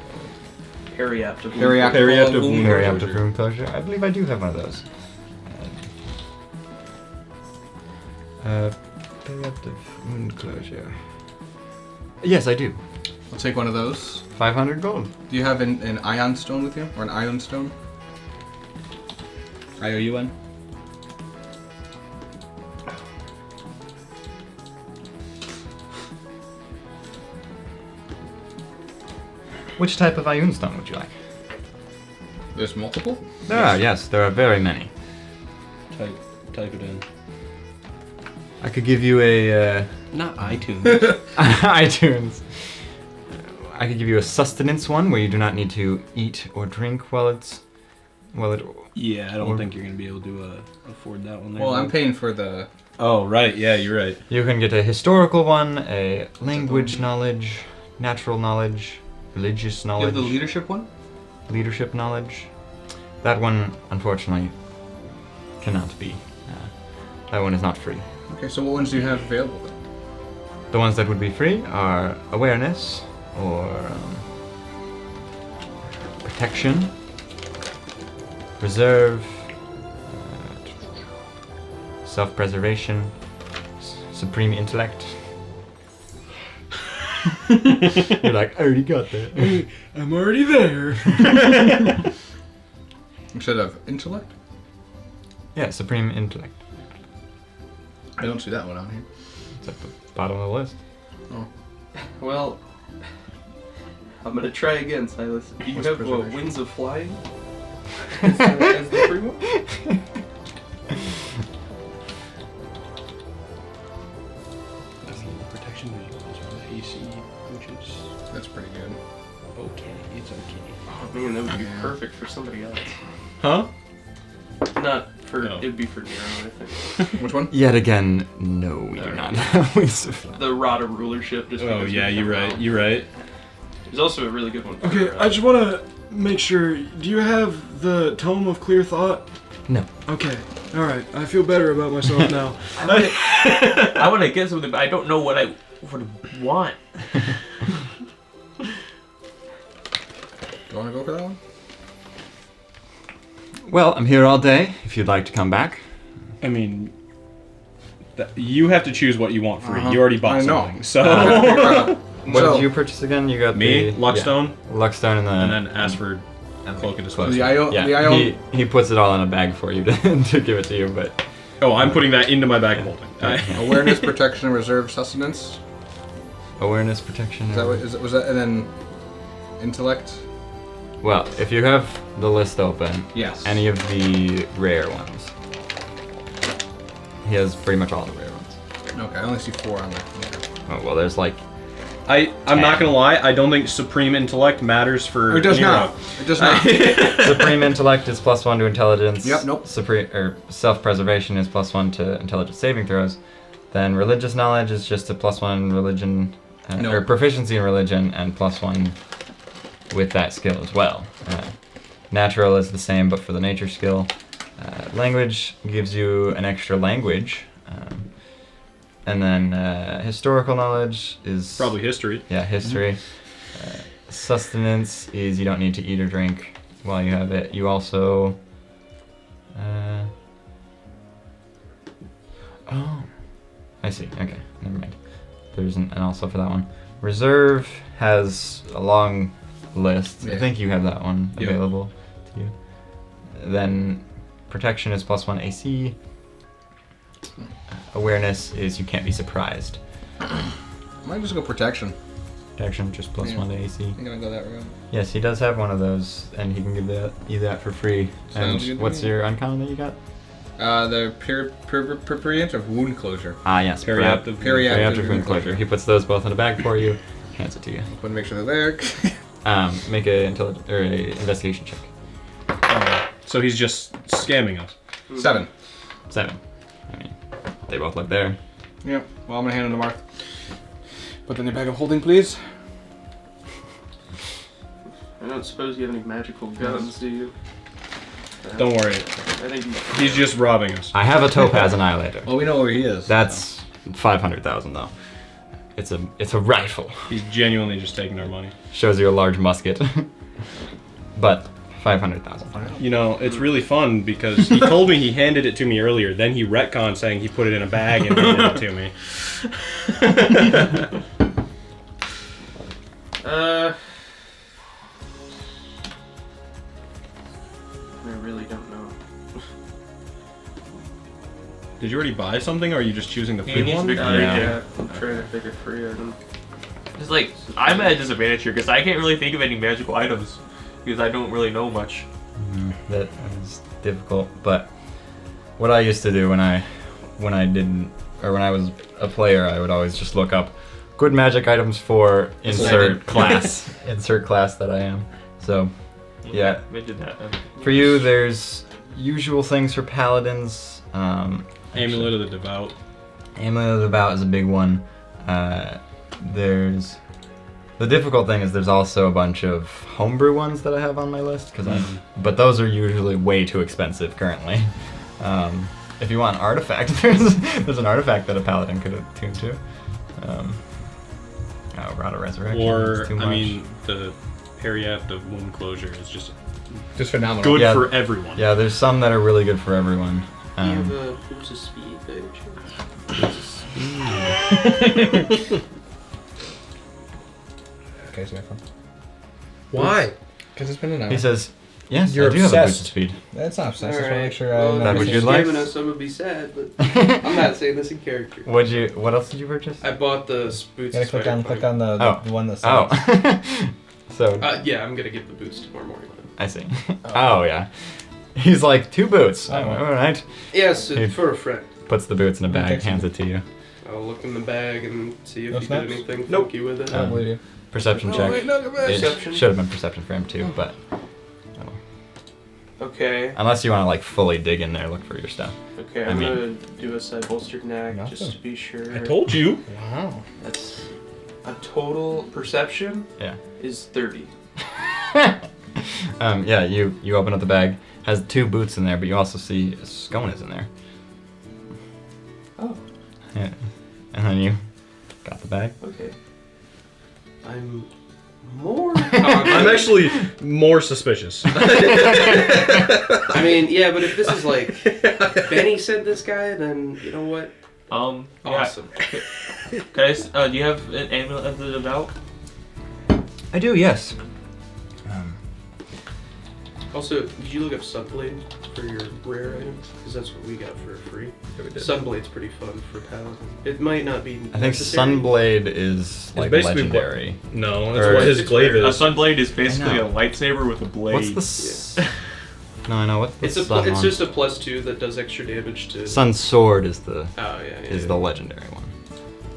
Periaptive. Periaptive wound Periaptive closure. room closure. I believe I do have one of those. Periaptive wound closure. Yes, I do. I'll take one of those. 500 gold. Do you have an ion stone with you? Or an ion stone? IOUN? Which type of Ioun stone would you like? There's multiple? There are, yes, there are very many. Type it in. I could give you a Not iTunes. iTunes. I could give you a sustenance one where you do not need to eat or drink while it. Yeah, I don't think you're gonna be able to afford that one. There, Well, I'm paying for the... Oh right, yeah, you're right. You can get a historical one, a language knowledge, natural knowledge, religious You knowledge, have the leadership one? leadership knowledge. That one, unfortunately, cannot be. That one is not free. Okay, so what ones do you have available then? The ones that would be free are awareness or protection, reserve, self-preservation, supreme intellect. You're like, I already got that. I'm already there. Instead of intellect? Yeah, supreme intellect. I don't see that one on here. It's at the bottom of the list. Well, I'm gonna try again, Silas. Do you What's have preservation? Winds of Flying? As the free one? Protection vehicles on the AC, which is That's pretty good. okay. It's okay. Oh man, that would be perfect for somebody else. Huh? Not for, No. it'd be for Nero, I think. Which one? Yet again, no, we do not have Wings of Flight. The Rod of Rulership. Just Oh because yeah, we you're have right. it. You're right. There's also a really good one. For, Okay, I just want to make sure. Do you have the Tome of Clear Thought? No. Okay. All right. I feel better about myself now. I want to get something, but I don't know what I would want. Do you want to go for that one? Well, I'm here all day if you'd like to come back. I mean, you have to choose what you want free. You already bought I know. something. So What So- did you purchase again? You got me, the Luckstone, yeah, Luckstone and the and then ask for cloak and disguise. The IO... yeah. The IO... He puts it all in a bag for you to, to give it to you, but Oh, I'm putting that into my bag of holding. Awareness, protection, reserve, sustenance. awareness, protection. Is that what... Was that... And then... Intellect? Well, if you have the list open, Yes. any of the rare ones. He has pretty much all the rare ones. Okay, I only see 4 on there. Yeah. Oh, well, there's like I'm not gonna lie. I don't think supreme intellect matters for. It does Nero. not. It does not. supreme intellect is +1 to intelligence. Yep, nope. Supreme or self-preservation is +1 to intelligence saving throws. Then religious knowledge is just a +1 religion No. or proficiency in religion and +1 with that skill as well. Natural is the same, but for the nature skill. Language gives you an extra language. And then historical knowledge is Probably history. yeah, history. Sustenance is you don't need to eat or drink while you have it. You also oh, I see. Okay, never mind. There's an also for that one. Reserve has a long list. I Yeah. think you have that one Yep. available to you. Then protection is +1 AC. Awareness is you can't be surprised. Might just go protection. Protection just +1 to AC. I'm gonna go that route. Yes, he does have one of those, and he can give you that for free. Sounds good And to what's me. your uncommon that you got? The prurient of wound closure. Ah, yes, Periaptive. Periaptive wound closure. He puts those both in a bag for you, hands it to you. Want to make sure they're there. Make a investigation check. So he's just scamming us. 7. 7. I mean, they both look there. Yep. Well, I'm gonna hand them to Marth. Put them in your bag of holding, please. I don't suppose you have any magical guns, do you? Don't worry. I think you... He's just robbing us. I have a topaz annihilator. Well, we know where he is. That's 500,000 though. It's a rifle. He's genuinely just taking our money. Shows you a large musket, but 500,000. You know, it's really fun because he told me he handed it to me earlier. Then he retconned saying he put it in a bag and handed it to me. I really don't know. Did you already buy something, or are you just choosing the He free needs one? to be Yeah, I'm trying to figure free item. It's like I'm at a disadvantage here because I can't really think of any magical items because I don't really know much. That is difficult. But what I used to do when I was a player, I would always just look up good magic items for insert class, insert class that I am. So, yeah. We did that. For you, there's usual things for paladins. Amulet of the Devout. Amulet of the Devout is a big one. There's the difficult thing is there's also a bunch of homebrew ones that I have on my list but those are usually way too expensive currently. If you want an artifact, there's an artifact that a paladin could attune to. Rod of Resurrection. Or, is too much. I mean, the Periapt of Wound Closure is just Just phenomenal. good Yeah. for everyone. Yeah, there's some that are really good for everyone. Do you have a boots of speed, by any chance? Okay, so my phone. Why? Because it's been an hour. He says, yes, You're I do have a boost obsessed. of speed. That's not obsessed. I just want to Alright. make sure Well, I That know. what if you'd he's like? giving us, I'm gonna be sad, but I'm not saying this in character. What else did you purchase? I bought the boots. You gotta click on the Oh. one that says. Oh. So, Yeah, I'm gonna get the boots tomorrow morning. I see. Oh, yeah. He's like, 2 boots. Oh. Alright. Yes, Hey. for a friend. Puts the boots in a bag, Thanks. hands it to you. I'll look in the bag and see if No he snaps? did anything Nope. funky with it. I don't believe you. Perception check. wait, no, go back. It Perception? should have been perception for him too, but Okay. unless you want to like fully dig in there, look for your stuff. Okay, I I'm mean- gonna do a side bolstered knack Nothing. just to be sure. I told you. Wow. That's a total perception Yeah. is 30. Yeah, you open up the bag. Has 2 boots in there, but you also see Scones in there. Oh, Yeah. And then you got the bag. okay. I'm more I'm confident. actually more suspicious. I mean, yeah, but if this is like Benny sent this guy, then you know what? Yeah. Awesome. Guys, do you have an amulet of the devout? I do, yes. Also, did you look up Sunblade for your rare item? Because that's what we got for free. Sunblade's pretty fun for Paladin. It might not be I think necessary. Sunblade is like basically legendary. No, that's Or- what his It's glaive rare. A is. sunblade is basically I a know. lightsaber with a blade. What's the No, I know what's the It's a sun it's one? just a +2 that does extra damage to. Sun Sword is the Yeah. the legendary one.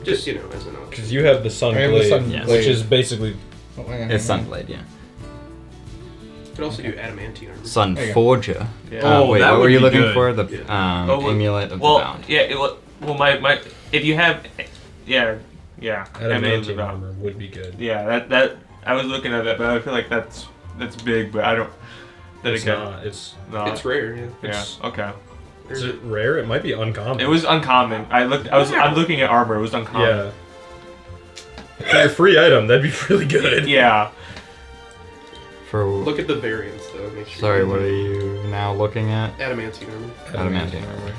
Just as an option. Because you have the Sun I have the Glaive, Sun Yes. which is basically Oh, hang on, It's hang on. Sunblade, yeah. You could also do adamantine armor. Sun There you go. Forger. Yeah. Oh, wait, that what would were you be looking good. for? The Yeah. Oh, well- amulet of the Well, bound. yeah. My if you have, yeah. Amulet of the adamantine Devout. armor would be good. Yeah, that I was looking at that, but I feel like that's big, but I don't. Then It's again, not. It's no. It's rare, yeah. Yeah. it's- Okay. is it rare? It might be uncommon. It was uncommon. I'm looking at armor. It was uncommon. Yeah. For your free item, that'd be really good. Yeah. For Look at the variants though. Make sure. sorry, what are you now looking at? Adamantine armor. Adamantine armor.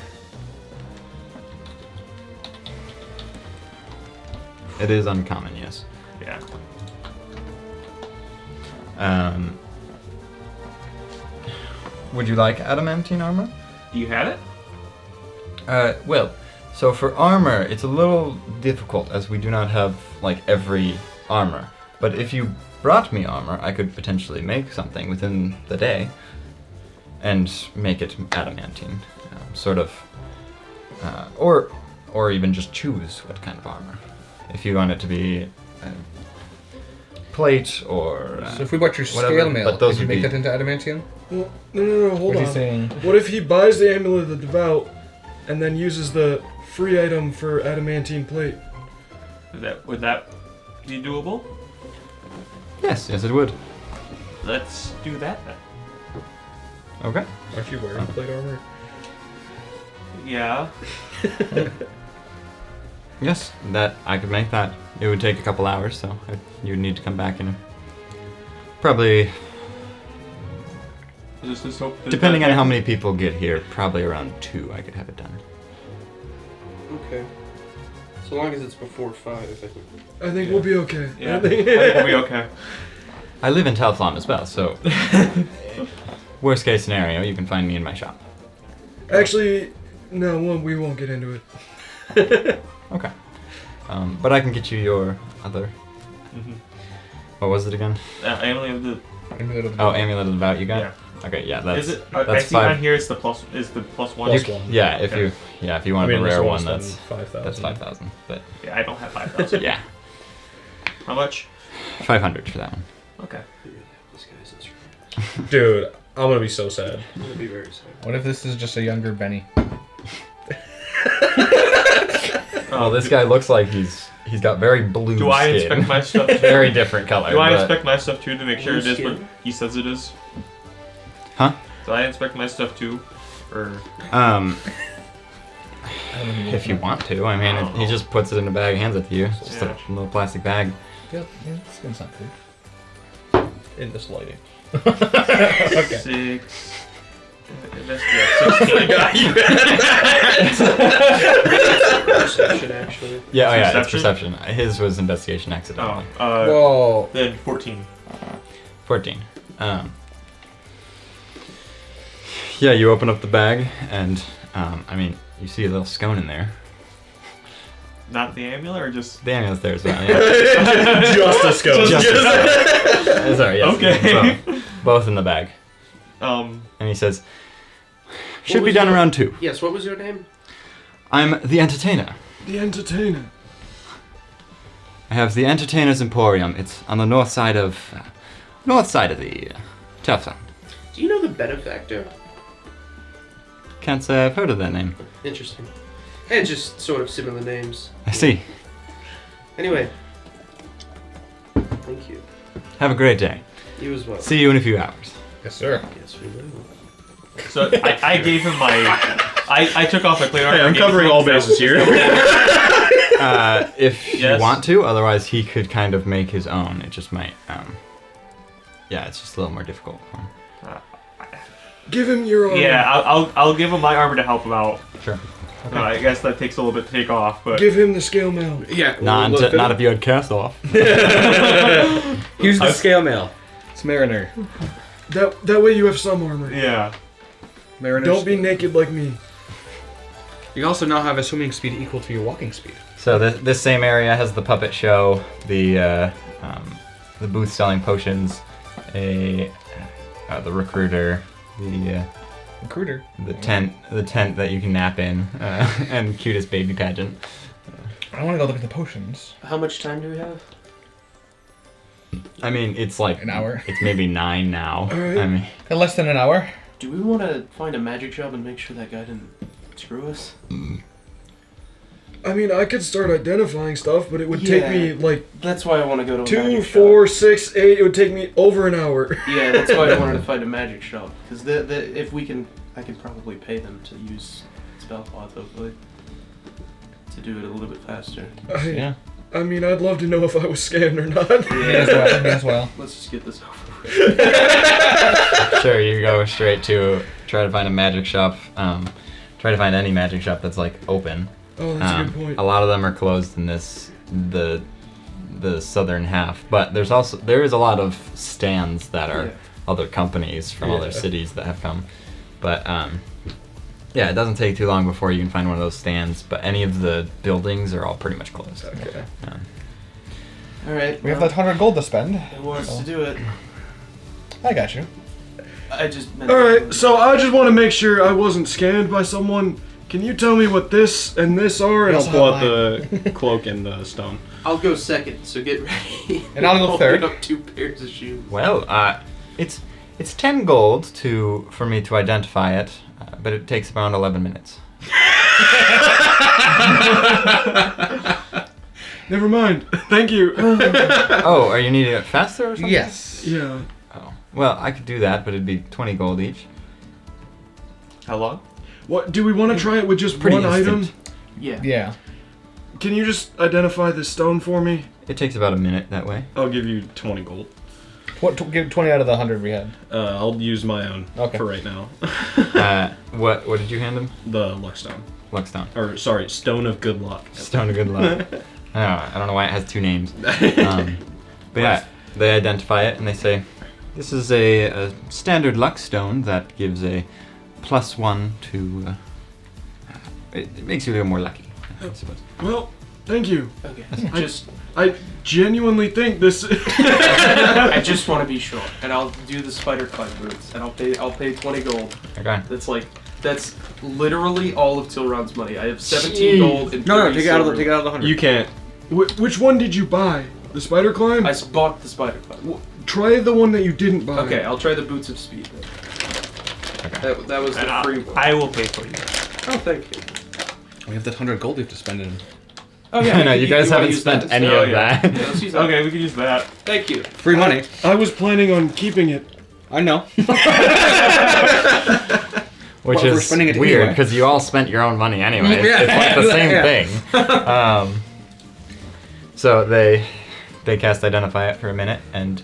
It is uncommon, yes. Yeah. Would you like adamantine armor? Do you have it? Well, so for armor, it's a little difficult as we do not have like every armor. But if you brought me armor, I could potentially make something within the day and make it adamantine, sort of, or even just choose what kind of armor. If you want it to be plate or So if we bought your whatever, scale mail, but those could you would make be- that into adamantium? Well, no, hold What's he on. saying? What if he buys the Amulet of the Devout and then uses the free item for adamantine plate? Would that be doable? yes, it would. Let's do that then. Okay. Aren't you wearing plate armor? Yeah. Yes, that I could make that. It would take a couple hours, so you'd need to come back in. Probably, depending on how many people get here, probably around 2 I could have it done. Okay. So long as it's before 5, I think. I think we'll be okay. Yeah. I think we'll be okay. I live in Telflon as well, so worst case scenario, you can find me in my shop. Actually, no, we won't get into it. Okay. But I can get you your other What was it again? Amulet of the. Oh, Amulet of the Vow. You got? Yeah. Okay, yeah, that's. Is it? That's I see 5. on here. It's the plus. Is the plus one? Plus 1. Yeah, if Okay. you want I mean, the unless rare you one, want to that's spend 5,000. that's 5,000. But Yeah, I don't have 5,000. yeah, How much? 500 for that one. Okay. This guy's not Dude, I'm gonna be so sad. I'm gonna be very sad. What if this is just a younger Benny? Well, this guy looks like he's got very blue Do I skin. inspect my stuff? Too? Very different color. Do I but- inspect my stuff too to make sure it is what Skin? he says it is? Huh? Do I inspect my stuff too, or? If you want to, I mean, he just puts it in a bag, hands it to you. It's just Yeah. a little plastic bag. Yeah, skin's not good. In this lighting. Okay. 6. Yeah, 16. Perception, actually. Yeah, oh yeah, it's Perception? perception. His was investigation accidentally. Whoa. Then 14. 14. Yeah, you open up the bag, and I mean, you see a little scone in there. Not the amulet, or just. The amulet's there as well. Yeah. Just a scope. Just a scone. Sorry, yes. Okay. Both in the bag. And he says, "Should be was done your- around 2. Yes, what was your name? I'm the entertainer. The entertainer. I have the Entertainers Emporium. It's on the north side of the Telftown. Do you know the benefactor? Can't say I've heard of that name. Interesting. And just sort of similar names. I see. Anyway. Thank you. Have a great day. You as well. See you in a few hours." Yes, sir. Yes, we will. So I gave him my. I took off my plate armor. Hey, I'm and gave covering him all some- bases here. If you Yes. want to, otherwise he could kind of make his own. It just might. Yeah, it's just a little more difficult for him. Give him your armor. Yeah, I'll give him my armor to help him out. Sure. I guess that takes a little bit to take off, but. Give him the scale mail. Yeah. Not if you had cast off. Here's the scale mail. It's Mariner. That way you have some armor. Yeah. Mariner. Don't be naked like me. You also now have a swimming speed equal to your walking speed. So this same area has the puppet show, the booth selling potions, the recruiter, Recruiter. the tent that you can nap in, and cutest baby pageant. I want to go look at the potions. How much time do we have? I mean, it's like An hour. It's maybe 9 now. Alright. I mean, Less than an hour. Do we want to find a magic shop and make sure that guy didn't screw us? I mean, I could start identifying stuff, but it would take me like That's why I want to go to a 2, magic 4, shop. 6, 8. It would take me over an hour. Yeah, that's why I wanted to find a magic shop. Because if we can, I can probably pay them to use Spellcloth, hopefully. To do it a little bit faster. Yeah. I mean, I'd love to know if I was scanned or not. Me as well. Me as well. Let's just get this over with. sure, you go straight to try to find a magic shop. Try to find any magic shop that's like open. Oh, that's a good point. A lot of them are closed in the southern half, but there is a lot of stands that are other companies from other cities that have come. But yeah, it doesn't take too long before you can find one of those stands. But any of the buildings are all pretty much closed. Okay. Alright. We have that 100 gold to spend. Who wants to do it? I got you. I just meant. Alright, so I just want to make sure I wasn't scanned by someone. Can you tell me what this and this are? And I'll I'll pull out the cloak and the stone. I'll go second, so get ready. And I'll go I'll third. pick up 2 pairs of shoes. Well, it's 10 gold for me to identify it, but it takes around 11 minutes. Never mind. Thank you. Oh, are you needing it faster or something? Yes. Yeah. Oh, well, I could do that, but it'd be 20 gold each. How long? What do we want to try it with just Pretty one instant. item? Yeah. Yeah. Can you just identify this stone for me? It takes about a minute that way. I'll give you 20 gold. Give 20 out of the 100 we had. I'll use my own Okay. for right now. What did you hand him? The luck stone. Luckstone. Or, sorry, stone of good luck. Stone of good luck. I don't know why it has 2 names. But yeah, they identify it and they say, this is a standard luck stone that gives a +1 to... it makes you a little more lucky, I suppose. Well, Thank you. Okay. I genuinely think this. I just want to be sure, and I'll do the spider climb boots, and I'll pay 20 gold. Okay. That's literally all of Tilron's money. I have 17 gold and No, 30 take it out of silver. the 100. You can't. Which one did you buy? The spider climb? I bought the spider climb. Try the one that you didn't buy. Okay, I'll try the boots of speed then. That was the free one. I will pay for you. Oh, thank you. We have that 100 gold we have to spend in. Oh yeah. No, you guys wanna haven't use spent that? any Oh, of yeah. that. Yeah, let's use that. Okay, we can use that. Thank you. Free money. I was planning on keeping it. I know. Which Well, we're is spending it weird anyway. because you all spent your own money anyway. Yeah, It's like the same yeah. thing. So they cast Identify It for a minute and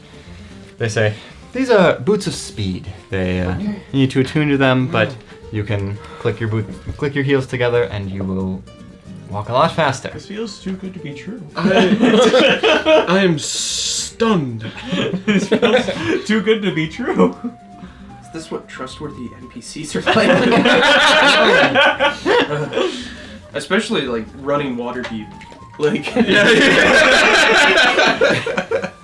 they say, these are boots of speed. They you need to attune to them, but you can click your heels together and you will walk a lot faster. This feels too good to be true. I am stunned. This feels too good to be true. Is this what trustworthy NPCs are like? Especially like running Waterdeep. Like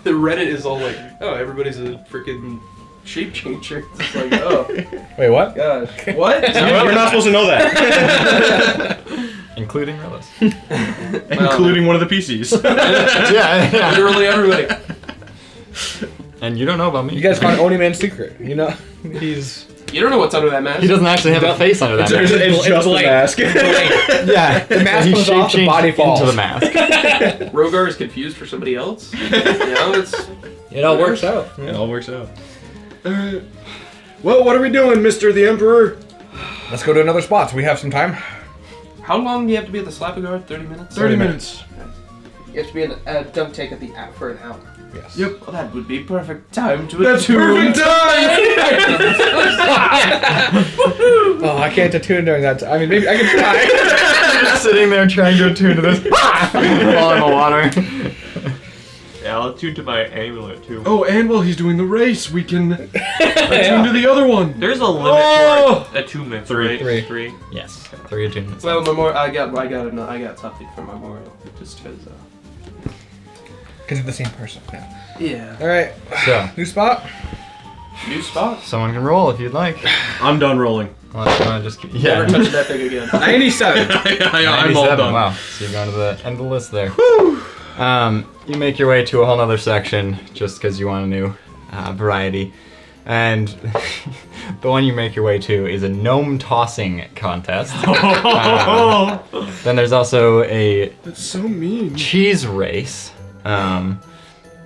the Reddit is all like, oh, everybody's a freaking shape changer. It's like, oh Wait, what? gosh, what? You're not supposed to know that. Including Rillis. Including one of the PCs. yeah. Literally everybody. And you don't know about me. You guys found Oni Man's secret. You know, he's You don't know what's under that mask. He doesn't actually have a face under that mask. It's just a mask. Yeah, the mask he comes off, the shape-changed body falls. into the mask. Rogar is confused for somebody else. You know, It all works out. It all works out. Alright. Well, what are we doing, Mr. the Emperor? Let's go to another spot. So we have some time. How long do you have to be at the Slap-A-Guard? 30 minutes? 30 minutes. You have to be in a dunk tank at the for an hour. Yes. Yep. Well, that would be perfect time to That's perfect time! Oh, I can't attune during that. I mean, maybe I can try. Just sitting there trying to attune to this. Fall in the water. Yeah, I'll tune to my amulet too. Oh, and while he's doing the race, we can attune to the other one. There's a limit for attunements, right? Three. Yes, 3 attunements. Well, I got something for Memorial, just because. Because it's the same person. Yeah. Yeah. All right. So, New spot. New spot. someone can roll if you'd like. I'm done rolling. Unless you want to just keep... Never touch that thing again. 97. I'm all 97, done. wow. So you're going to the end of the list there. You make your way to a whole other section just because you want a new variety. And the one you make your way to is a gnome tossing contest. Then there's also a That's so mean. cheese race.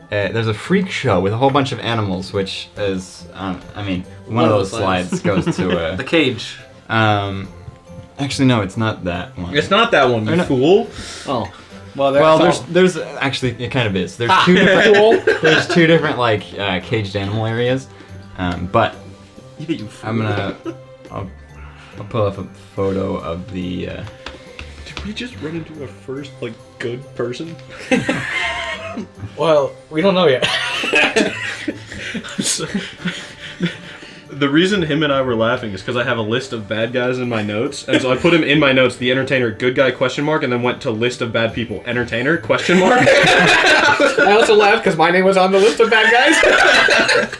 There's a freak show with a whole bunch of animals, which is, I mean, one of those slides goes to The cage. actually, no, it's not that one. It's not that one, Or you no- fool. Oh. Well, there's actually it kind of is. There's two different there's two different like caged animal areas, but I'll pull up a photo of the. Did we just run into a first, like, good person? Well, we don't know yet. The reason him and I were laughing is because I have a list of bad guys in my notes, and so I put him in my notes, the entertainer, good guy, question mark, and then went to list of bad people, entertainer, question mark. I also laughed because my name was on the list of bad guys.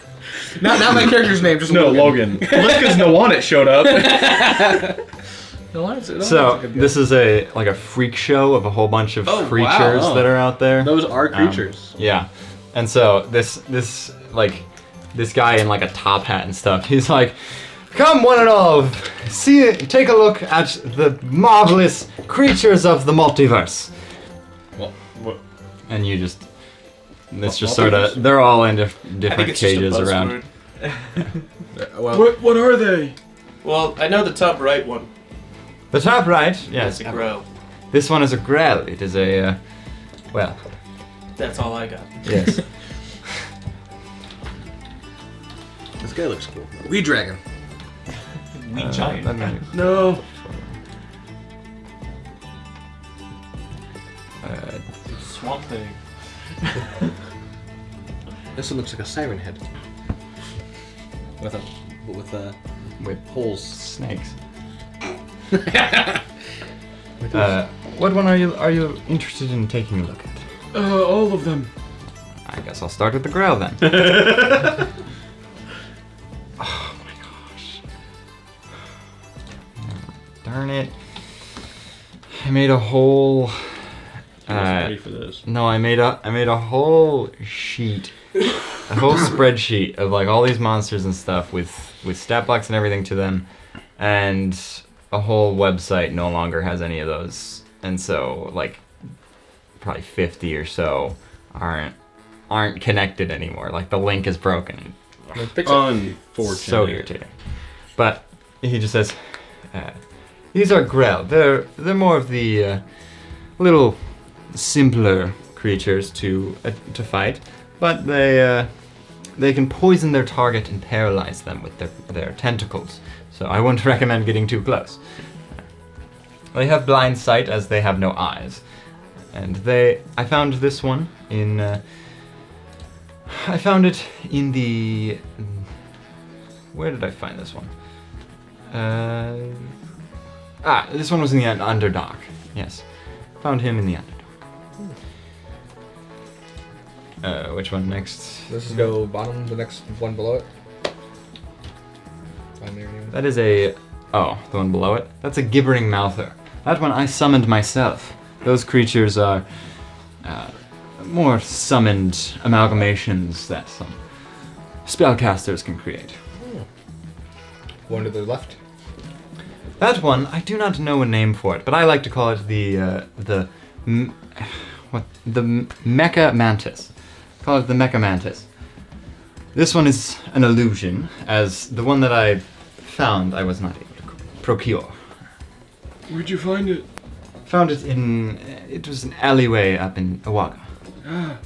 not my character's name, just No, Logan. Logan. Well, that's because Nawanet showed up. So this is a freak show of a whole bunch of Oh, wow. creatures Oh. that are out there. Those are creatures. Yeah, and so this guy in like a top hat and stuff. He's like, "Come one and all, take a look at the marvelous creatures of the multiverse." Well, what? And you just, it's just sort of, they're all in different cages around. What are they? Well, I know the top right one. The top right, yes. That's a grow. This one is a grell. It is a, well, That's all I got. yes. This guy looks cool. Wee dragon. Giant. No. Swamp thing. This one looks like a siren head. With with holes. snakes. What one are you interested in taking a look at? All of them. I guess I'll start with the Grail then. Oh my gosh. Darn it. I made a whole ready for this. No, I made a whole sheet. A whole spreadsheet of like all these monsters and stuff with stat blocks and everything to them, and a whole website no longer has any of those, and so like probably 50 or so aren't connected anymore. Like the link is broken. Unfortunate. So irritating. But he just says, these are Grell. They're more of the little simpler creatures to fight, but they can poison their target and paralyze them with their tentacles. So I wouldn't recommend getting too close. They have blind sight as they have no eyes, and I found this one in. I found it in the. Where did I find this one? This one was in the Underdark. Yes, found him in the Underdark. Which one next? Let's just go bottom, the next one below it. Find there anyway. That is the one below it. That's a gibbering mouther. That one I summoned myself. Those creatures are more summoned amalgamations that some spellcasters can create. One to the left. That one, I do not know a name for it, but I like to call it the Mecha Mantis. Call it the Mecha Mantis. This one is an illusion, as the one that I found I was not able to procure. Where'd you find it? Found it it was an alleyway up in Awaga. Ah,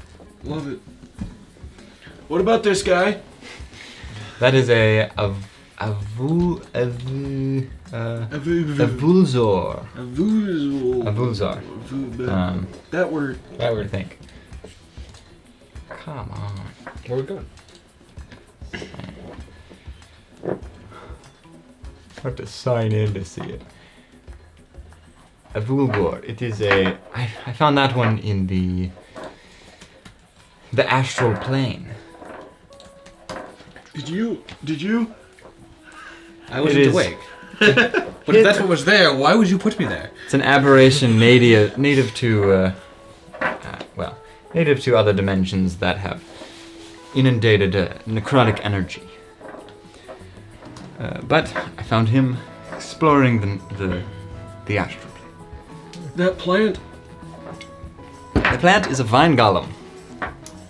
love it. What about this guy? That is a Vulzor. A Vulzar. That word. I think. Come on. Where are we going? I have to sign in to see it. A Vulgor. It is I found that one in the astral plane. Did you? I wasn't awake. But if that's what was there, why would you put me there? It's an aberration native to other dimensions that have inundated necrotic energy. But I found him exploring the astral plane. That plant? The plant is a vine golem.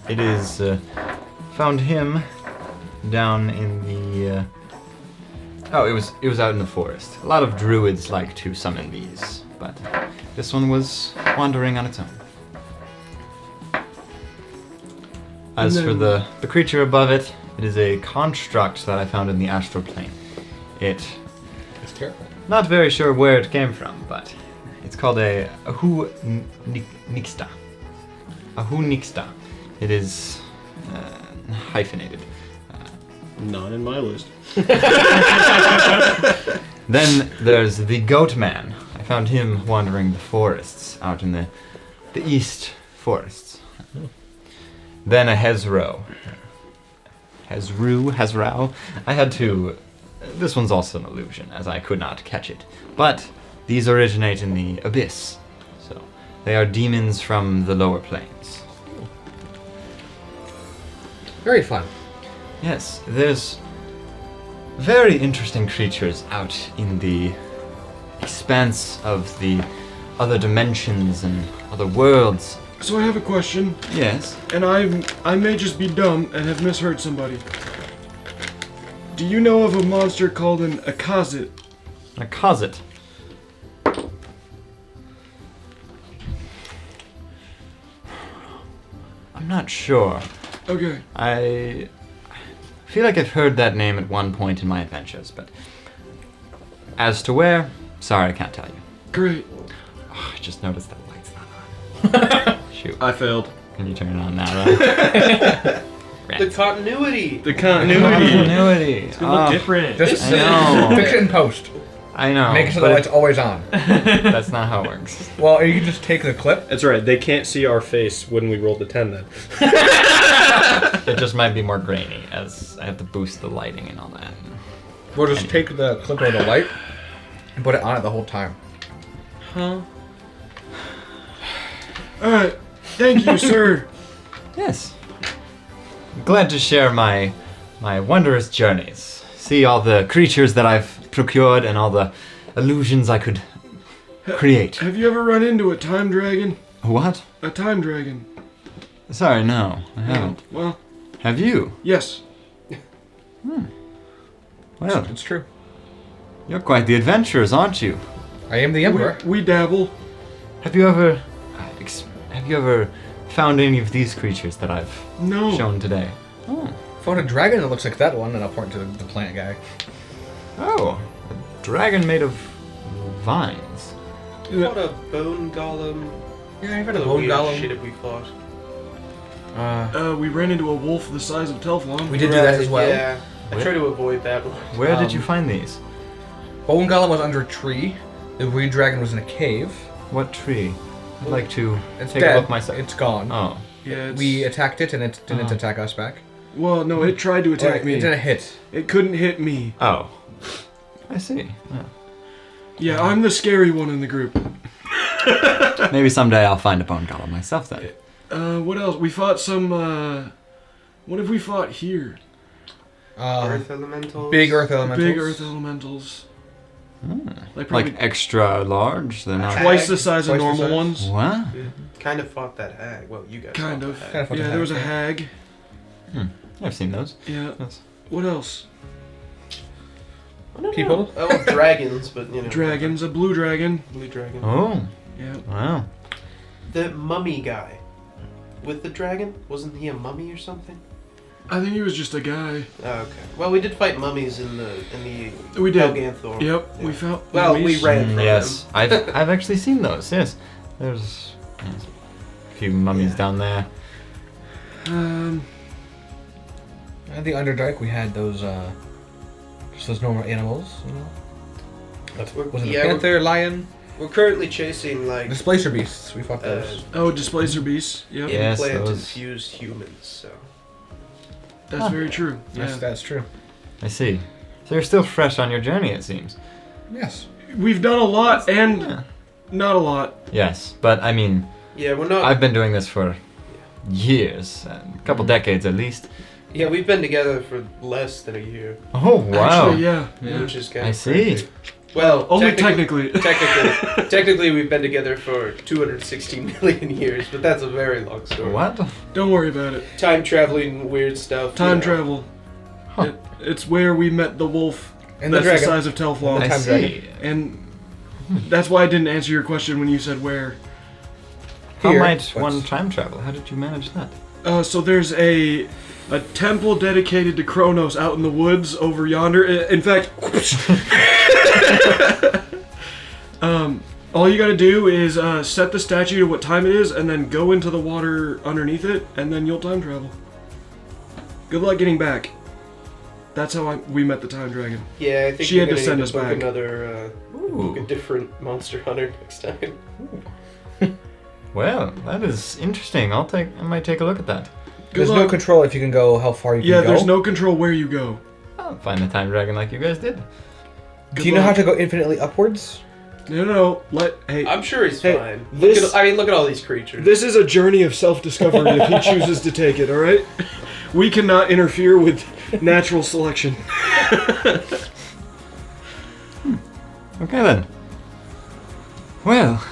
It is found him down in the. It was out in the forest. A lot of druids like to summon these, but this one was wandering on its own. As for the creature above it, it is a construct that I found in the astral plane. It's terrifying. Not very sure where it came from, but it's called a Ahu Nixta. Ahu Nixta. It is hyphenated. Not in my list. Then there's the Goat Man. I found him wandering the forests out in the east forests. Then a Hezro. Hezrau. I had to. This one's also an illusion, as I could not catch it. But these originate in the abyss, so they are demons from the lower planes. Very fun. Yes, there's very interesting creatures out in the expanse of the other dimensions and other worlds. So I have a question, Yes. and I may just be dumb and have misheard somebody. Do you know of a monster called an Akazit? A Khazit. I'm not sure. Okay. I feel like I've heard that name at one point in my adventures, but as to where, sorry, I can't tell you. Great. Oh, I just noticed that light's not on. Shoot. I failed. Can you turn it on now, right? The continuity. The continuity. Continuity. It's gonna look different. Just I know. fix it in post. I know. Make it so but the light's always on. that's not how it works. Well, you can just take the clip. That's right. They can't see our face when we roll the 10 then. It just might be more grainy as I have to boost the lighting and all that. We'll just take the clip of the light and put it on it the whole time. Huh? Alright. Thank you, sir. Yes. Glad to share my wondrous journeys. See all the creatures that I've procured and all the illusions I could create. Have you ever run into a time dragon? What? A time dragon? Sorry, no, I haven't. Well, Have you? yes. Well, It's true. you're quite the adventurers, aren't you? I am the emperor. We dabble. Have you ever found any of these creatures that I've No. shown today? Oh. Found a dragon that looks like that one, and I'll point to the plant guy. Oh, a dragon made of vines. What a bone golem. Yeah, I've had What a a bone weird golem. shit have we fought? We ran into a wolf the size of Telflon. We did do that as well. Yeah, I try to avoid that one. Where did you find these? Bone golem was under a tree. The weed dragon was in a cave. What tree? I'd like to It's take dead. a look myself. It's gone. Oh. Yeah, it's... We attacked it, and it didn't attack us back. Well, no, it tried to attack It me. didn't hit. It couldn't hit me. Oh. I see. Oh. Yeah, I'm the scary one in the group. Maybe someday I'll find a bone golem myself then. What else? We fought some, what have we fought here? Earth elementals. Big earth elementals. Big earth elementals. Like probably Like extra large? They're not. twice the size of Twice the normal size? ones. What? Kind of fought that hag. Well, you guys. Kind fought of. that hag. Kind of fought Yeah, the there was a hag. hag. I've seen those. Yeah. Yes. What else? I don't People? know. Oh, dragons, but you know. Dragons. A blue dragon. Blue dragon. Oh. Yeah. Wow. The mummy guy. With the dragon? Wasn't he a mummy or something? I think he was just a guy. Oh, okay. Well, we did fight mummies in the We did. Pelganthor. Yep. We found. Well, we mummies. ran from Yes. them. I've actually seen those. Yes. There's a few mummies down there. At the Underdark, we had those, just those normal animals, you know? Was it Yeah, a panther, lion? We're currently chasing like Displacer beasts. We fought those. Oh, displacer beasts. Yep. Yeah. Yes, implant those- infused humans. So That's very true. Yeah. That's true. I see. So you're still fresh on your journey, it seems. Yes. We've done a lot and Yeah. not a lot. Yes, but I mean, yeah, we're not. I've been doing this for years, a couple decades at least. Yeah, we've been together for less than a year, Oh wow! Actually, yeah. which is kind I of see. crazy. Well, Only technically. technically, we've been together for 216 million years, but that's a very long story. What? Don't worry about it. Time traveling, weird stuff. Time you know. travel. Huh. It's where we met the wolf. And the That's the dragon. size of Telflon. I time see. dragon. And that's why I didn't answer your question when you said where. How Here, might but- one time travel? How did you manage that? So there's a temple dedicated to Kronos out in the woods over yonder. In fact, all you gotta do is set the statue to what time it is, and then go into the water underneath it, and then you'll time travel. Good luck getting back. That's how we met the time dragon. Yeah, I think She you're had to gonna send need us book back. another, book a Ooh. different monster hunter next time. Well, that is interesting. I might take a look at that. Good There's luck. no control if you can go how far you can Yeah, go. there's no control where you go. I'll find the time dragon like you guys did. Do you know how to go infinitely upwards? No. Hey, I'm sure he's Hey, fine. this- Look at all these creatures. this is a journey of self-discovery if he chooses to take it, alright? We cannot interfere with natural selection. Okay then. Well,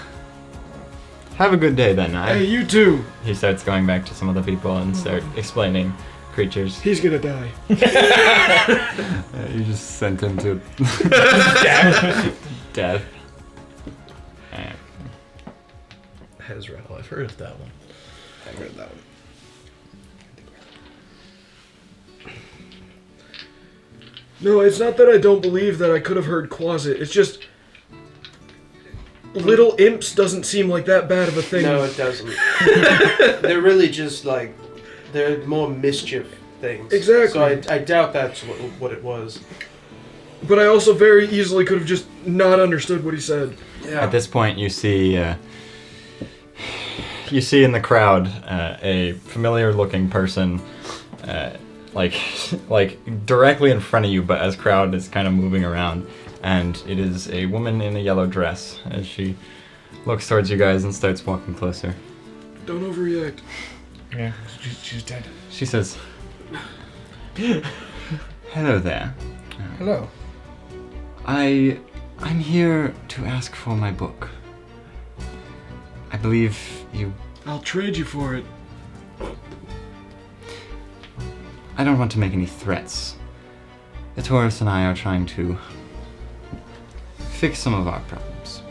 have a good day then. Hey, you too. He starts going back to some other people and start explaining creatures. He's gonna die. You just sent him to death. Hezrel, I've heard of that one. I've heard that one. No, it's not that I don't believe that I could have heard Quasit. It's just little imps doesn't seem like that bad of a thing. No, it doesn't. They're really just like they're more mischief things. Exactly. So I doubt that's what it was. But I also very easily could have just not understood what he said. At this point, you see in the crowd a familiar-looking person, like directly in front of you, but as crowd is kind of moving around, and it is a woman in a yellow dress as she looks towards you guys and starts walking closer. Don't overreact. Yeah, she's dead. She says, "Hello there. Hello. I'm here to ask for my book. I believe you..." I'll trade you for it. I don't want to make any threats. The Taurus and I are trying to fix some of our problems.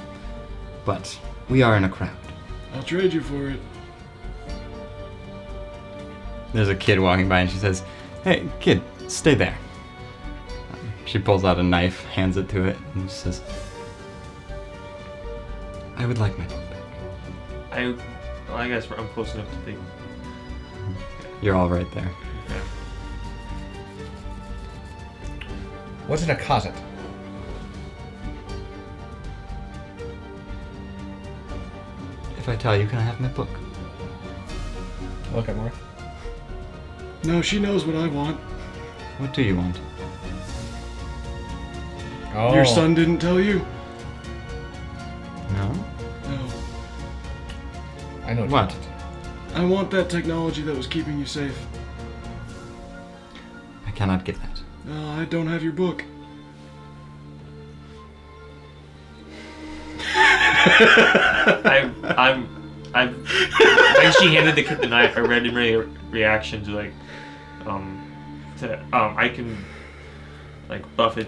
But we are in a crowd. I'll trade you for it. There's a kid walking by and she says, "Hey, kid, stay there." She pulls out a knife, hands it to it, and she says, "I would like my book back." I guess I'm close enough to think. You're all right there. Yeah. What's in a closet? If I tell you, can I have my book? Look at Marth. No, she knows what I want. What do you want? Oh. Your son didn't tell you? No? No. I know What? I want that technology that was keeping you safe. I cannot get that. No, I don't have your book. When she handed the kid the knife, I read in my reaction to like, I can, like buff a,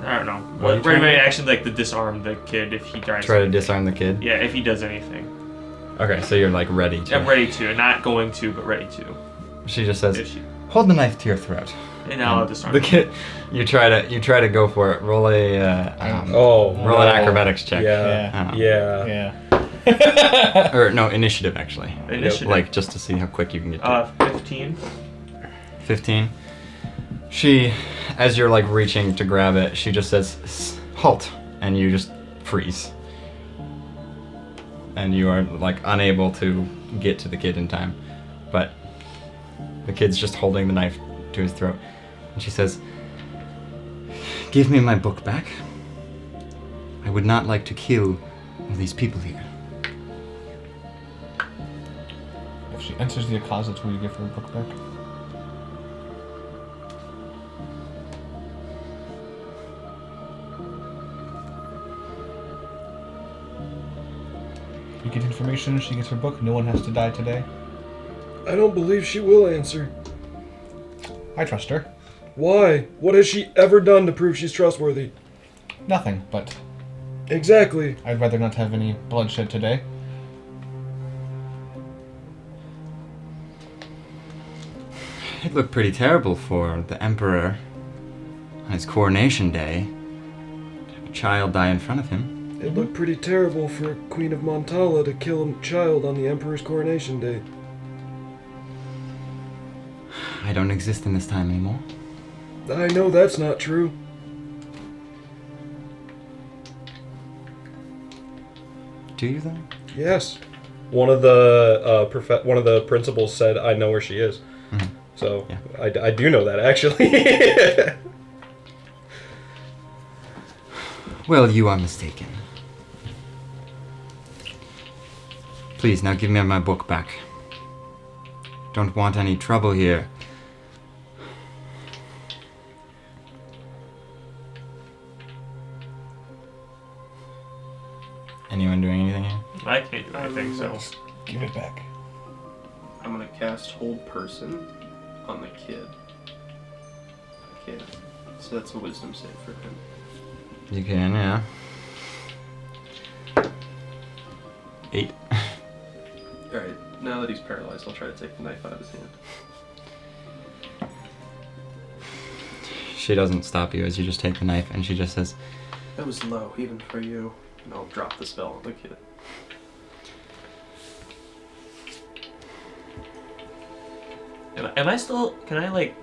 I don't know. What are you Right, my trying to- action like to disarm the kid if he tries. Try to disarm the kid? Yeah, if he does anything. Okay, so you're like ready to. I'm ready to, not going to, but ready to. She just says, If she, "Hold the knife to your throat." and now I'll disarm The him. kid, you try to go for it. Roll a Oh. roll an acrobatics check. Yeah. Oh. Yeah. Yeah. Or no, initiative actually. Initiative. Like just to see how quick you can get to it. 15. 15. She, as you're like reaching to grab it, she just says, "Halt," and you just freeze. And you are like unable to get to the kid in time. But the kid's just holding the knife to his throat. And she says, "Give me my book back. I would not like to kill all these people here." If she enters the closet, will you give her a book back? You get information, she gets her book, no one has to die today. I don't believe she will answer. I trust her. Why? What has she ever done to prove she's trustworthy? Nothing, but Exactly. I'd rather not have any bloodshed today. It looked pretty terrible for the Emperor on his coronation day to have a child die in front of him. It looked pretty terrible for Queen of Montala to kill a child on the Emperor's coronation day. I don't exist in this time anymore. I know that's not true. Do you then? Yes. One of the one of the principals said, "I know where she is." Mhm. So Yeah. I do know that actually. Well, you are mistaken. Please, now give me my book back. Don't want any trouble here. Anyone doing anything here? I can't do anything, so. Give it back. I'm gonna cast Hold Person on the kid. Okay, so that's a wisdom save for him. You can, yeah. 8. Alright, now that he's paralyzed, I'll try to take the knife out of his hand. She doesn't stop you as you just take the knife, and she just says, That was low, even for you. And I'll drop the spell on the kid. Am I still? Can I like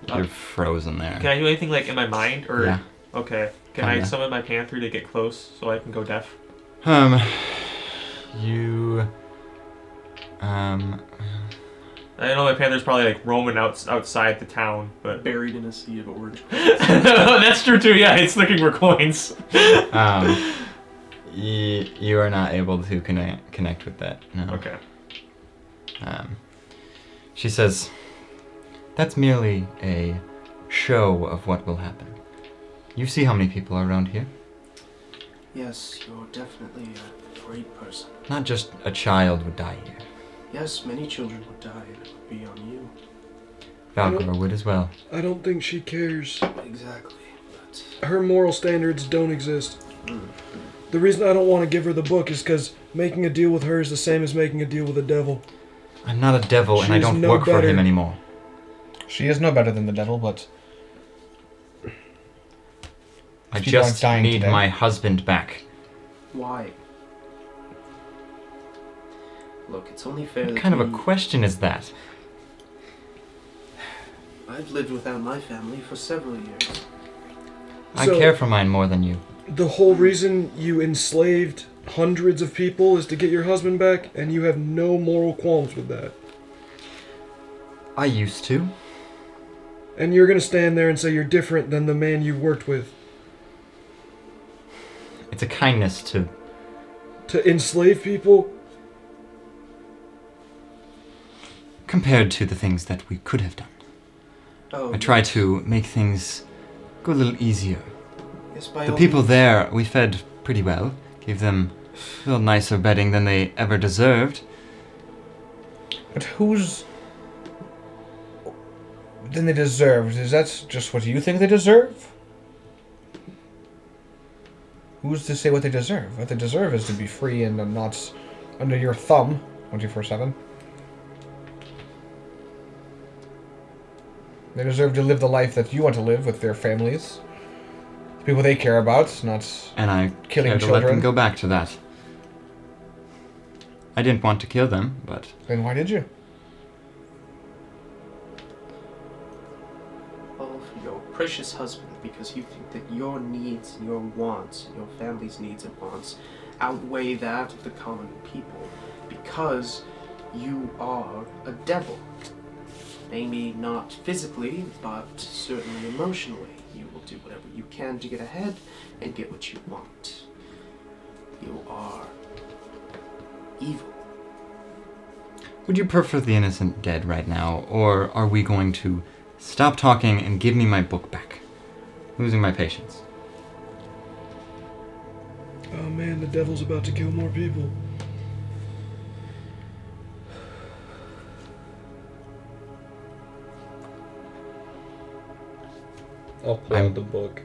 You're frozen there. Can I do anything like in my mind or? Yeah. Okay. Can I Kinda. summon my panther to get close so I can go deaf? You. I know my panther's probably like roaming outside the town, but Buried in a sea of orange. that's true too. Yeah, it's looking for coins. You are not able to connect with that. No. Okay. She says, "That's merely a show of what will happen. You see how many people are around here? Yes, you're definitely a great person. Not just a child would die here. Yes, many children would die, and it would be on you. Valkyra would as well. I don't think she cares. Exactly, but... Her moral standards don't exist. The reason I don't want to give her the book is because making a deal with her is the same as making a deal with the devil. I'm not a devil, and I She's don't no work for better. him anymore. She is no better than the devil, but I people aren't just dying need today. my husband back." Why? Look, it's only fair What that kind of a we- question is that? I've lived without my family for several years. I So- care for mine more than you. The whole reason you enslaved hundreds of people is to get your husband back, and you have no moral qualms with that. I used to. And you're gonna stand there and say you're different than the man you worked with. It's a kindness to... To enslave people? compared to the things that we could have done. Oh, I try to make things go a little easier. yes, by The all people means. there, we fed pretty well. Gave them a little nicer bedding than they ever deserved. But who's... Then they deserved. Is that just what you think they deserve? Who's to say what they deserve? What they deserve is to be free and not under your thumb 24/7. They deserve to live the life that you want to live with their families. The people they care about, not... And I Killing tried to let them children. go back to that. I didn't want to kill them, but Then why did you? All for your precious husband, because you think that your needs and your wants, and your family's needs and wants, outweigh that of the common people, because you are a devil. Maybe not physically, but certainly emotionally. You will do whatever you can to get ahead and get what you want. You are evil. would you prefer the innocent dead right now, or are we going to stop talking and give me my book back? Losing my patience. Oh man, the devil's about to kill more people. I'll pull I'm- out the book.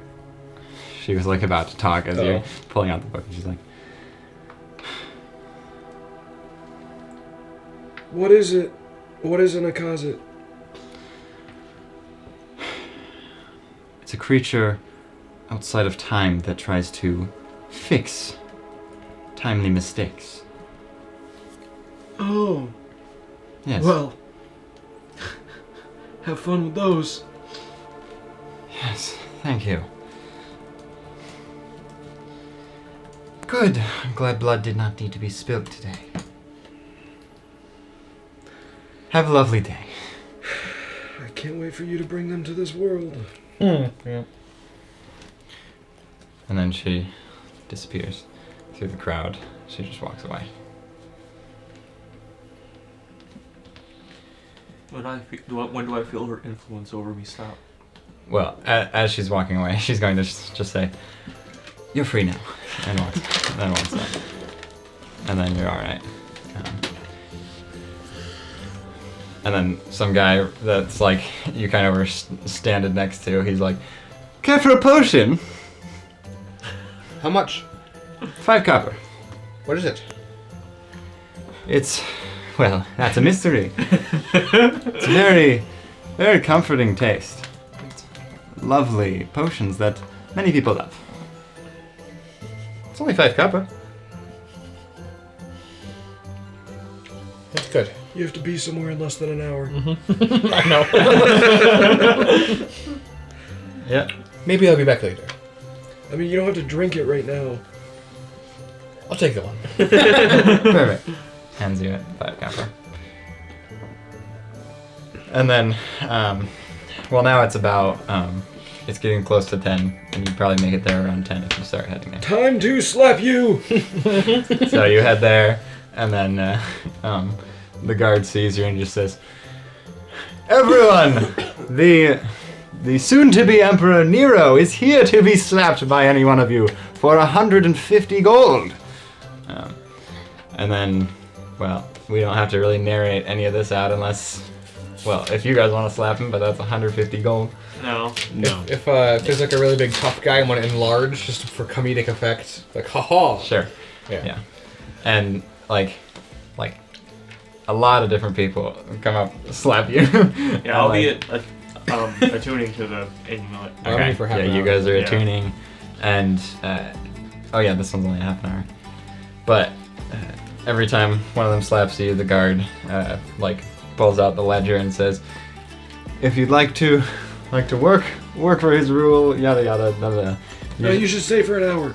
She was like about to talk as Oh. you're pulling out the book, and she's like, What is it? What is an Akazit? it's a creature outside of time that tries to fix timely mistakes. Oh, Yes. well. Have fun with those. Yes, thank you. Good. I'm glad blood did not need to be spilled today. Have a lovely day. I can't wait for you to bring them to this world. Yeah. And then she disappears through the crowd. She just walks away. When do I feel her influence over me stop? Well, as she's walking away, she's going to just say, "You're free now," and walks out. And then you're all right. And then some guy that's like you kind of were standing next to, he's like, "Care for a potion? How much? 5 copper. What is it? It's, well, that's a mystery. It's very, very comforting taste. It's lovely potions that many people love. It's only 5 copper. That's good. You have to be somewhere in less than an hour. I know. Yeah. Maybe I'll be back later. I mean, you don't have to drink it right now. I'll take the one. Perfect. Hands you it, 5 copper. And then, well, now it's about, it's getting close to 10, and you probably make it there around 10 if you start heading there. Time to slap you! So you head there, and then the guard sees you and just says, "Everyone, the soon-to-be Emperor Nero is here to be slapped by any one of you for 150 gold." And then, well, we don't have to really narrate any of this out unless, well, if you guys want to slap him, but that's 150 gold. No. If there's like a really big tough guy, I want to enlarge just for comedic effect. Like, haha. Sure. Yeah. And like a lot of different people come up, slap you. Yeah, I'll be attuning to the amulet. I'm here for half an you hour. guys are Yeah. attuning, and oh yeah, this one's only half an hour. But every time one of them slaps you, the guard pulls out the ledger and says, "If you'd like to work for his rule, yada yada yada." No, you should stay for an hour.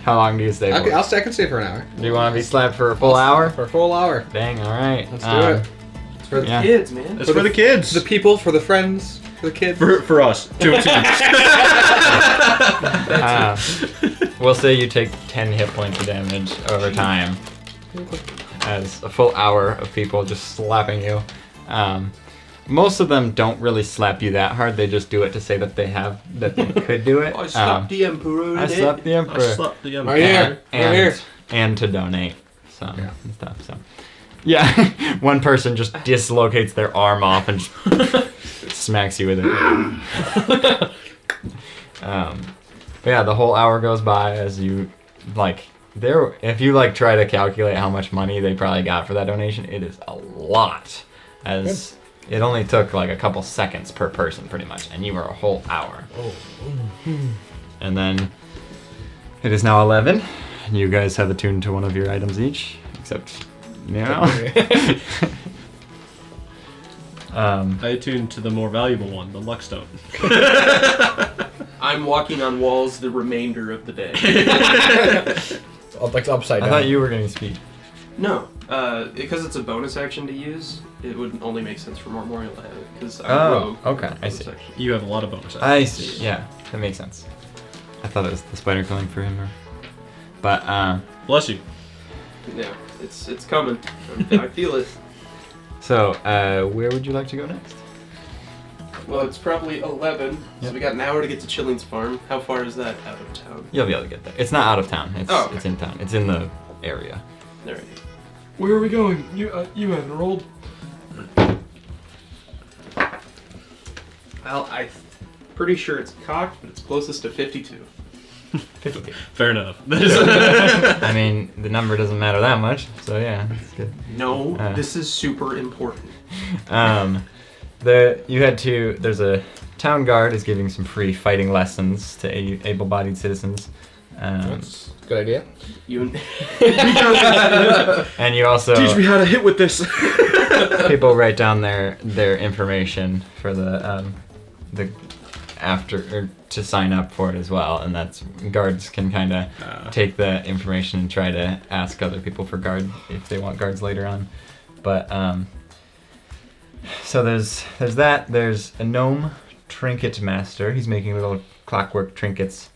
How long do you stay for? I can stay for an hour. Do you want to be slapped for a full hour? For a full hour. Dang, all right. Let's do it. It's for the Yeah. kids, man. It's for the kids. For the people, for the friends, for the kids. For us. 2 and 2. We'll say you take 10 hit points of damage over time, as a full hour of people just slapping you. Most of them don't really slap you that hard. They just do it to say that they could do it. I slapped the Emperor. I slapped the Emperor. I slapped the Right here. Right here. And to donate some and stuff. So, yeah, one person just dislocates their arm off and just smacks you with it. But yeah, the whole hour goes by as you if you try to calculate how much money they probably got for that donation, it is a lot. As it only took a couple seconds per person pretty much, and you were a whole hour. And then it is now 11. You guys have attuned to one of your items each, except Nero. I attuned to the more valuable one, the Luckstone. I'm walking on walls the remainder of the day. Like upside I down. thought you were getting speed. No, because it's a bonus action to use, it would only make sense for Memorial to have it, because I'm Oh, rogue. okay, I Bonus see. action. You have a lot of bonus actions. I see. Yeah, that makes sense. I thought it was the spider killing for him, but Bless you. Yeah, it's coming. I feel it. so where would you like to go next? Well, it's probably 11, so Yep. we got an hour to get to Chilling's farm. How far is that out of town? You'll be able to get there. It's not out of town. It's Oh, okay. it's in town. It's in the area. Alright. Where are we going? You haven't rolled. Well, I'm pretty sure it's cocked, but it's closest to 52. 52. Fair enough. I mean, the number doesn't matter that much, so yeah, it's good. No, Uh. this is super important. There's a town guard is giving some free fighting lessons to able-bodied citizens. That's a good idea. You And you also Teach me how to hit with this. people write down their information for the to sign up for it as well, and that's guards can kind of take the information and try to ask other people for guard if they want guards later on. But so there's that. There's a gnome trinket master. He's making little clockwork trinkets.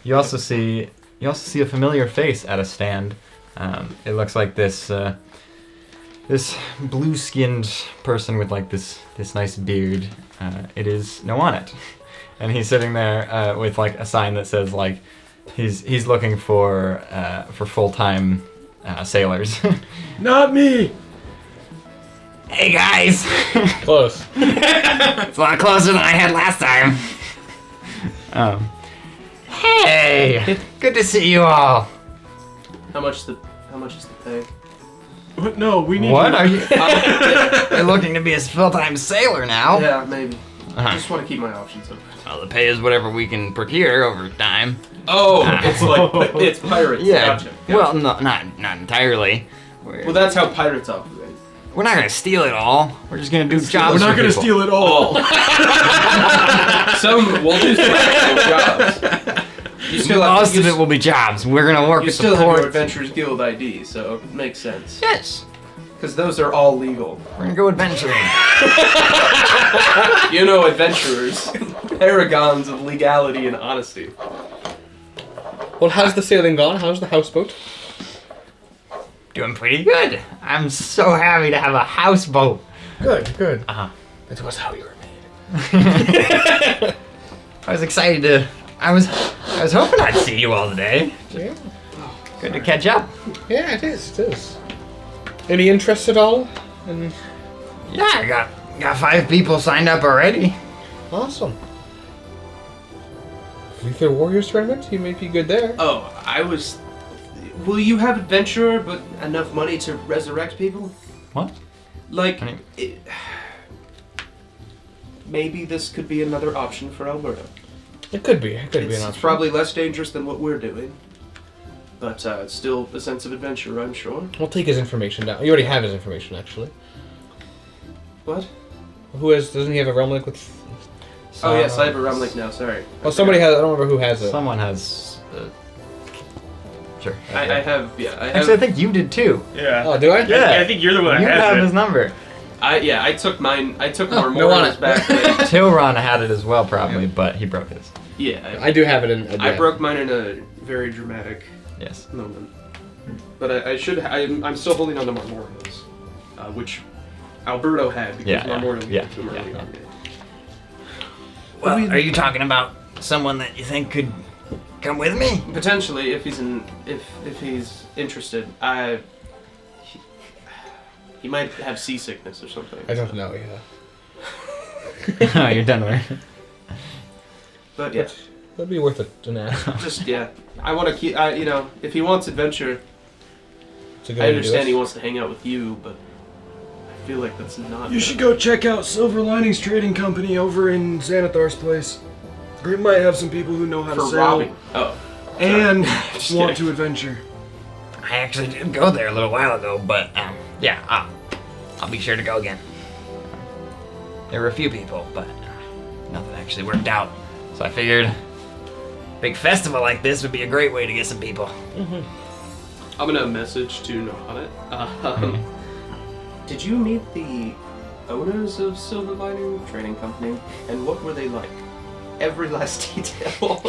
You also see a familiar face at a stand. It looks like this blue-skinned person with this nice beard. It is Noanet, and he's sitting there with a sign that says he's looking for full-time sailors. Not me. Hey guys, Close. it's a lot closer than I had last time. Hey, good to see you all. How much is the pay? What? No, we need. What to- are you? You're looking to be a full-time sailor now. Yeah, maybe. Uh-huh. I just want to keep my options open. Well, the pay is whatever we can procure over time. Oh, it's it's pirates. Yeah. Gotcha. Well, no, not entirely. Well, that's how pirates operate. We're not gonna steal it all. We're just gonna do jobs. We're not for gonna people. steal it all. We'll do some actual jobs. You still have, Most of it will be jobs. We're gonna work you with still the have your port. Adventurers Guild ID, so it makes sense. Yes. Because those are all legal. We're gonna go adventuring. You know, adventurers, paragons of legality and honesty. Well, how's the sailing gone? How's the houseboat? Doing pretty good. I'm so happy to have a houseboat. Good, good. Uh-huh. That was how you were made. I was excited to. I was hoping I'd see you all today. Yeah. Good to catch up. Yeah, it is. It is. Any interest at all? And Yeah, I got 5 people signed up already. awesome. Luther Warriors tournament? You may be good there. Oh, will you have adventurer, but enough money to resurrect people? What? Like, I mean- maybe this could be another option for Alberta. It could be. It could be an It's option. probably less dangerous than what we're doing, but it's still a sense of adventure, I'm sure. We'll take his information down. You already have his information, actually. What? Doesn't he have a realm link with... Oh yes, I have a realm link now. Sorry. Oh, somebody has... I don't remember who has it. Someone has. Sure. I have. Yeah, I have. Actually, I think you did too. Yeah. Oh, do I? Yeah. I think you're the one You that have has his it. number. I took mine. I took no Marmora's one- back. Tilron had it as well, probably, but he broke his. Yeah, I do have it in... I broke mine in a very dramatic Yes. moment. But I should. I'm still holding on to Marmora's, which Alberto had because Yeah, Marmora yeah, gave it to him early yeah. on. Well, are you talking about someone that you think could come with me? Potentially, if he's interested, he might have seasickness or something. I don't know, yeah. Oh, you're done with it. But yeah, That'd be worth an ask. just yeah. I want to keep. If he wants adventure, It's a good I way to do understand it. he wants to hang out with you, but I feel like that's not. You should go check out Silver Linings Trading Company over in Xanathar's place. They might have some people who know how to for sail robbing. Oh, and Just want kidding. to adventure. I actually did go there a little while ago, but yeah, I'll be sure to go again. There were a few people, but nothing actually worked out. So I figured a big festival like this would be a great way to get some people. I'm gonna message to Nohanet. Did you meet the owners of Silver Lining Trading Company? And what were they like? Every last detail.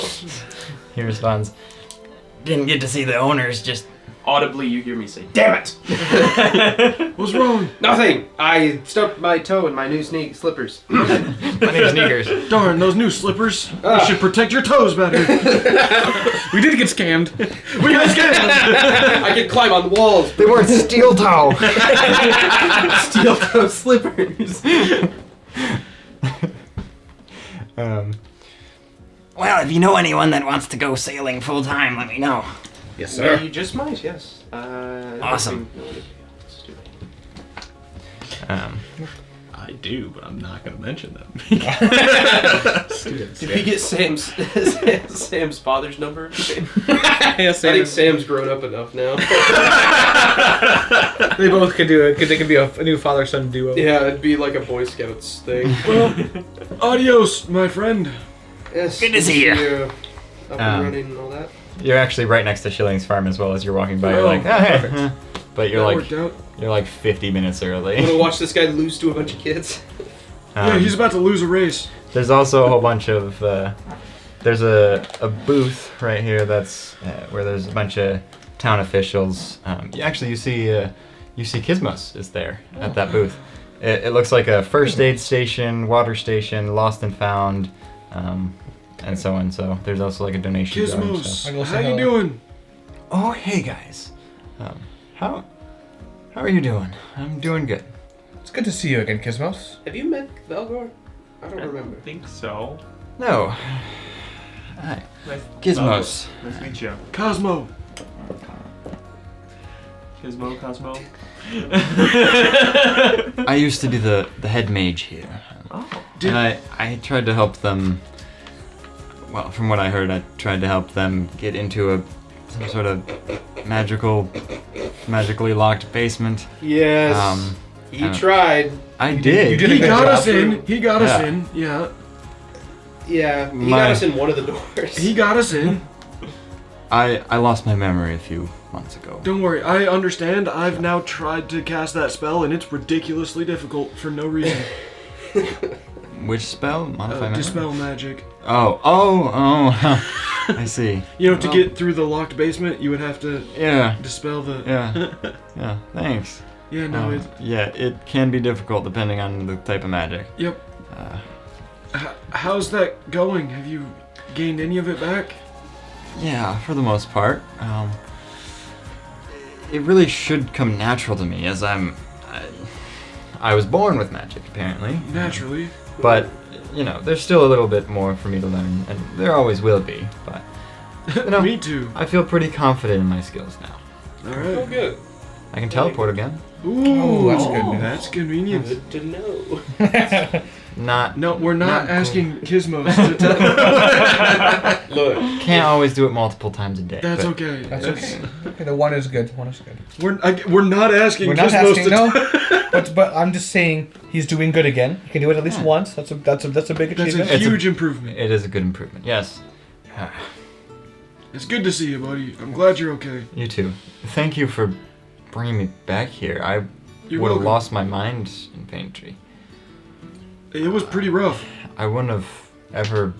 He responds, didn't get to see the owners, just Audibly, you hear me say, "Damn it!" What's wrong? Nothing. I stubbed my toe in my new slippers. my new sneakers. Darn, those new slippers. You should protect your toes better. We did get scammed. We got scared. I can climb on walls. They weren't steel toe. Steel toe slippers. Well, if you know anyone that wants to go sailing full time, let me know. Yes, Yeah, sir. you just might. Yes. Awesome. I do, but I'm not going to mention them. Did we get Sam's father's number? I think Sam's grown up enough now. They both could do it, because they could be a new father-son duo. Yeah, it'd be like a Boy Scouts thing. Well, adios, my friend. Yes, Good to see you. Up and running and all that. You're actually right next to Schilling's farm as well as you're walking by. You're Oh, like, oh, hey. But you're That like, worked out. you're like 50 minutes early. Want to watch this guy lose to a bunch of kids? Yeah, he's about to lose a race. There's also a whole bunch of there's a booth right here that's where there's a bunch of town officials. You see Kismos is there at that booth. It looks like a first aid station, water station, lost and found, and so on. So there's also like a donation jar and stuff. Gizmos, how you doing? Oh, hey guys, how are you doing? I'm doing good. It's good to see you again, Kismos. Have you met Velgor? I don't remember. I think so. No. Hi. Nice. Gizmos. Nice to meet you. Cosmo. Cosmo. I used to be the head mage here. Oh. And I tried to help them. Well, from what I heard, I tried to help them get into some sort of magically locked basement. Yes. He uh, tried. I did. you did a He good got job. us in. He got us Yeah. in. Yeah. Yeah, he My- got us in one of the doors. He got us in. I lost my memory a few months ago. Don't worry, I understand. I've now tried to cast that spell, and it's ridiculously difficult for no reason. Which spell? Modify memory? Dispel magic. Oh. I see. You know, to Well- get through the locked basement, you would have to Yeah. dispel the. Yeah. Thanks. Yeah, no, it. Yeah, it can be difficult depending on the type of magic. Yep. Uh, How's that going? Have you gained any of it back? Yeah, for the most part. It really should come natural to me, as I was born with magic, apparently. Naturally. But, there's still a little bit more for me to learn, and there always will be, but, Me too. I feel pretty confident in my skills now. Alright. Oh, good. I can teleport again. Ooh, that's good news. That's convenient. Good to know. Not, No, we're not Not asking Gizmos to tell. Look, can't always do it multiple times a day. That's but okay. That's okay. Okay, the one is good. One is good. We're not asking We're not Gizmos asking, to no. But I'm just saying he's doing good again. He can do it at least Yeah. once. That's a big That's a achievement. It's a- huge improvement. It is a good improvement, yes. It's good to see you, buddy. I'm glad you're okay. You too. Thank you for bringing me back here. I You're would have welcome. lost my mind in Pain Tree. It was pretty rough. I wouldn't have ever,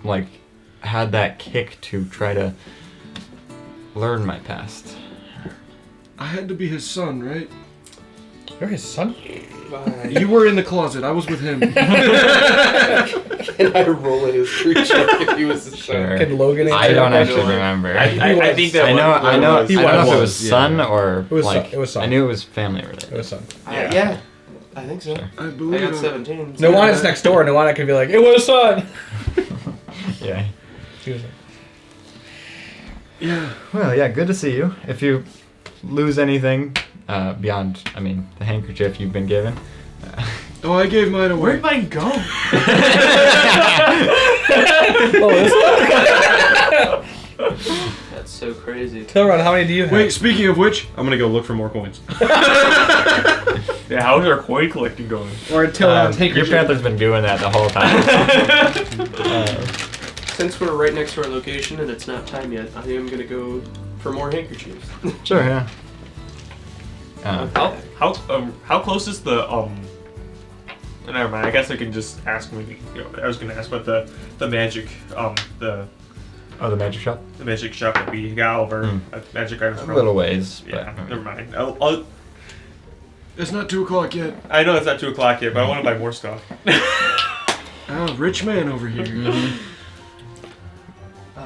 had that kick to try to learn my past. I had to be his son, right? You're his son. fine. You were in the closet. I was with him. Can I roll a history check if he was a son? Sure. Can Logan I answer don't that actually question? remember. I think that I know. was- I know. was- I don't know if it was was, son or It was son- like. it was son. I knew it was family related. It was son. Yeah, I think so. I I believe got him. 17. No one is next door. No one could be like, it was son. Yeah. She was like, Yeah. Well, yeah. Good to see you. If you lose anything beyond, the handkerchief you've been given. Oh, I gave mine away. Where'd mine go? That's so crazy. Tilron, how many do you have? Wait, speaking of which, I'm gonna go look for more coins. Yeah, how's our coin collecting going? Or Tilron's Your handkerchief. panther's been doing that the whole time. Since we're right next to our location and it's not time yet, I am gonna go for more handkerchiefs. Sure. Yeah. How close is the Never mind. I guess I can just ask maybe. I was gonna ask about the magic the magic shop. magic shop that we got over magic items A from. little ways. Yeah, But, never mind. I'll, it's not 2 o'clock yet. I know it's not 2 o'clock yet, but I want to buy more stuff. Oh, rich man over here. I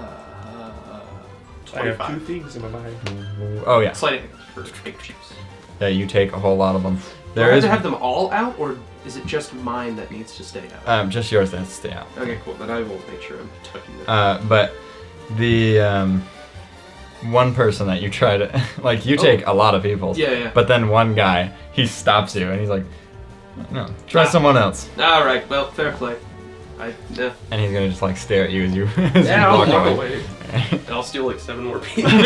have 2 things in my mind. Oh yeah. Sliding for handkerchiefs. Yeah. You take a whole lot of them. Do I There have is to have them all out, or is it just mine that needs to stay out? just yours that has to stay out. Okay, cool. Then I will make sure I'm tucking them. But the one person that you try to you take a lot of people's. Yeah. But then one guy, he stops you and he's like, no, try someone else. All right. Well, fair play. Yeah. And he's gonna just stare at you as you, as Yeah, you I'll walk walk away. away. I'll steal like 7 more pieces. He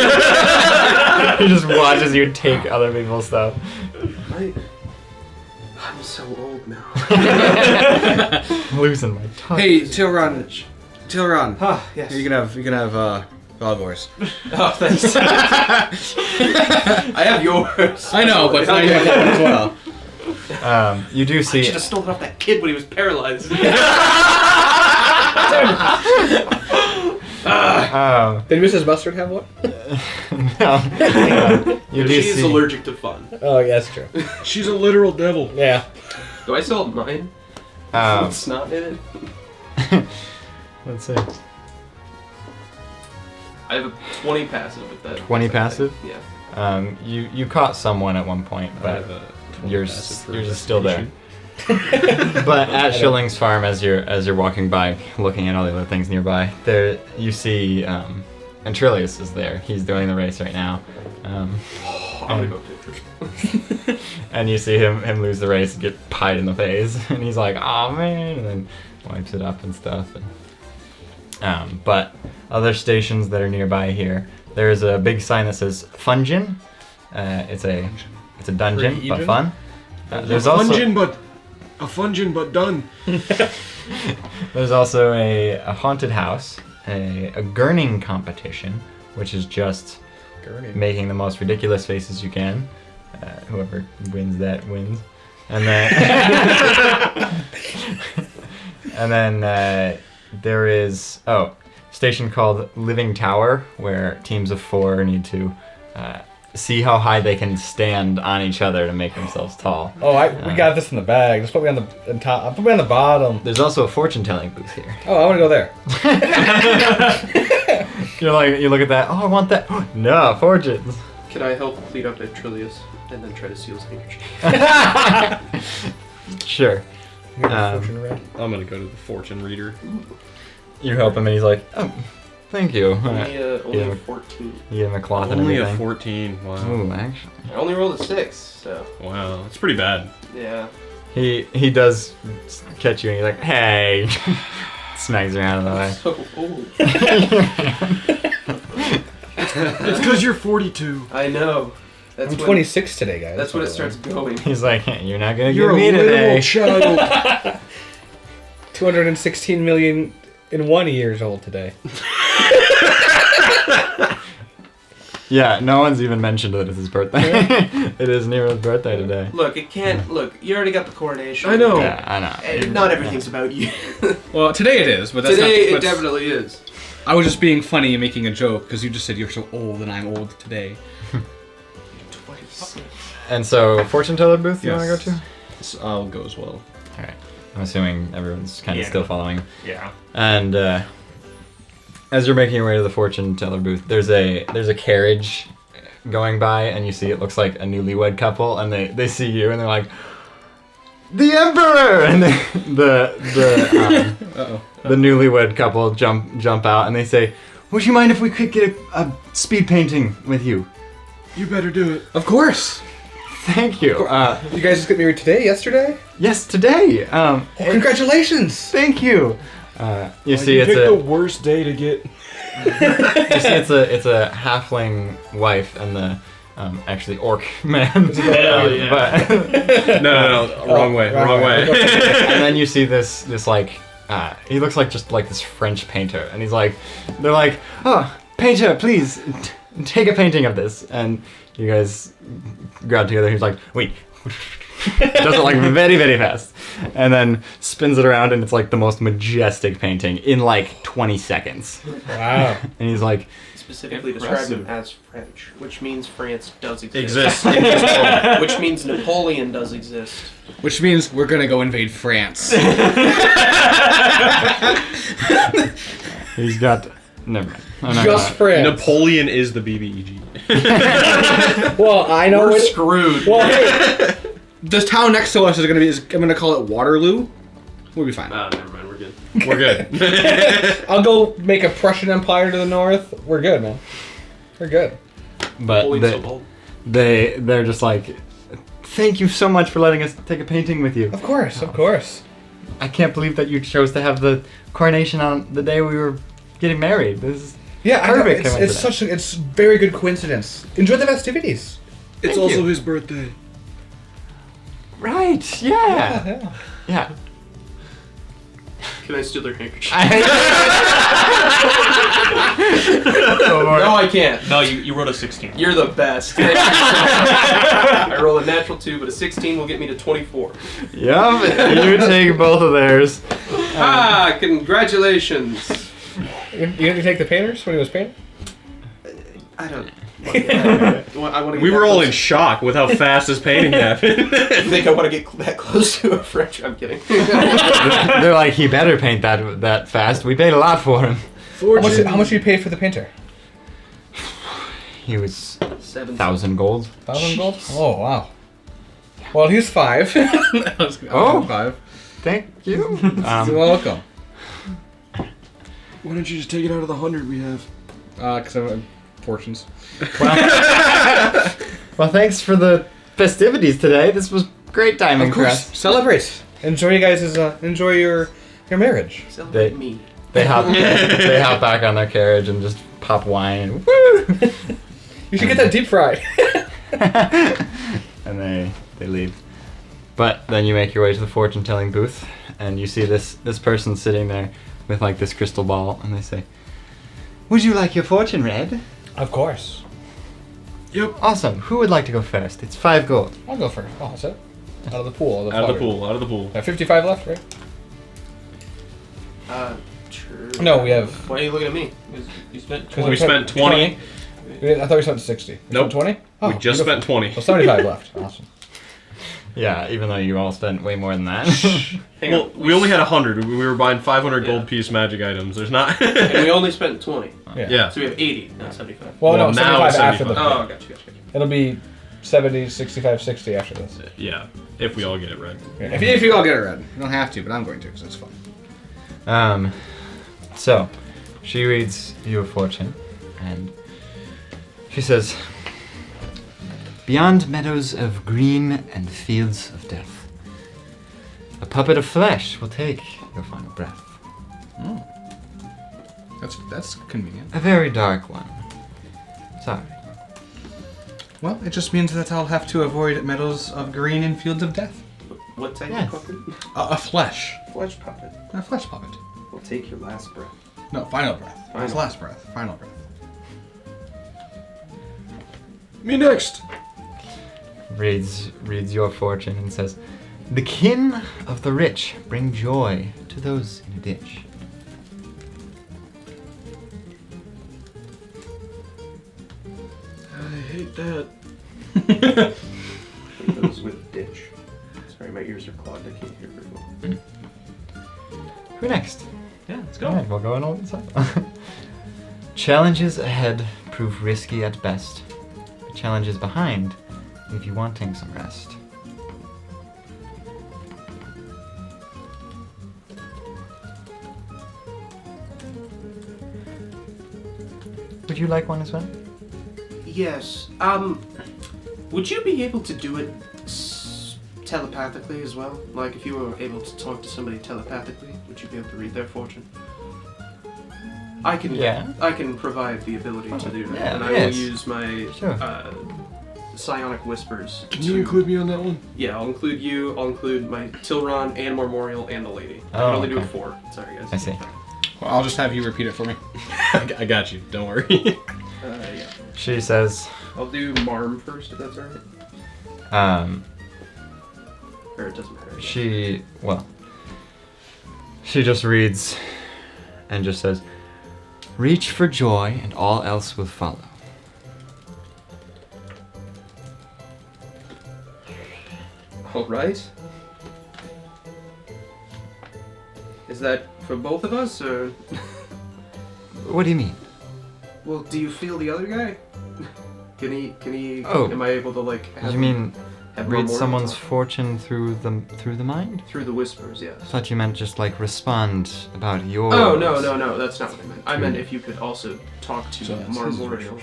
just watches you take other people's stuff. I'm so old now. Losing my touch. Hey, Tilron. Ah, yes. You can have dog horse. Oh, thanks. I have yours. I know, but now you have that one as well. You do I see. should have stolen off that kid when he was paralyzed. Did Mrs. Mustard have one? No. You do She is see. allergic to fun. Oh, yeah, that's true. She's a literal devil. Yeah. Do I still have mine? Um, With snot in it? let's see. I have a 20 passive with that. 20 passive? Yeah. You caught someone at one point, but you're just still there. But at Schilling's farm, as you're walking by, looking at all the other things nearby, there you see, and Trillius is there. He's doing the race right now. I'm gonna go picture. And you see him lose the race and get pied in the face, and he's like, "Oh man!" and then wipes it up and stuff. And, but other stations that are nearby here, there's a big sign that says Fungin. It's a dungeon, but Region? fun. There's a also fungin but done. there's also a haunted house, a gurning competition, which is just making the most ridiculous faces you can. Whoever wins that wins. And then and then there is station called Living Tower, where teams of 4 need to see how high they can stand on each other to make themselves tall. Oh, we got this in the bag. Just put me on the top. Put me on the bottom. There's also a fortune telling booth here. Oh, I want to go there. You look at that. Oh, I want that. No, fortunes. Can I help clean up at Trillius and then try to steal his handkerchief? Sure. Fortune red. I'm gonna go to the fortune reader. You help him, and he's like, "Oh, thank you." Only Yeah. a 14. You give him a cloth and Only a everything. 14. Wow. Ooh, actually. I only rolled a 6, so Wow, that's pretty bad. yeah. He does catch you, and he's like, "Hey," smacks you out of the way. So old. It's because you're 42. I know. That's I'm when- 26 today, guys. That's when it starts going. He's like, hey, "You're not gonna You're give a me today." little child. 216 million in 1 years old today. Yeah, no one's even mentioned that it's his birthday. It is Nero's birthday today. Look, it can't. Look, you already got the coronation. I know. Yeah, I know. And not everything's about you. Well, today it is, but that's Today, not. it definitely is. I was just being funny and making a joke because you just said you're so old and I'm old today. 26. And so, fortune teller booth you want to go to? So I'll go as well. All right. I'm assuming everyone's kind of Yeah. still following. Yeah. And as you're making your way to the fortune teller booth, there's a carriage going by, and you see it looks like a newlywed couple, and they see you, and they're like, "The Emperor!" And the newlywed couple jump out, and they say, "Would you mind if we could get a speed painting with you?" You better do it. Of course. Thank you. You guys just got married today? Yesterday? Yes, today. Congratulations! Thank you. You see, you it's picked a the worst day to get. you see, it's a halfling wife and the actually orc man. But No, wrong way, wrong way. and then you see this like he looks like just like this French painter, and they're like, "Oh, painter, please take a painting of this." And you guys grab together. He's like, "Wait." Does it like very, very fast, and then spins it around, and it's like the most majestic painting in like 20 seconds. Wow. And he's like, Specifically described him as French, which means France does exist. Exists in this world. Which means Napoleon does exist. Which means we're gonna go invade France. he's got. Never mind. I'm not Just gonna- friends. Napoleon is the BBEG. Well, I know We're it. screwed. Well, hey, The town next to us I'm gonna call it Waterloo. We'll be fine. Ah, never mind, we're good. We're good. I'll go make a Prussian Empire to the north. We're good, man. We're good. But Napoleon's so bold. they're just like, "Thank you so much for letting us take a painting with you. Of course, of course. I can't believe that you chose to have the coronation on the day we were getting married. This is Yeah, I know. perfect. It's very good coincidence. Enjoy the festivities. It's Thank also you. his birthday. Right, yeah. Yeah. Can I steal their handkerchief? No, I can't. No, you wrote a 16. You're the best. I roll a natural 2, but a 16 will get me to 24. Yep, you take both of theirs. Ah, congratulations. You didn't take the painters when he was painting? I don't. I want to. We were all in shock with how fast this painting happened. I think I want to get that close to a French. I'm kidding. They're like, he better paint that fast. We paid a lot for him. How much did you pay for the painter? He was 7,000 gold. 1,000 gold? Oh, wow. Well, he's 5. Oh. 5. Thank you. You're welcome. Why don't you just take it out of the 100 we have? Because I'm fortunes. Well, thanks for the festivities today. This was great timing Of for course. us. Celebrate. Enjoy you guys' enjoy your marriage. Celebrate They- me. They hop back on their carriage and just pop wine. And, woo! You should get that deep fried. And they leave. But then you make your way to the fortune telling booth, and you see this person sitting there with like this crystal ball, and they say, "Would you like your fortune read?" Of course. Yep. Awesome. Who would like to go first? It's 5 gold. I'll go first. Oh, that's it? Out of the pool. Out of the pool. Out of the pool. I have 55 left, right? Sure. No, we have... Why are you looking at me? You spent Because We spent 20. I thought we spent 60. We Nope. spent 20? Oh, We just spent 20. Well, 75 left. Awesome. Yeah, even though you all spent way more than that. Hang Well, on. we only had 100. We were buying 500 gold piece magic items. There's not. And we only spent 20. Yeah. So we have 80, not 75. Well, Well, no, now 75 it's after the... 75. Oh, gotcha. It'll be 70, 65, 60 after this. Yeah. If we all get it right. Yeah. If you all get it read. You don't have to, but I'm going to because it's fun. So, she reads you a fortune, and she says, "Beyond meadows of green and fields of death, a puppet of flesh will take your final breath. That's convenient. A very dark one. Sorry. Well, it just means that I'll have to avoid meadows of green and fields of death. What type Yes. of puppet? A flesh. Flesh puppet. A flesh puppet. We'll take your last breath. No, final breath. That's Final. last breath. Final breath. Me next. Reads your fortune and says, "The kin of the rich bring joy to those in a ditch." I hate that. Those with ditch. Sorry, my ears are clogged. I can't hear very well. Who next? Yeah, let's Alright, we'll go in order. Challenges ahead prove risky at best. The challenges behind leave you wanting some rest. Would you like one as well? Yes. Would you be able to do it telepathically as well? Like, if you were able to talk to somebody telepathically, would you be able to read their fortune? I can. Yeah. I can provide the ability to do that, yeah, and I yes. will use my Sure. psionic whispers. Can you include me on that one? Yeah, I'll include you. I'll include my Tilron and Memorial and the lady. I Oh, can only do okay. 4. Sorry, guys. I see. Well, I'll just have you repeat it for me. I got you. Don't worry. Yeah. She says, I'll do Marm first, if that's alright. Or it doesn't matter. she just reads and just says, "Reach for joy and all else will follow." Alright. Is that for both of us, or... What do you mean? Well, do you feel the other guy? Can he, Oh. am I able to, like, have You mean have read Memorial someone's talk? fortune through the mind? Through the whispers, yes. I thought you meant just like respond about yours. Oh, no, that's not what I meant. I meant if you could also talk to So that's his Memorial.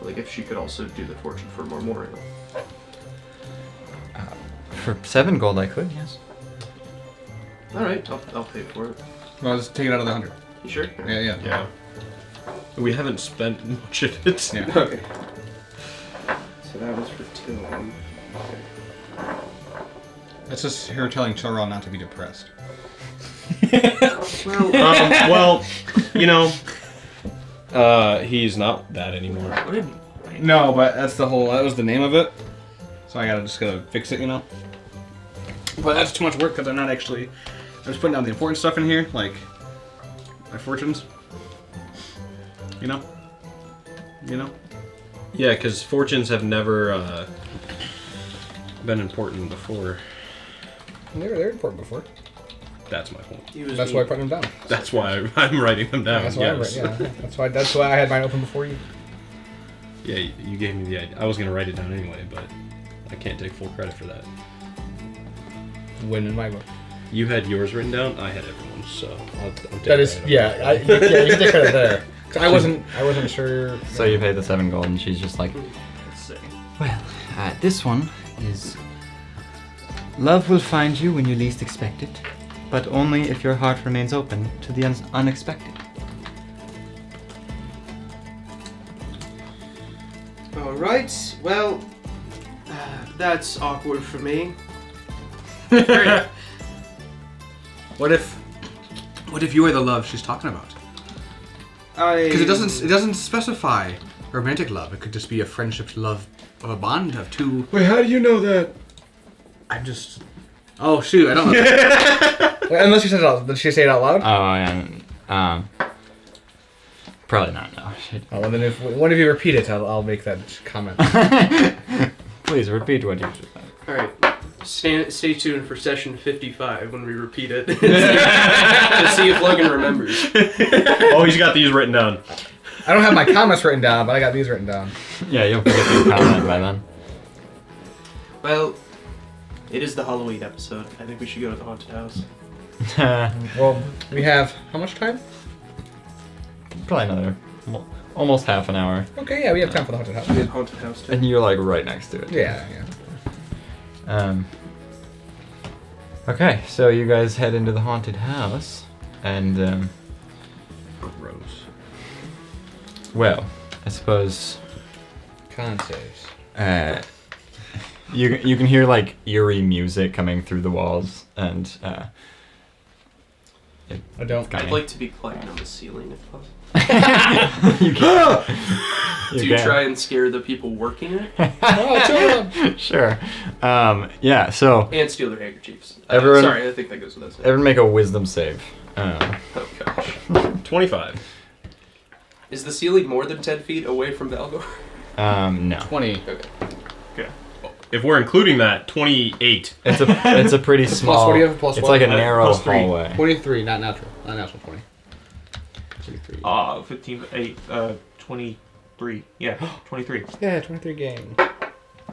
Like, if she could also do the fortune for Memorial. For 7 gold, I could, yes. Alright, I'll pay for it. Well, just take it out of the 100. You sure? Yeah. Yeah. We haven't spent much of it. Yeah. Okay. So that was for Tilron. That's just her telling Chilron not to be depressed. Well, Well, you know, he's not that anymore. No, but that's the whole. That was the name of it. So I gotta fix it, you know. But that's too much work because I'm not actually. I was putting down the important stuff in here, like my fortunes. You know. Yeah, because fortunes have never been important before. They're important before. That's my point. he was That's why I put them down. That's why I'm writing them down. That's why. yes. That's why I had mine open before you. Yeah, you gave me the idea. I was gonna write it down anyway, but I can't take full credit for that. Win in my book. You had yours written down. I had everyone's, so I'll take That is, credit. yeah. You can take credit there. 'Cause I wasn't sure. So you pay the 7 gold, and she's just like, Let's see. well, this one is, love will find you when you least expect it, but only if your heart remains open to the unexpected. Right. Well, that's awkward for me. What if you are the love she's talking about? Because it doesn't specify romantic love. It could just be a friendship love of a bond of two. Wait, how do you know that? I'm just. Oh shoot! I don't know. Wait, unless she said it out. Did she say it out loud? Oh, yeah. Probably not, no. Oh, well, then if one of you repeat it, I'll make that comment. Please repeat what you just said. All right. Stay tuned for session 55 when we repeat it. To see if Logan remembers. Oh, he's got these written down. I don't have my comments written down, but I got these written down. Yeah, you'll forget the comment by then. Well, it is the Halloween episode. I think we should go to the haunted house. Well, we have how much time? Probably another almost half an hour. Okay, yeah, we have time for the haunted house. Haunted house too. And you're like right next to it. Yeah. Okay, so you guys head into the haunted house, and Gross. well, I suppose Con saves. you can hear like eerie music coming through the walls, and I don't. I'd like to be climbing on the ceiling if possible. you can. Do you try and scare the people working it? Sure. Yeah. So And steal their handkerchiefs. Everyone- Sorry, I think that goes without saying. everyone make a wisdom save. Oh gosh. 25. Is the ceiling more than 10 feet away from Valgor? No. 20. Okay. If we're including that, 28. It's a pretty small. what do you have? Plus it's what? like a narrow Plus 3. hallway. 23, not natural. Not natural 20. 23. 15, 8, 23. Yeah, 23. Yeah, 23 game.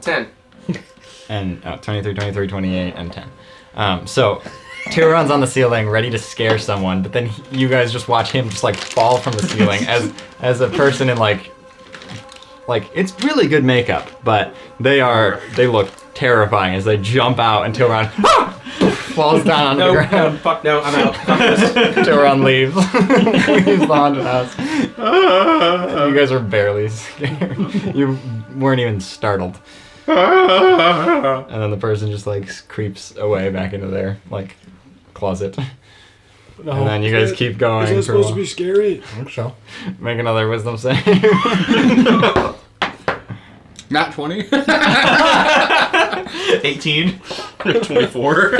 10. And 23, 23, 28, and 10. So Tyrion's on the ceiling, ready to scare someone, but then you guys just watch him just like fall from the ceiling as a person in like it's really good makeup, but they look terrifying as they jump out and Tyrion falls down on the ground. No, fuck no, I'm out. Fuck this. Tyrion leaves. Leaves the haunted house. You guys were barely scared. You weren't even startled. And then the person just like creeps away back into their like closet. No, And then you guys keep going. Is that for a supposed to while. be scary? I think so. Make another wisdom save. Not 20. 18. 24.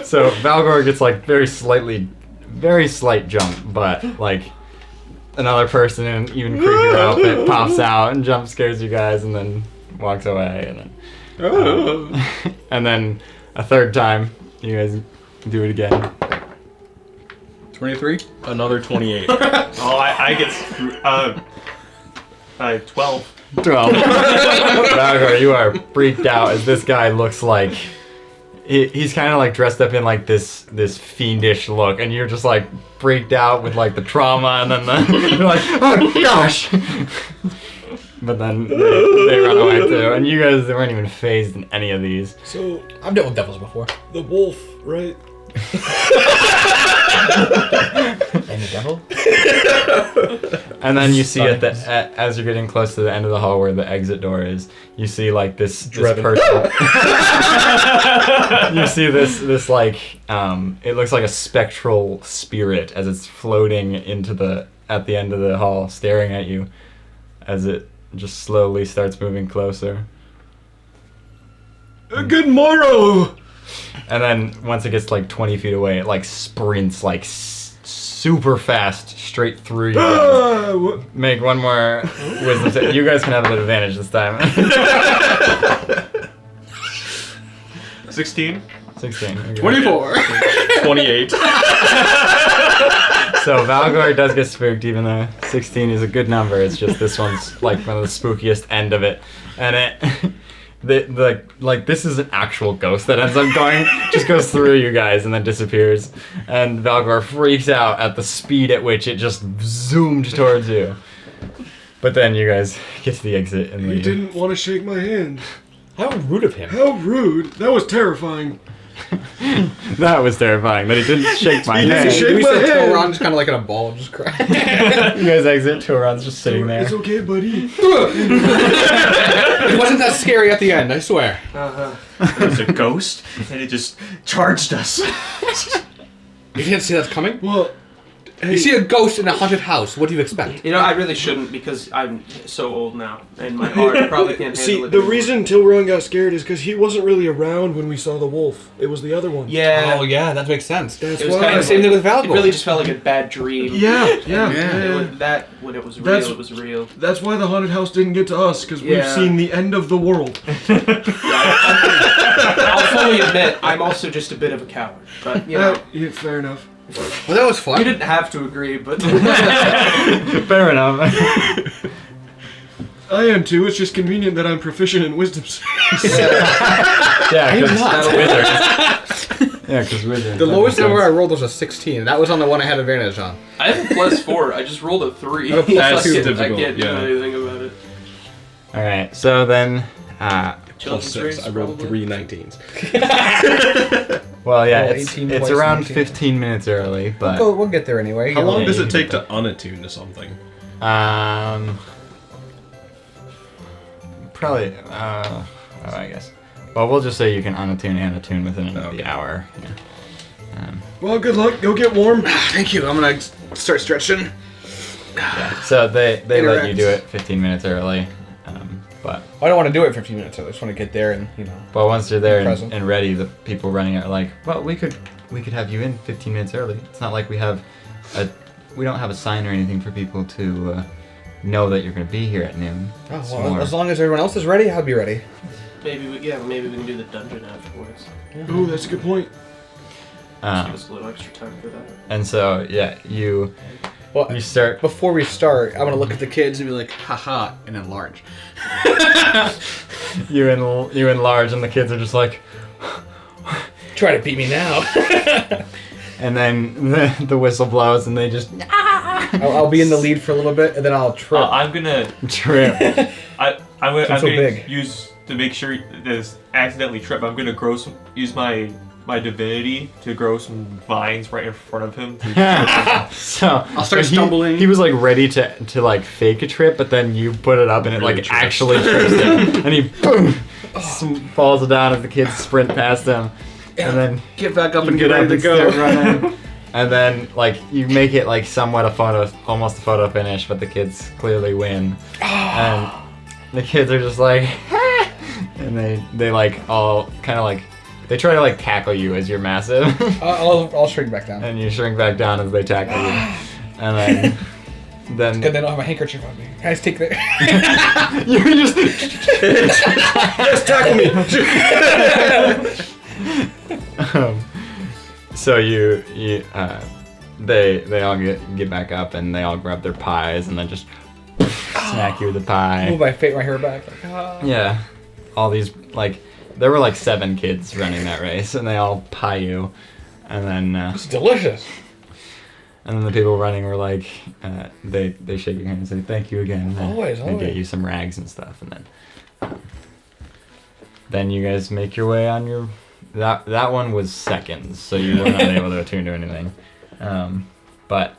So Valgor gets like very slight jump, but like another person in an even creepier outfit pops out and jump scares you guys and then walks away and then and then a third time you guys do it again. 23. Another 28. Oh, I get screwed. 12. 12. Valgor, you are freaked out as this guy looks like he's kind of like dressed up in like this fiendish look, and you're just like freaked out with like the trauma, and then you're like, oh gosh. But then they run away too, and you guys weren't even phased in any of these. So, I've dealt with devils before. the wolf, right? And the devil? And then you see as you're getting close to the end of the hall where the exit door is, you see like this person. You see this like it looks like a spectral spirit as it's floating at the end of the hall, staring at you as it just slowly starts moving closer. Good morrow! And then once it gets like 20 feet away, it like sprints like super fast straight through you guys. Make one more wisdom save. You guys can have an advantage this time. 16. 16. Okay. 24. 28. So Valgor does get spooked, even though 16 is a good number. It's just this one's like one of the spookiest end of it, and this is an actual ghost that ends up goes through you guys and then disappears, and Valgor freaks out at the speed at which it just zoomed towards you. But then you guys get to the exit and He leave. didn't want to shake my hand. How rude of him. How rude. That was terrifying. That was terrifying. That he didn't shake my He didn't hand. shake We my said hand. Toron just kind of like in a ball, just crying. You guys exit. Toron's just sitting there. It's okay, buddy. It wasn't that scary at the end, I swear. It was a ghost, and it just charged us. You can't see that's coming? Well, You see a ghost in a haunted house, what do you expect? You know, I really shouldn't because I'm so old now, and my heart probably can't handle see, it. the anymore. reason Tilron got scared is because he wasn't really around when we saw the wolf. It was the other one. Yeah. Oh yeah, that makes sense. That's It was why. kind of Same thing with Valgor. It really just felt like a bad dream. Yeah. When it was real, That's- it was real. That's why the haunted house didn't get to us, because we've Yeah. seen the end of the world. I'll fully admit, I'm also just a bit of a coward. But, you know, Yeah, fair enough. Well, that was fun. you didn't have to agree, but... Fair enough. I am too. It's just convenient that I'm proficient in wisdom saves. Yeah, because not. wizards. Yeah, because wizards. The lowest number I rolled was a 16. That was on the one I had advantage on. I have a +4. I just rolled a 3. Oh, That's I difficult, can't do yeah. anything about it. All right, so then, Children's +6. race, I rolled probably. 3 19s. well, yeah, Oh, it's 18 it's twice, around 19. 15 minutes early, but We'll get there anyway. How long Yeah, does you it can take do to unattune to something? Probably. I guess. Well, we'll just say you can unattune and attune within Okay. the hour. Yeah. Well, good luck. Go get warm. Thank you. I'm gonna start stretching. So they let you Interact. do it 15 minutes early, but I don't want to do it in 15 minutes. I just want to get there and once you're there Present. and ready, the people running it are like, well, we could have you in 15 minutes early. It's not like we don't have a sign or anything for people to know that you're going to be here at noon. Oh, It's well, more- as long as everyone else is ready, I'll be ready. Maybe we can do the dungeon afterwards. Ooh, that's a good point. Just give us a little extra time for that. And so yeah, you Well, start. before we start, I'm gonna look at the kids and be like, haha, and enlarge. You enlarge, and the kids are just like, Try to beat me now. and then the whistle blows, and they just I'll be in the lead for a little bit, and then I'll trip. I'm gonna trip. I'm so gonna big. use to make sure this accidentally trip. I'm gonna use my divinity to grow some vines right in front of him. So I'll start he- stumbling. He was like ready to like fake a trip, but then you put it up and it Really like trips. actually trips him, and he boom falls down as the kids sprint past him, and then Get back up you and get ready to and start go. running. And then like you make it like somewhat almost a photo finish, but the kids clearly win, and the kids are just like, and they like all kind of like. They try to like tackle you as you're massive, I'll shrink back down. and you shrink back down as they tackle you, and then Good, they don't have a handkerchief on me. Guys, take that. you just Yes, tackle me. so they all get back up and they all grab their pies and then just smack you with the pie. Move my hair back. Like, ah. Yeah, all these like. There were like 7 kids running that race, and they all pie you, and then It's delicious. the people running were like, they shake your hand and say thank you again, and Always, they get always. you some rags and stuff, and then you guys make your way on your. That one was seconds, so you were not able to attune to anything, but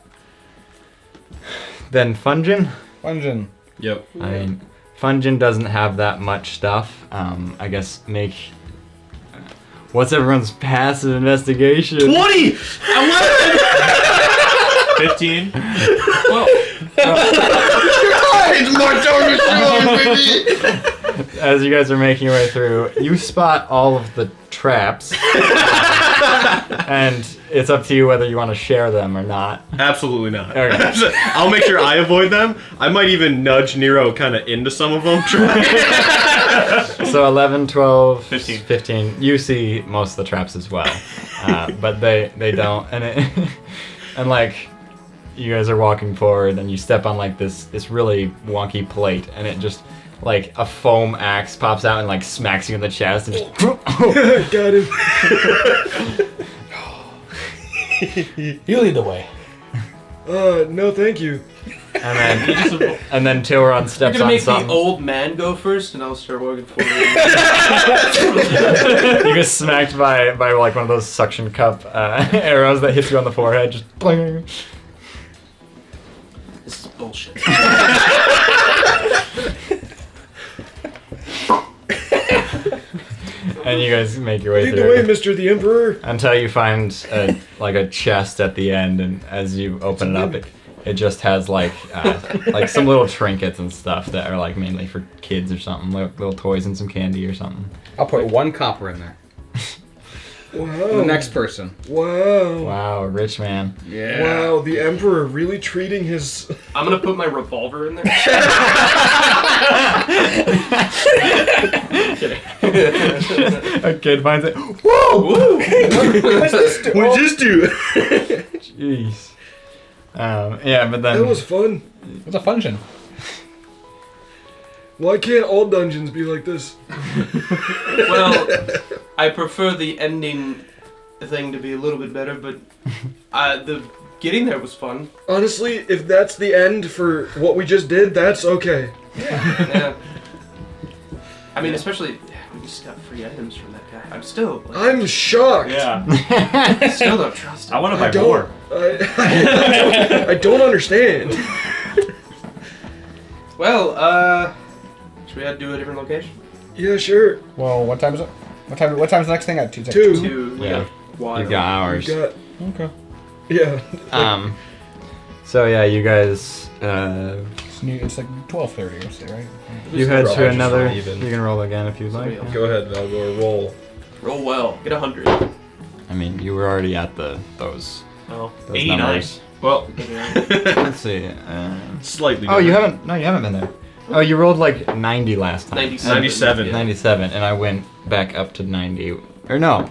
then Fungin. Yep. I mean, Fungin doesn't have that much stuff. I guess make. What's everyone's passive investigation? 20! 15. As you guys are making your way through, you spot all of the traps, and it's up to you whether you want to share them or not. Absolutely not. Okay. I'll make sure I avoid them. I might even nudge Nero kind of into some of them. So 11, 12, 15. 15. You see most of the traps as well, but they don't. And like you guys are walking forward, and you step on like this really wonky plate, and it just like a foam axe pops out and like smacks you in the chest, and just Got him. You lead the way. No, thank you. And then Tilron You're steps gonna on make something. the old man go first, and I'll start walking forward. You get smacked by like one of those suction cup arrows that hits you on the forehead. Just bling. This is bullshit. And you guys make your way Lead the through way, Mr. the Emperor. until you find a chest at the end, and as you open it up, it just has like some little trinkets and stuff that are like mainly for kids or something, little toys and some candy or something. I'll put 1 copper in there. Wow. The next person. Wow. Wow, rich man. Yeah. Wow, the Emperor really treating his... I'm gonna put my revolver in there. A kid finds it. Whoa! What's this do? Jeez. Yeah, but then That was fun. What's a function? Why can't all dungeons be like this? Well, I prefer the ending thing to be a little bit better, but the getting there was fun. Honestly, if that's the end for what we just did, that's okay. Yeah. I mean, especially we just got free items from that guy. I'm still. Like, I'm shocked. Yeah. still don't trust him. I want to I buy don't. more. I don't understand. Well, should we do a different location? Yeah, sure. Well, what time is it? What time's the next thing at? 2 Two. Two. We Yeah. got water. you've got We hours. got, Okay. yeah. So yeah, you guys It's like 12:30 or so, right? you head roll. to Just another. roll even. You can roll again if you'd like. Somebody else. Go ahead, I'll go roll. Roll well. Get 100. I mean, you were already at those Oh, those 89. numbers. Well, Let's see. slightly. Oh, you different. haven't. No, you haven't been there. Oh, you rolled like 90 last time. 97. 97. 97, and I went back up to 90. Or no.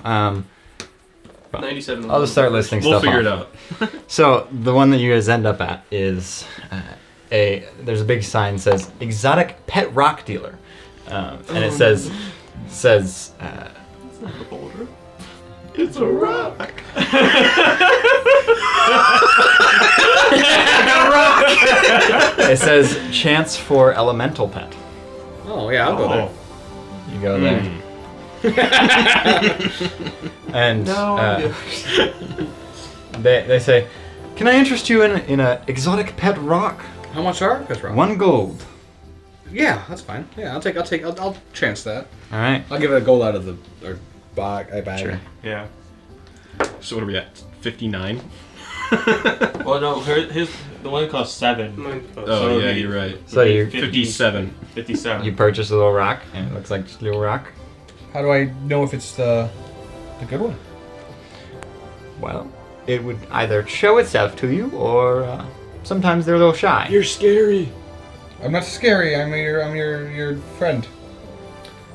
97. I'll just start listing We'll stuff figure off. it out. So the one that you guys end up at is there's a big sign that says exotic pet rock dealer, and it says It's not a boulder. It's a rock. it says chance for elemental pet. Oh yeah, I'll go there. You go there. And they say, can I interest you in a exotic pet rock? How much are? That's wrong. 1 gold. Yeah, that's fine. Yeah, I'll chance that. All right. I'll give it a gold out of the bag. Sure. Yeah. So what are we at? 59? Well, no, the one costs 7. Oh, yeah, you're right. So you 57. 57. you purchase a little rock, and it looks like just a little rock. How do I know if it's the good one? Well, it would either show itself to you, or sometimes they're a little shy. You're scary. I'm not scary. I'm your friend.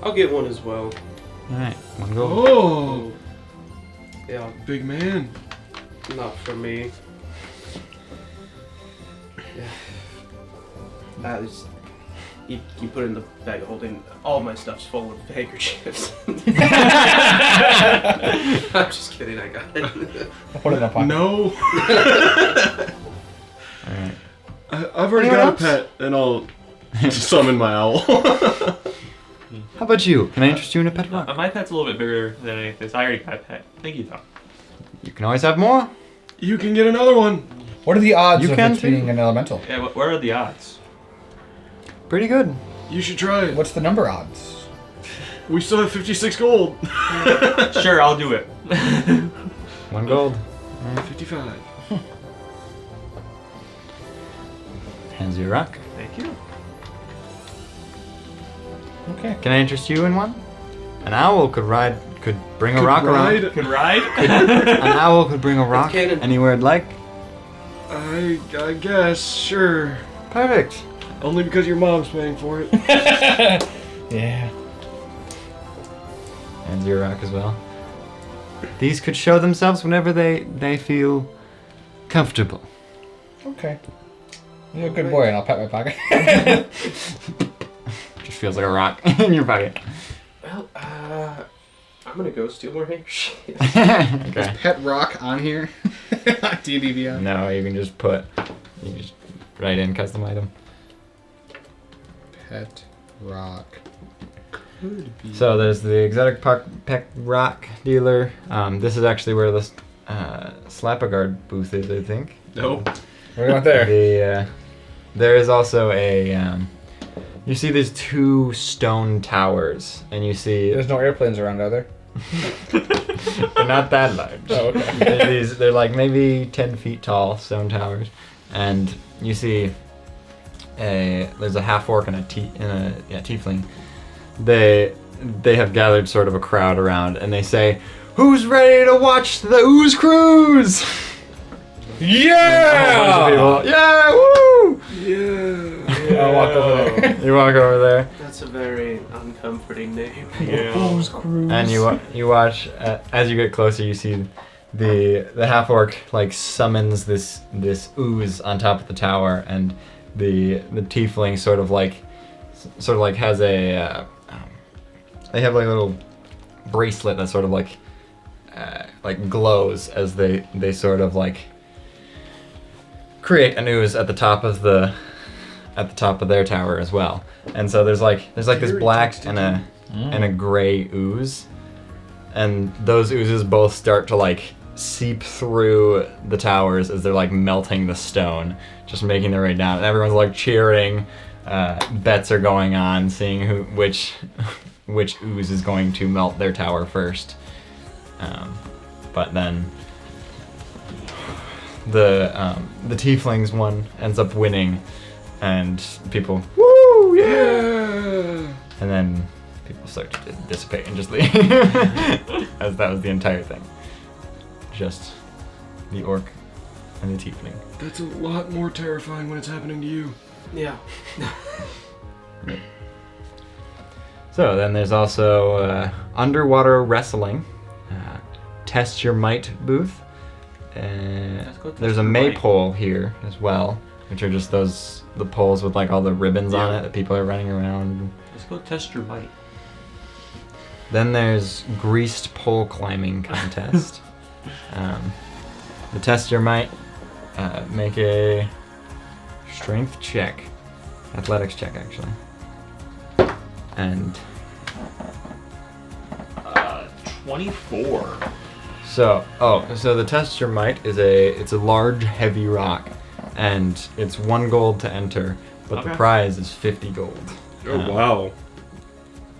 I'll get one as well. All right, 1 gold. Oh, Yeah, big man. not for me. Yeah. You put it in the bag of holding. All my stuff's full of handkerchiefs. I'm just kidding. I got it. I'll put it in my pocket. No. All right. I've already Anyone got else? a pet, and I'll. Summon my owl. How about you? Can I interest you in a pet rock? My pet's a little bit bigger than anything, so I already got a pet. Thank you, though. You can always have more. You can get another one. What are the odds You of can it too. being an elemental? Yeah, what are the odds? Pretty good. You should try it. What's the number odds? We still have 56 gold. Sure, I'll do it. 1 gold. 55. Hands you a rock. Thank you. Okay. Can I interest you in one? An owl could bring a rock around. Can ride? An owl could bring a rock cannon. anywhere it'd like. I guess, sure. Perfect. Only because your mom's paying for it. Yeah. Hands you a rock as well. These could show themselves whenever they feel comfortable. Okay. You're a good boy, and I'll pat my pocket. Just feels like a rock in your pocket. Well, I'm gonna go steal more handkerchiefs. Okay. Pet rock on here. DDBI. No, you can just write in custom item. Pet rock. So there's the exotic pet rock dealer. This is actually where the Slapagard booth is, I think. Nope. We're not there. There is also a. You see these 2 stone towers, and you see There's no airplanes around, are there? they're not that large. Oh, okay. They're like maybe 10 feet tall stone towers, and you see there's a half orc and a tiefling. They have gathered sort of a crowd around, and they say, "Who's ready to watch the ooze cruise?" Yeah! A bunch of people, yeah, woo! Yeah. I'll walk over there. You walk over there, That's a very uncomforting name. and you watch. As you get closer, you see the half orc like summons this ooze on top of the tower, and the tiefling sort of like has a they have like a little bracelet that sort of like glows as they sort of like create an ooze at the top of their tower as well. And so there's this black and a gray ooze, and those oozes both start to like seep through the towers as they're like melting the stone, just making their way down, and everyone's like cheering. Bets are going on, seeing which ooze is going to melt their tower first. But then the tieflings one ends up winning, and people woo yeah, and then people start to dissipate and just leave, as that was the entire thing. Just the orc and the tiefling. That's a lot more terrifying when it's happening to you. Yeah. So then there's also underwater wrestling, test your might booth. There's a maypole here as well, which are just the poles with like all the ribbons on it that people are running around. Let's go test your might. Then there's greased pole climbing contest. The test your might, make a strength check, athletics check actually, and 24. so the test your might is it's a large heavy rock, and it's 1 gold to enter, but the Okay. prize is 50 gold. Oh wow.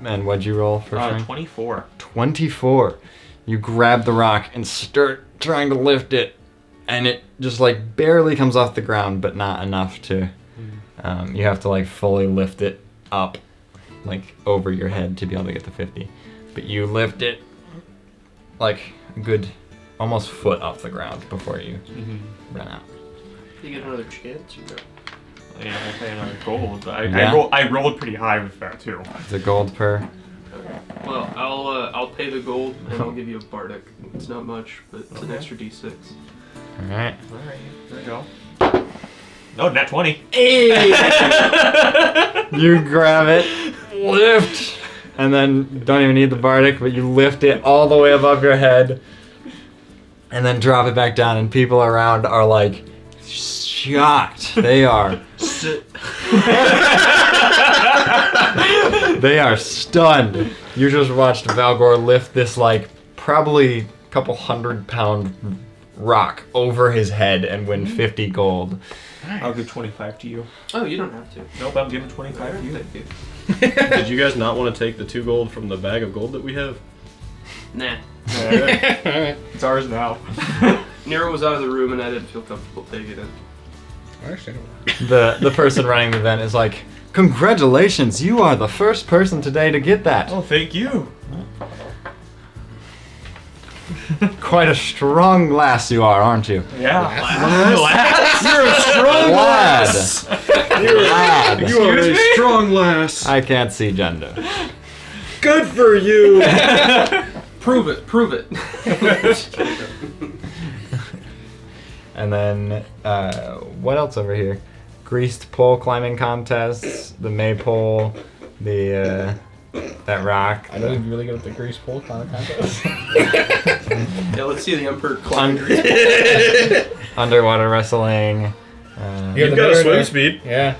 And what'd you roll for strength? 24. 24. You grab the rock and start trying to lift it, and it just like barely comes off the ground, but not enough to. You have to like fully lift it up, like over your head to be able to get the 50. But you lift it like a good almost foot off the ground before you run out. You get another chance, or no? Yeah, I pay another gold. Yeah. I rolled pretty high with that too. It's a gold per. Well, I'll pay the gold and I'll give you a bardic. It's not much, but it's an extra d6. All right. Alright, there you go. No, nat 20. You grab it, lift, and then don't even need the bardic, but you lift it all the way above your head, and then drop it back down, and people around are like shocked. They are. They are stunned. You just watched Valgor lift this like probably a couple 100-pound rock over his head and win 50 gold. I'll give 25 to you. Oh, you don't have to. Nope, I'm giving 25 to you. Thank you. Did you guys not want to take the 2 gold from the bag of gold that we have? Nah. It's ours now. Nero was out of the room and I didn't feel comfortable taking it. Understandable. The person running the event is like, "Congratulations, you are the first person today to get that. Oh, thank you. Quite a strong lass you are, aren't you?" Yeah. You're a strong Lad. Lad. You are a strong lass. I can't see gender. Good for you. Prove it. Prove it. And then, what else over here? Greased pole climbing contests, the maypole, that rock. I know you're really good at the grease pole kind of contest. Yeah, let's see the Emperor climb. Underwater wrestling, You You've have the got a swim Mariner. speed. Yeah.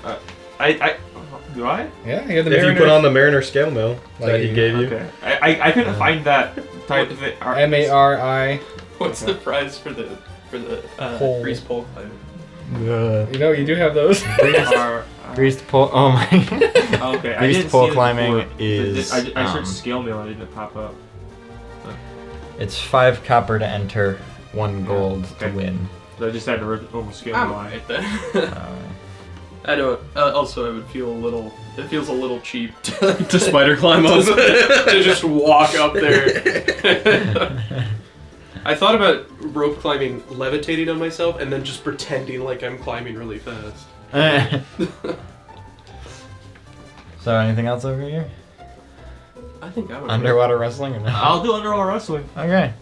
Do I? Yeah, you have the If you Mariner. put on the Mariner scale mail Like that he you- gave you. Okay. I couldn't find that type of it. MARI. What's the prize for the Pole. grease pole climber? You know, you do have those. Greased pole. Oh my. Okay, I Greased didn't pole see it climbing before. is, I searched scale mail and it didn't pop up. It's 5 copper to enter, 1 Yeah, gold okay. to win. So I just had to almost scale I'm mail. alright then. I don't. Also, I would feel a little. It feels a little cheap To spider climb up. to just walk up there. I thought about rope climbing, levitating on myself, and then just pretending like I'm climbing really fast. So anything else over here? I think I would. Underwater wrestling or no? I'll do underwater wrestling. Okay.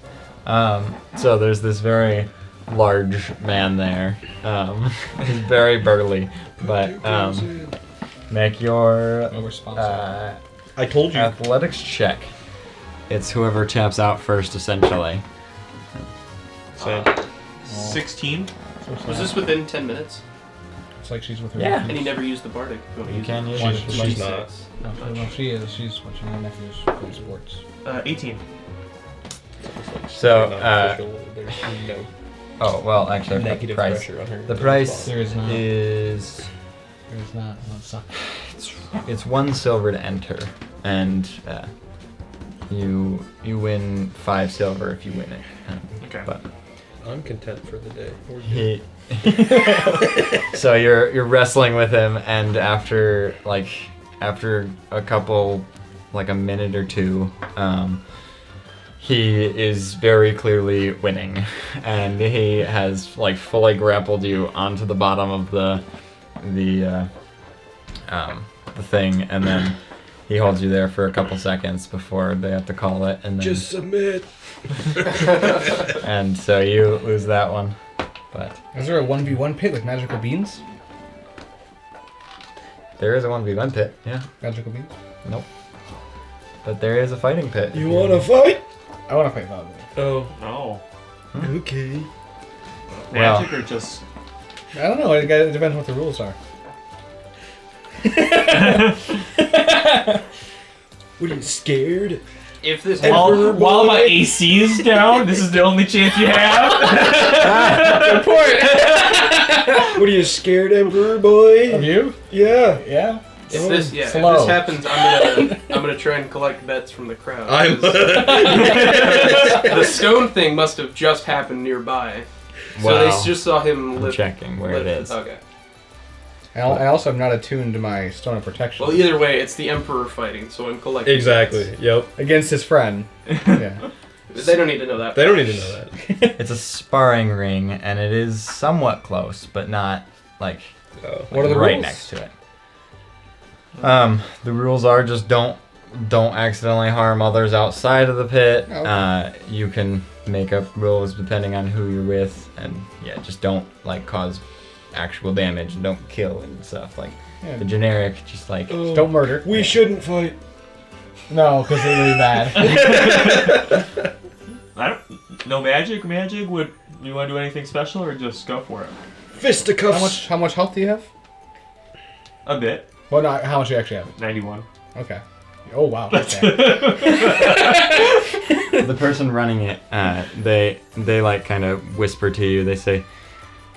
So there's this very large man there. He's very burly, but make your Oh, we're sponsored. I told you. athletics check. It's whoever taps out first, essentially. 16. Was this within 10 minutes? It's like she's with her. Yeah. And he never used the bardic. You can use One, it. She's not. No, she is. She's watching her nephew's play sports. 18. So, There's no oh well, actually, I forgot the negative price. pressure on her. The price There is not. is There's not. No, it's not. it's 1 silver to enter, and you win 5 silver if you win it. Okay. But I'm content for the day. We're good. he. So you're wrestling with him, and after a couple, like a minute or two, he is very clearly winning, and he has like fully grappled you onto the bottom of the thing, and then he holds you there for a couple seconds before they have to call it, and then Just submit. and so you lose that one. But Is there a 1v1 pit with magical beans? there is a 1v1 pit, yeah. Magical beans? Nope. But there is a fighting pit. You wanna fight? I want to fight Bob. Oh, No. okay. Well- Magic or just. I don't know. It depends what the rules are. What are you scared? If this While my AC is down, this is the only chance you have. What are you scared, Emperor boy? Of you? Yeah. Yeah. If this, yeah, if Slow. this happens, I'm gonna try and collect bets from the crowd. I'm. 'cause the stone thing must have just happened nearby, so they Wow. just saw him I'm lift. checking where it is. Okay. I also am not attuned to my stone of protection. Well, either way, it's the Emperor fighting, so I'm collecting. Exactly. Yep. Against his friend. Yeah. bets. They don't need to know that. They don't need to know that. It's a sparring ring, and it is somewhat close, but not like Oh. What are the right rules? next to it. The rules are just don't accidentally harm others outside of the pit. Okay. You can make up rules depending on who you're with, and yeah, just don't like cause actual damage and don't kill and stuff like Yeah. the generic. Just like Oh, Don't murder. we shouldn't fight. No, because they're really bad. I don't. No magic. Magic. Would you want to do anything special or just go for it? Fisticuffs. How much health do you have? A bit. Well, no, how much do you actually have? 91. Okay. Oh wow. Okay. the person running it, they like kind of whisper to you. They say,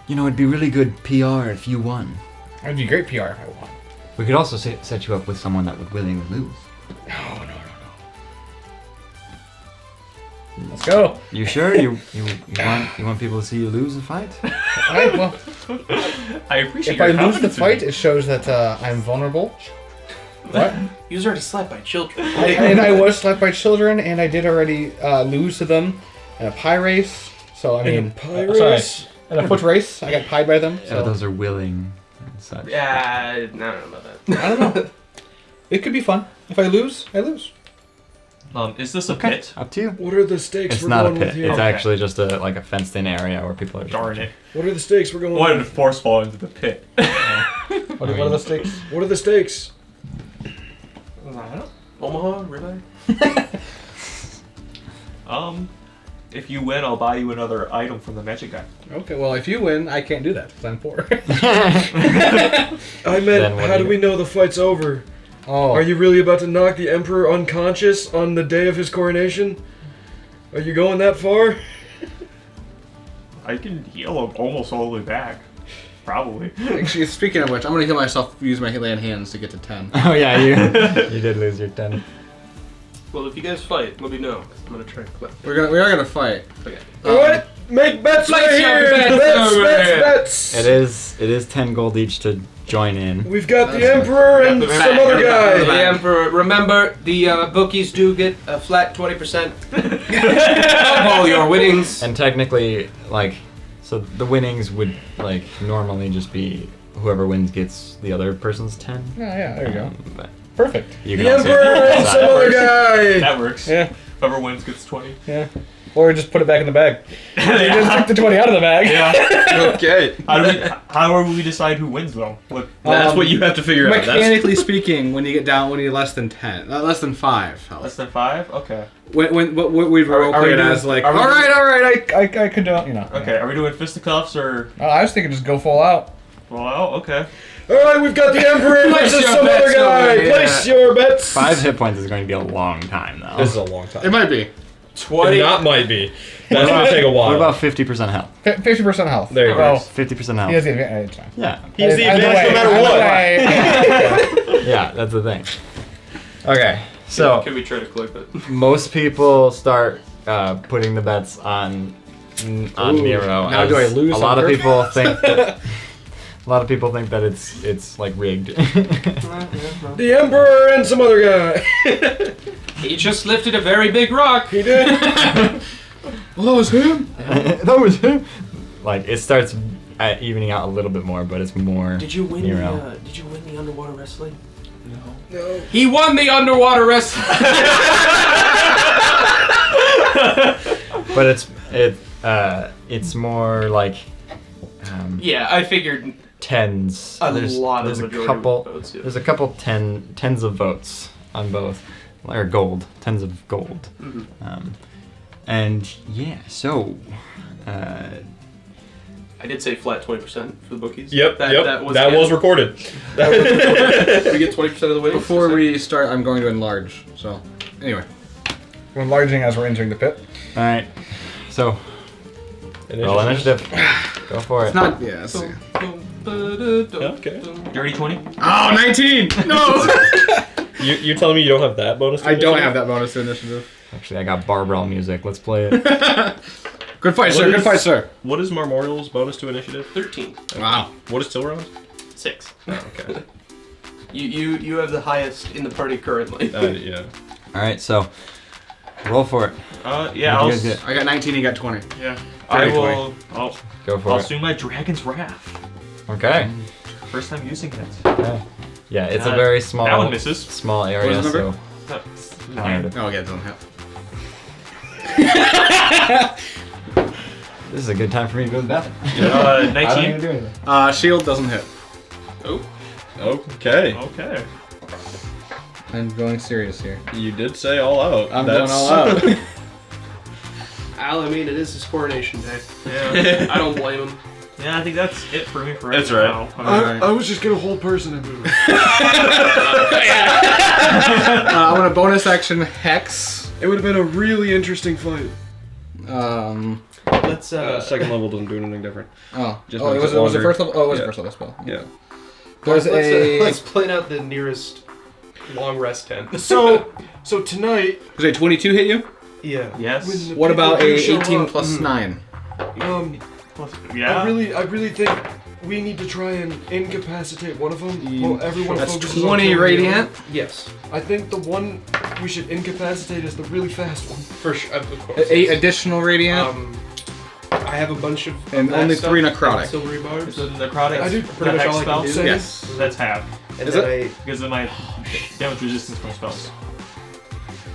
"You know, it'd be really good PR if you won. That'd be great PR if I won. We could also set you up with someone that would willingly lose." No. Let's go. You sure? You want people to see you lose a fight? Alright, well, I appreciate if I your lose the confidence in fight, me. it shows that I'm vulnerable. What? He was already slapped by children. And I was slapped by children, and I did already lose to them in a pie race. So I mean, pie sorry, race? in a foot race, I got pied by them. So So those are willing and such. Yeah, I don't know about that. I don't know. It could be fun. If I lose, I lose. Is this a pit? Up to you. What are the stakes It's we're not a going pit. with here? It's Okay. actually just a fenced-in area where people are. Just Darn it. What are the stakes we're going Wanted to with? force fall into the pit. What are the stakes? What are the stakes? Omaha, really? If you win, I'll buy you another item from the magic guy. Okay, well, if you win, I can't do that because I'm poor. I Then meant, what how do do you- we know the fight's over? Oh. Are you really about to knock the Emperor unconscious on the day of his coronation? Are you going that far? I can heal him almost all the way back. Probably. Actually, speaking of which, I'm gonna heal myself. Use my land hands to get to 10. Oh yeah, you did lose your 10. Well, if you guys fight, let me know. I'm gonna try and collect. We are gonna fight. Okay. Alright, make bets right Place your here! bets Bets, over here. bets! It is 10 gold each to join in. We've got the Emperor and the some back, other the guy. The Emperor, remember, the bookies do get a flat 20% of all your winnings. And technically, like, so the winnings would like normally just be whoever wins gets the other person's 10. Yeah, there you go. But Perfect. you The can also Emperor and decide. some other guy. That works. Yeah, Whoever wins gets 20. yeah. Or just put it back in the bag. Just took the 20 out of the bag. Yeah. Okay. How do we decide who wins though? What? That's what you have to figure out. That's, Mechanically speaking, when you need less than 10, less than 5 health. Less than 5? Okay. When what we'd role are we play it doing- as like, are we all right, I could do it, you know. Okay. Are we doing fisticuffs or? I was thinking just go full out. Well, okay. Alright, we've got the Emperor Place versus your some bets other guy. over here. Place your bets. 5 hit points is going to be a long time though. this is a long time. It might be 20. It not might be. That's gonna take a while. What about 50% health? 50% health. There you go. Well, 50% health. he has the advantage. It's fine. Yeah. He's the Either advantage no way, matter either what. way. Yeah, that's the thing. Okay, so Can we try to collect that? most people start putting the bets on Nero. now as do I lose A lot on of purpose? people think that. A lot of people think that it's like rigged. The Emperor and some other guy. He just lifted a very big rock. He did. Well, that was him. That was him. Like it starts evening out a little bit more, but it's more. Did you win Nero. Did you win the underwater wrestling? No. He won the underwater wrestling. But it's more like. Yeah, I figured Tens. a there's, lot there's of a majority couple. votes. Yeah. There's a couple tens of votes on both, or gold, tens of gold, and yeah. So, I did say flat 20% for the bookies. Yep. That was recorded. We get 20% of the winnings. Before we start, I'm going to enlarge. So, anyway, we're enlarging as we're entering the pit. all right. So, roll initiative. Go for it. It's not. Yeah. Let's see. Okay. Dirty 20? Oh, 19! No! You're telling me you don't have that bonus? to I don't initiative? have that bonus to initiative. Actually, I got barbell music. Let's play it. Good fight, sir. Good fight, sir. What is Marmorial's bonus to initiative? 13. Wow. What is Tilron's? 6. Oh, okay. You have the highest in the party currently. Yeah. All right. So, roll for it. Yeah, What'd you guys get? I got 19. You got 20. Yeah. I Dirty will. Go for I'll it. assume my Dragon's Wrath. Okay. First time using it. Okay. Yeah, it's a Uh, very small. that one misses. Small area. What is the number? So. Nine. Oh, yeah, it doesn't help. This is a good time for me to go to the bathroom. Uh, I don't 19. even do anything. Shield doesn't hit. Okay. Okay. I'm going serious here. You did say all out. I'm going all out. Al, I mean, it is his coronation day. Yeah. I don't blame him. Yeah, I think that's it for me for right That's right. now. I was just gonna hold person and move. I want a bonus action Hex. It would have been a really interesting fight. Let's Second level doesn't do anything different. Just it makes was it it longer. first level? Oh, it was Yeah. the first level spell. Yeah. There's let's plan out the nearest long rest tent. So tonight, Does a 22 hit you? Yeah. Yes. when the What people about do a show 18 up, plus 9? Yeah. I really think we need to try and incapacitate one of them. Well, everyone That's focuses on 20 killing the radiant. Yes. other. I think the one we should incapacitate is the really fast one. For sure. Of course. 8 additional radiant. I have a bunch of And that only stuff, 3 necrotic. and Silvery barbs. So the necrotic, I do the pretty much hex all I spell, can do. Yes. that's half. And Is then Because of my damage resistance from spells.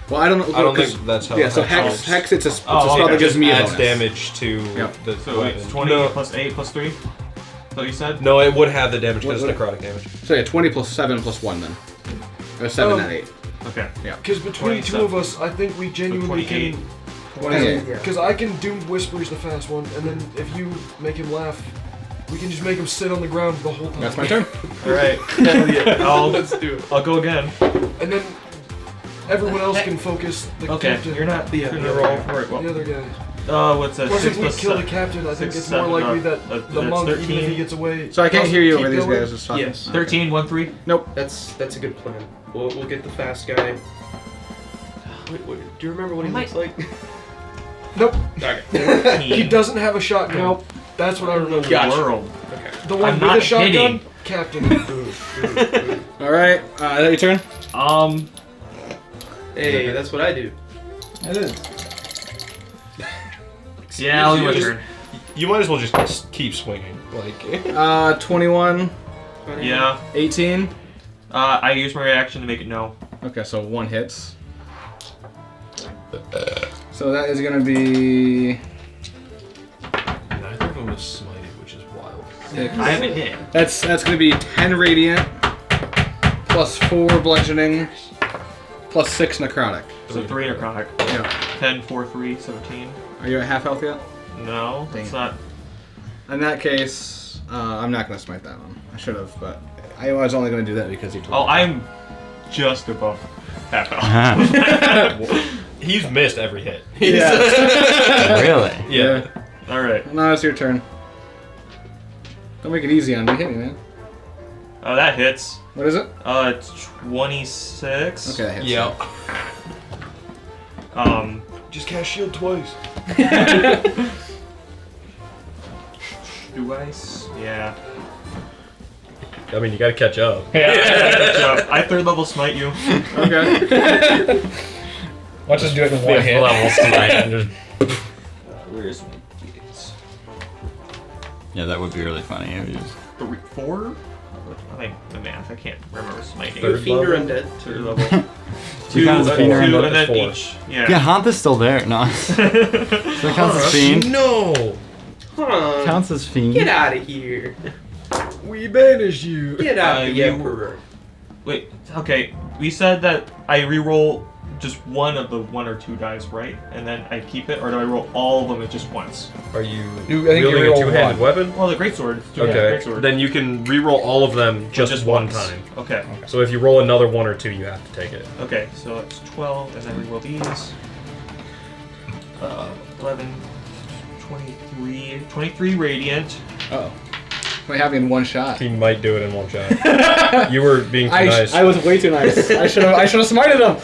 Well, I don't know. I don't 'cause- think that's how. Yeah, so Hex Hex, it's a spell okay. that gives me a adds bonus. damage to Yep. the So weapon. it's 20 No, plus 8 plus 3? Is that what you said? no, it would have the damage because What- it's necrotic damage. So yeah, 20 plus 7 plus 1 then. Or 7 Oh. and 8. Okay. Because between the two of us, I think we genuinely 28. can Because I can Doom Whispers the fast one, and then if you make him laugh, we can just make him sit on the ground the whole time. That's my turn. All right. Hell yeah. Let's do it. I'll go again. And then everyone else can focus the Okay, captain. you're not Yeah. gonna roll for it. The other guy. What's that? Plus, 6 if we plus kill the 7. captain, I think 6, it's more 7, likely that that's the monk, even if 13. he gets away. So I can't doesn't hear you keep over these going. guys just talking. Yes. 13, 1, 3. That's a good plan. We'll get the fast guy. Wait, do you remember what he looks like? Nope. Okay. He doesn't have a shotgun. Nope. That's what I remember. Gotcha. World. The one I'm with not a shotgun, kidding. captain. All right. Is that your turn? Hey, that's what I do. It is. Yeah, I'll do my turn. You might as well just keep swinging. Like, 21, Yeah. 18. I use my reaction to make it no. Okay, so 1 hits. So that is gonna be. neither of them is smited, which is wild. I haven't hit. That's gonna be 10 radiant, plus 4 bludgeoning, plus 6 necrotic. So 3 necrotic. Yeah. 10, 4, 3, 17. Are you at half health yet? No, Dang it's it. not. In that case, I'm not gonna smite that one. I should have, but I was only gonna do that because you told Oh, me. I'm just above half health. He's missed every hit. Really? Yeah. All right. Now it's your turn. Don't make it easy on me. Hit me, man. Oh, that hits. What is it? It's 26. Okay, that hits. Yeah. Just cast shield twice. Do I? Yeah. I mean, you gotta catch up. I third level smite you. Okay. Watch us do it in one hit. Levels tonight and just... Where's my d8s? Yeah, that would be really funny. If you just... 3, 4? I think the math. I can't remember smiting. Third Fiend or level? undead? Third level. 2 counts as fiend or two, undead? and then 4. each. Yeah. Yeah, Haunt is still there. No. So it counts as fiend. No! Huh. Counts as fiend. Get out of here. We banish you. Get out, the you- Emperor. Wait. Okay. We said that I reroll just one of the 1 or 2 dice, right? And then I keep it, or do I roll all of them at just once? Are you, I think you wielding a reroll two-handed one. weapon? Well, the greatsword. Okay. Greatsword. Then you can re-roll all of them just one once. time. Okay. So if you roll another 1 or 2, you have to take it. Okay. So it's 12, and then we roll these. 11, 23 radiant. Uh-oh. We have you in one shot. He might do it in one shot. You were being too nice. I was way too nice. I should have smited him.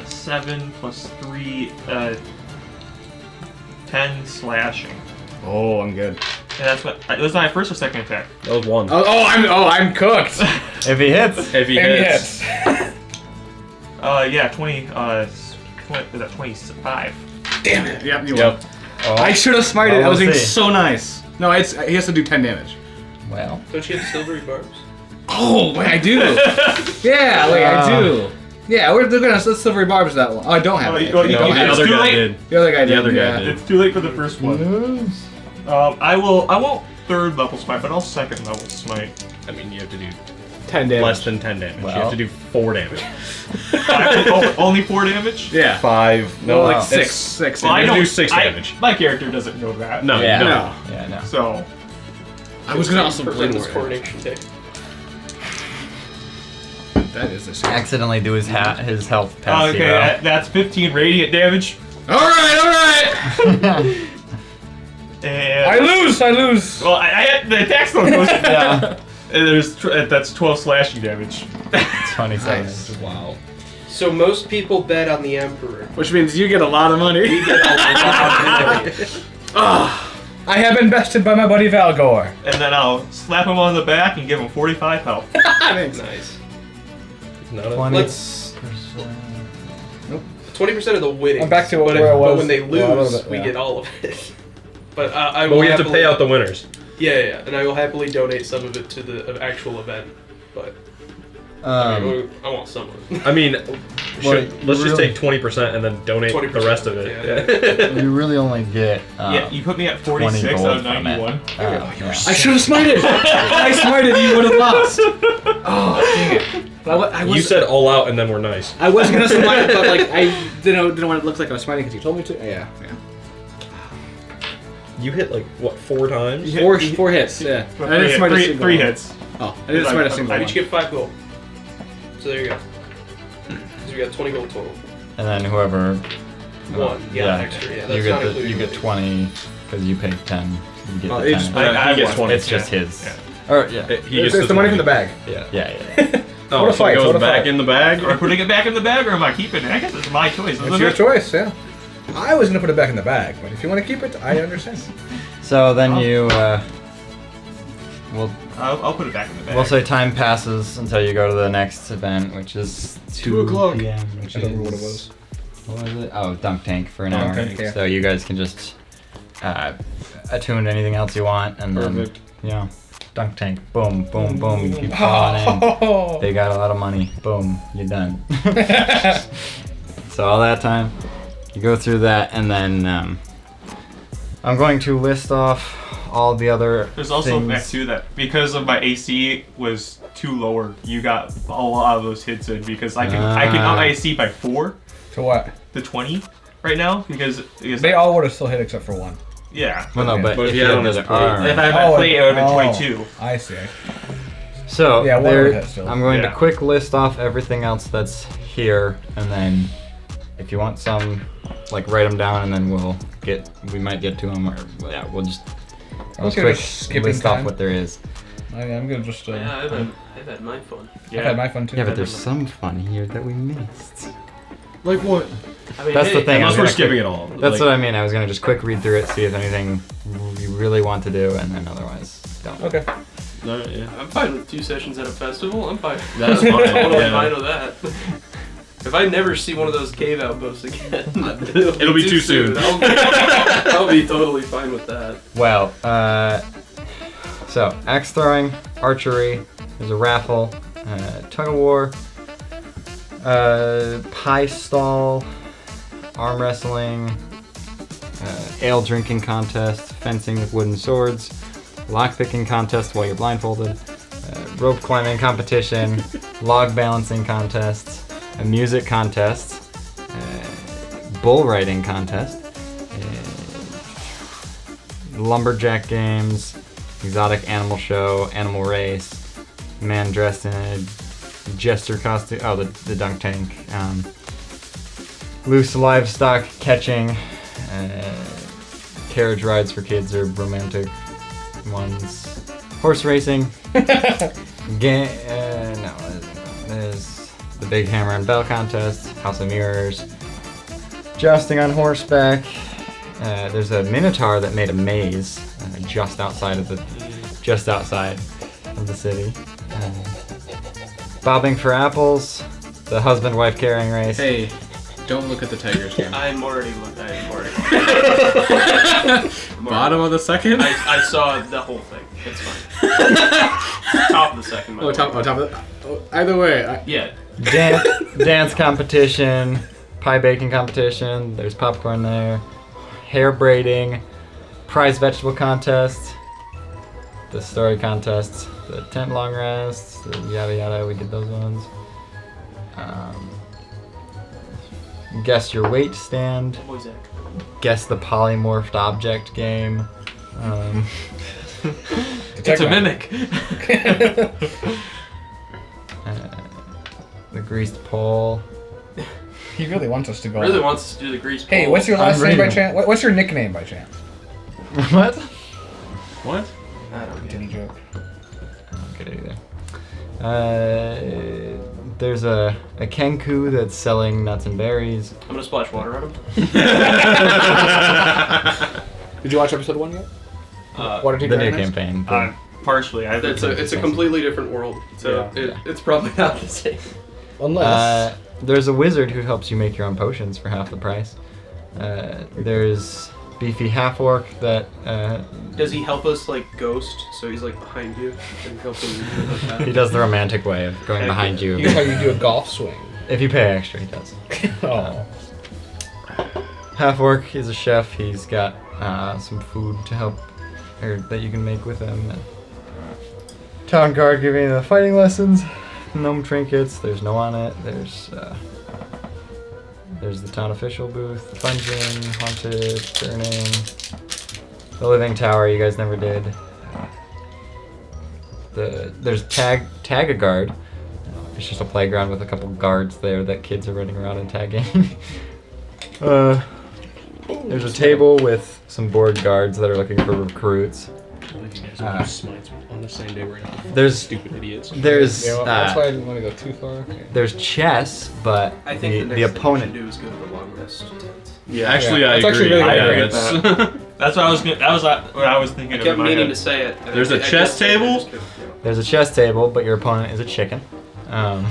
7 plus 3, 10 slashing. Oh, I'm good. And that's what. It was my first or second attack. That was 1. I'm cooked. If he hits. If he And he hits. Yeah, 20. Is that 25? Damn it. Yep, you Yep. won. I should have smited. Oh, I was we'll being see. so nice. No, he has to do 10 damage. Well. Don't you have silvery barbs? Oh, wait, I do. Yeah, wait, I do. Yeah, we're gonna let's silvery barbs that one. Oh, I don't have it. you You don't don't have have it. it. Too late. The other guy did. The other guy yeah. did. It's too late for the first one. I won't third level smite, but I'll second level smite. I mean, you have to do 10 damage. less than 10 damage. You Well. have to do 4 damage. Only 4 damage? Yeah. 5. No, No, like it's- 6. Well, I You don't do 6 damage. My character doesn't know that. No, Yeah. you don't. No. Yeah, no. So I was gonna also play this more. coronation day. That is a shame. Accidentally do his health past okay, 0. that's 15 radiant damage. Alright! And I lose! well, I had the attack still goes. Yeah. And that's 12 slashing damage. 27. Nice. Wow. So most people bet on the Emperor. Which means you get a lot of money. We get a lot of money. I have been bested by my buddy Valgor. And then I'll slap him on the back and give him 45 health. Thanks. Nice. Not a, 20. Let's 20% of the winnings. I'm back to but, where I was. but when they Well, a little lose, bit, we yeah. get all of it. But I but will we have to happily- pay out the winners. Yeah, and I will happily donate some of it to the actual event. But I want some of it. I mean, Well, let's just really- take 20% and then donate 20%, the rest of it. yeah. You really only get. Yeah, you put me at 20 46 gold out of from 91. it. Yeah. I should have smited! If I smited, you would have lost! Oh, dang it. But I was, You said all out and then we're nice. I was gonna smile, but like I didn't want it to look like I was smiling because you told me to. Yeah. You hit like what 4 times? Four hits. Yeah. I didn't smite a single Three one. hits. Oh, I didn't smite a single I one. each get 5 gold. So there you go. So we got 20 gold total. And then whoever. 1. Yeah, extra. Yeah, that's you not get including you get gold. 20 because you paid 10. You get Oh, the it's 10. I he gets won. 20. It's just Yeah. his. Yeah. Or yeah. He It's gets the money from the bag. Yeah. Oh, What a so fight, it goes what a back fight. in the bag. Am I putting it back in the bag or am I keeping it? I guess it's my choice. It's Isn't your it? choice, yeah. I was gonna put it back in the bag, but if you want to keep it, I understand. So then you. I'll put it back in the bag. We'll say time passes until you go to the next event, which is 2 o'clock. p.m. Which I don't remember is what it was. What was it? Oh, dunk tank for an Dunk hour. tank, yeah. So you guys can just attune to anything else you want, and Perfect. then dunk tank. Boom, boom, boom. You keep falling in. They got a lot of money. Boom, you're done. So all that time, you go through that, and then I'm going to list off all the other. There's also a things. fact too that because of my AC was too lower, you got a lot of those hits in because I can up my AC by 4 To what? to 20 right now because They all would have still hit except for one. yeah. Well, no, Okay. but But if if you you had had on his the plate. arm. If I had my plate, it would have been 22. I see. So Yeah, one there, would hit still. I'm going to Yeah. quick list off everything else that's here, and then if you want some, like write them down, and then we might get to them, or yeah, we'll just Okay, quick just skipping list off time. what there is. I'm gonna just. Yeah, I've had my fun. I've had my fun too. Yeah, but there's some fun here that we missed. Like what? I mean, That's the thing. I was Unless we're gonna skipping quick- it all. That's what I mean. I was gonna just quick read through it, see if anything you really want to do, and then otherwise don't. Okay. No, yeah. I'm fine with 2 sessions at a festival. I'm fine. That's fine. totally yeah. fine with that. If I never see one of those cave outposts again, It'll be too soon. I'll be totally fine with that. Well, so axe throwing, archery. There's a raffle, tug of war, pie stall, arm wrestling, ale drinking contest, fencing with wooden swords, lockpicking contest while you're blindfolded, rope climbing competition, log balancing contest, a music contest, bull riding contest, lumberjack games, exotic animal show, animal race, man dressed in a jester costume. Oh, the dunk tank. Loose livestock catching, carriage rides for kids or romantic ones, horse racing. No, there's the big hammer and bell contest, house of mirrors, jousting on horseback. There's a minotaur that made a maze just outside of the city. Bobbing for apples, the husband-wife carrying race. Hey, don't look at the Tigers game. I'm already. Bottom of the second? I saw the whole thing. It's fine. Top of the second. by the way. Top of the. Either way, Yeah. Dance competition, pie baking competition. There's popcorn there. Hair braiding, prize vegetable contest, the story contest, the tent long rest, the yada yada. We did those ones. Guess your weight stand. Boy, Zach. Guess the polymorphed object game. It's a mimic. The greased pole. He really wants us to go. Really wants us to do the grease pole. Hey, what's your last I'm name by reading. chance? What's your nickname by chance? What? What? I don't get it. Any joke? I don't get it either. There's a kenku that's selling nuts and berries. I'm gonna splash water on him. did you watch episode 1 yet? Water The Team new Dragonist? campaign. Partially. It's a completely different world, so it's probably not the same. Unless. There's a wizard who helps you make your own potions for half the price. There's beefy half orc that. Does he help us like ghost? So he's like behind you and helping you like that? He does the romantic way of going behind you. Here's how you do a golf swing. If you pay extra, he does. Oh. Half orc is a chef. He's got some food to help, or that you can make with him. And town guard giving you the fighting lessons. gnome trinkets. There's no on it. There's the town official booth, dungeon, haunted, burning, the living tower. You guys never did. There's tag a guard. It's just a playground with a couple guards there that kids are running around and tagging. There's a table with some board guards that are looking for recruits. Smites on the same day we're not There's stupid idiots. There's that's why I didn't want to go too far. Okay. there's chess, but I think the opponent. do is go to the long rest tent. Yeah, Actually, Yeah, I that's agree. actually really Yeah, great. that's- that's what I was. That was what I was thinking. I of kept in my meaning head. to say it. and There's I- a I chess just- I table? just couldn't, yeah. There's a chess table, but your opponent is a chicken. Oh,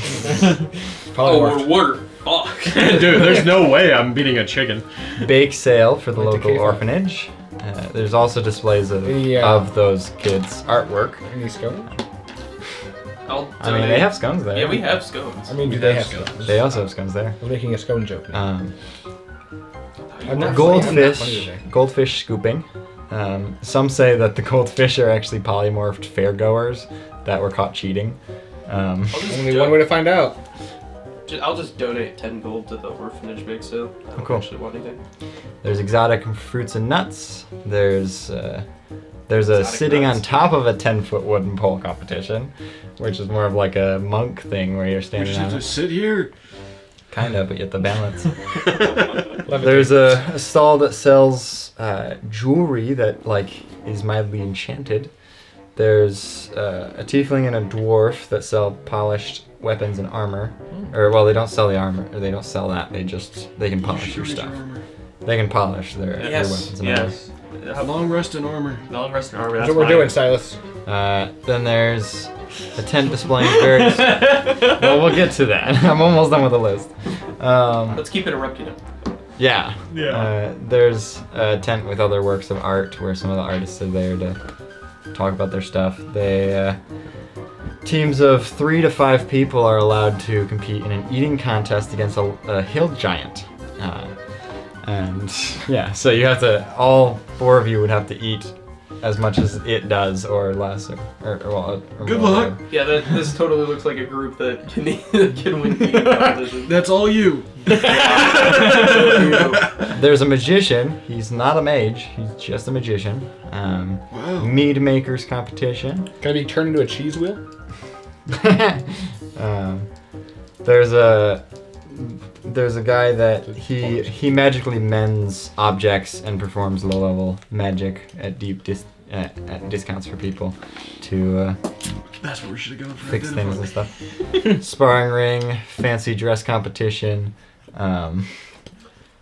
Polymorph. or fuck. Dude, there's no way I'm beating a chicken. Bake sale for the Like the local cave. orphanage. There's also displays of those kids' artwork. Any scones? I mean, they have scones there. Yeah, we have scones. I mean, do they have scones? They also have scones there. I'm making a scone joke now. I'm not Goldfish, funny today. goldfish scooping. Some say that the goldfish are actually polymorphed fairgoers that were caught cheating. I'll just Only one way to find out. I'll just donate 10 gold to the orphanage bake sale. I don't Cool. actually want anything. There's exotic fruits and nuts. There's a Exotic sitting nuts. on top of a 10-foot wooden pole competition, which is more of like a monk thing where you're We standing just have on to it. sit here. Kind of, but you have to balance. There's a stall that sells jewelry that like is mildly enchanted. There's a tiefling and a dwarf that sell polished weapons and armor. Or well, they don't sell the armor, or they don't sell that. They can polish your stuff. They can polish their weapons and armor. Yes. Long rest in armor. Long rest in armor. That's That's what we're fine. doing, Silas. Then there's a tent displaying various. Well, we'll get to that. I'm almost done with the list. Let's keep interrupting him. Yeah. Yeah. There's a tent with other works of art where some of the artists are there to talk about their stuff. Teams of 3 to 5 people are allowed to compete in an eating contest against a hill giant. And yeah, so you have to, all 4 of you would have to eat as much as it does or less. Or Good more. luck. Yeah, this totally looks like a group that can win the competition. That's all you. There's a magician. He's not a mage. He's just a magician. Wow. Mead makers competition. Can I be turned into a cheese wheel? There's a guy that he magically mends objects and performs low level magic at at discounts for people to That's what we should have gone for. fix things and stuff. Sparring ring, fancy dress competition.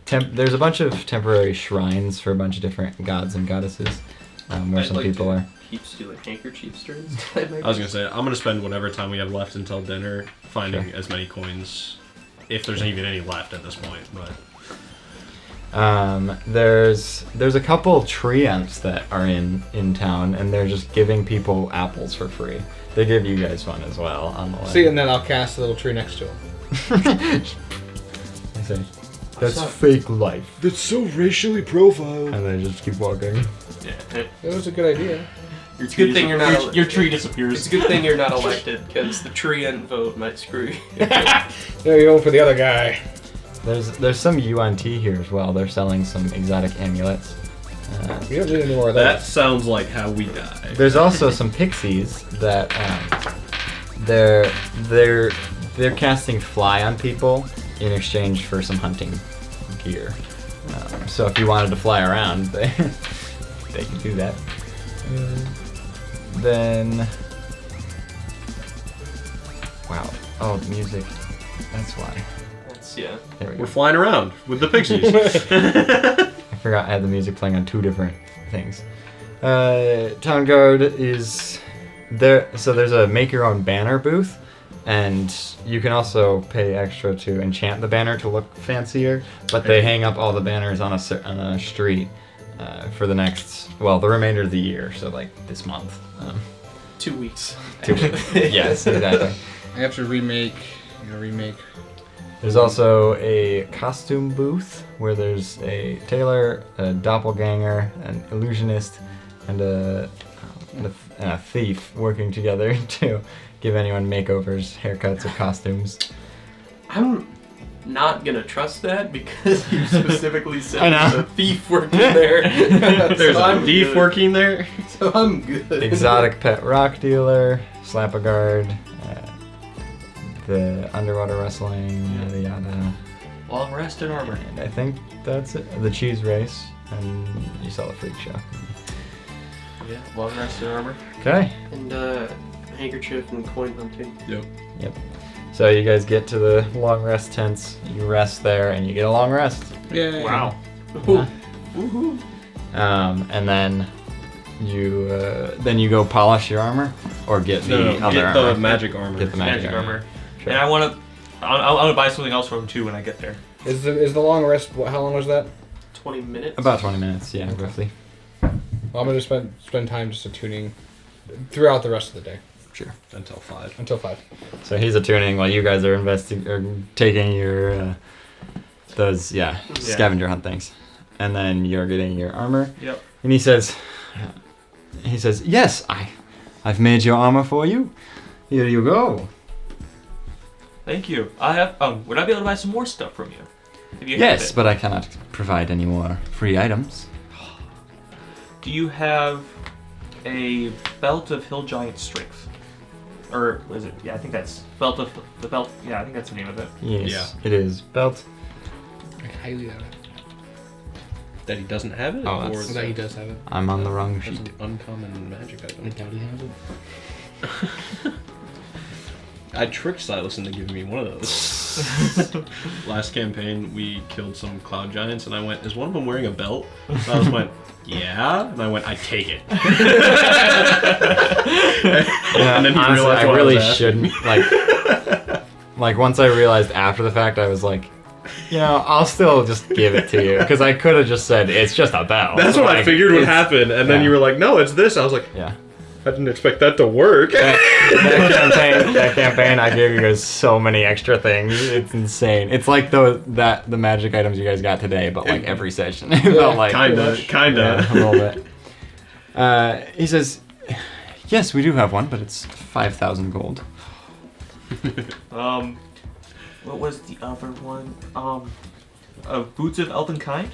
There's a bunch of temporary shrines for a bunch of different gods and goddesses, where I'd some like people to are. keep stealing handkerchief strings. I was gonna say, I'm gonna spend whatever time we have left until dinner finding as many coins, if there's even any left at this point. But There's a couple treants that are in town, and they're just giving people apples for free. They give you guys one as well on the way. See, and then I'll cast a little tree next to him. I say, that's fake life, That's so racially profiled. and they just keep walking. That was a good idea. It's a good thing you're not. Your tree It's disappears. a good thing you're not elected because the treant vote might screw you. There you go for the other guy. There's some UNT here as well. They're selling some exotic amulets. We don't need any more of that that. sounds like how we die. There's also some pixies that they're casting fly on people in exchange for some hunting gear. So if you wanted to fly around, they can do that. Then wow, oh the music. That's why. Yeah. There we We're go. flying around with the pixies. I forgot I had the music playing on 2 different things. Town Guard is there, so there's a make your own banner booth, and you can also pay extra to enchant the banner to look fancier. But they hang up all the banners on a street for the remainder of the year. So like this month. 2 weeks. 2 weeks. Yes, exactly. I have to remake. There's also a costume booth where there's a tailor, a doppelganger, an illusionist, and a and a thief working together to give anyone makeovers, haircuts, or costumes. I'm not gonna trust that because you specifically said I know. there's a thief working there. There's So a I'm thief good. working there. So I'm good. Exotic pet rock dealer, slap-a-guard, the underwater wrestling, yada yada. Long rest and armor. And I think that's it. The cheese race, and you saw the freak show. Yeah, long rest and armor. Okay. And handkerchief and coin hunting. Yep. So you guys get to the long rest tents. You rest there, and you get a long rest. Yeah. Wow. Yeah. Woohoo. And then you go polish your armor, or get the No, other get armor. the magic armor. Get the magic armor. Sure. And I want to. I want to buy something else from him too when I get there. Is the long rest? How long was that? 20 minutes. About 20 minutes, yeah, roughly. Well, I'm gonna spend time just attuning throughout the rest of the day Sure. Until 5. until 5. So he's attuning while you guys are taking your scavenger hunt things, and then you're getting your armor. Yep. And he says, "Yes, I've made your armor for you. Here you go." Thank you. I have. Would I be able to buy some more stuff from you? If you have Yes, it? but I cannot provide any more free items. Do you have a belt of hill giant strength? Or is it? Yeah, I think that's belt of the belt. Yeah, I think that's the name of it. Yes, Yeah. it is belt. I highly doubt it. That he doesn't have it? Oh, or that's- is That he that does have it. I'm on the wrong that's sheet. an uncommon magic I item? doubt he has it. I tricked Silas into giving me one of those. Last campaign, we killed some cloud giants, and I went, "Is one of them wearing a belt?" Silas went, "Yeah," and I went, "I take it." Yeah, And then he honestly, realized I why I really was asking. shouldn't like once I realized after the fact, I was like, I'll still just give it to you because I could have just said it's just a belt. That's what I Like, figured would it's- happen, and then yeah. you were like, "No, it's this." I was like, Yeah. "I didn't expect that to work." That campaign, I gave you guys so many extra things. It's insane. It's like the magic items you guys got today, but like every session. It felt like kinda. Yeah, a little bit. He says, "Yes, we do have one, but it's 5,000 gold." What was the other one? Boots of elven kind.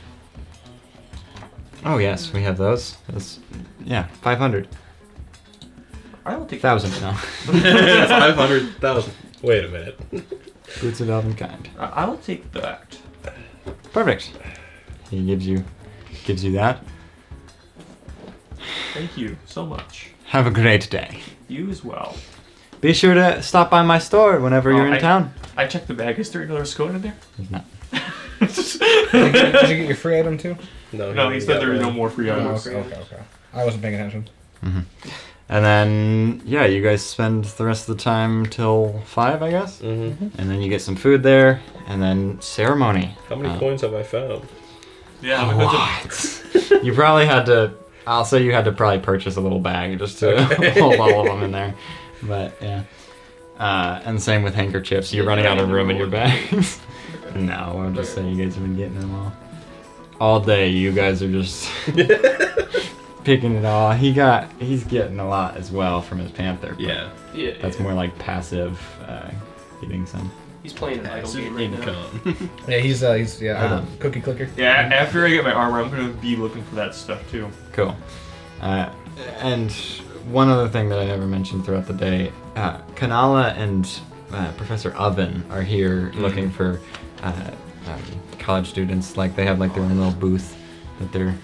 Oh yes, we have those. 500. I will take 1,000 now. 500,000. Wait a minute. Boots of elven kind. I will take that. Perfect. He gives you that. Thank you so much. Have a great day. You as well. Be sure to stop by my store whenever you're in town. I checked the bag. Is there another scone in there? There's not. Did you get your free item too? No, he said there were no more free Oh, items. okay. I wasn't paying attention. And then, you guys spend the rest of the time till 5, I guess. Mm-hmm. And then you get some food there, and then ceremony. How many coins have I found? Yeah, A lot. You probably had to. I'll say you had to probably purchase a little bag just to hold all of them in there. But yeah. And same with handkerchiefs. You're running out of room in your bags. No, I'm just saying you guys have been getting them all day. You guys are just picking it all. He's getting a lot as well from his panther. But Yeah. Yeah. that's more like passive getting some. He's playing an idle Passive game right now. income. Yeah, he's cookie clicker. Yeah, after I get my armor, I'm gonna be looking for that stuff too. Cool. And one other thing that I never mentioned throughout the day, Kanala and Professor Oven are here looking for college students. Like they have like their own little booth that they're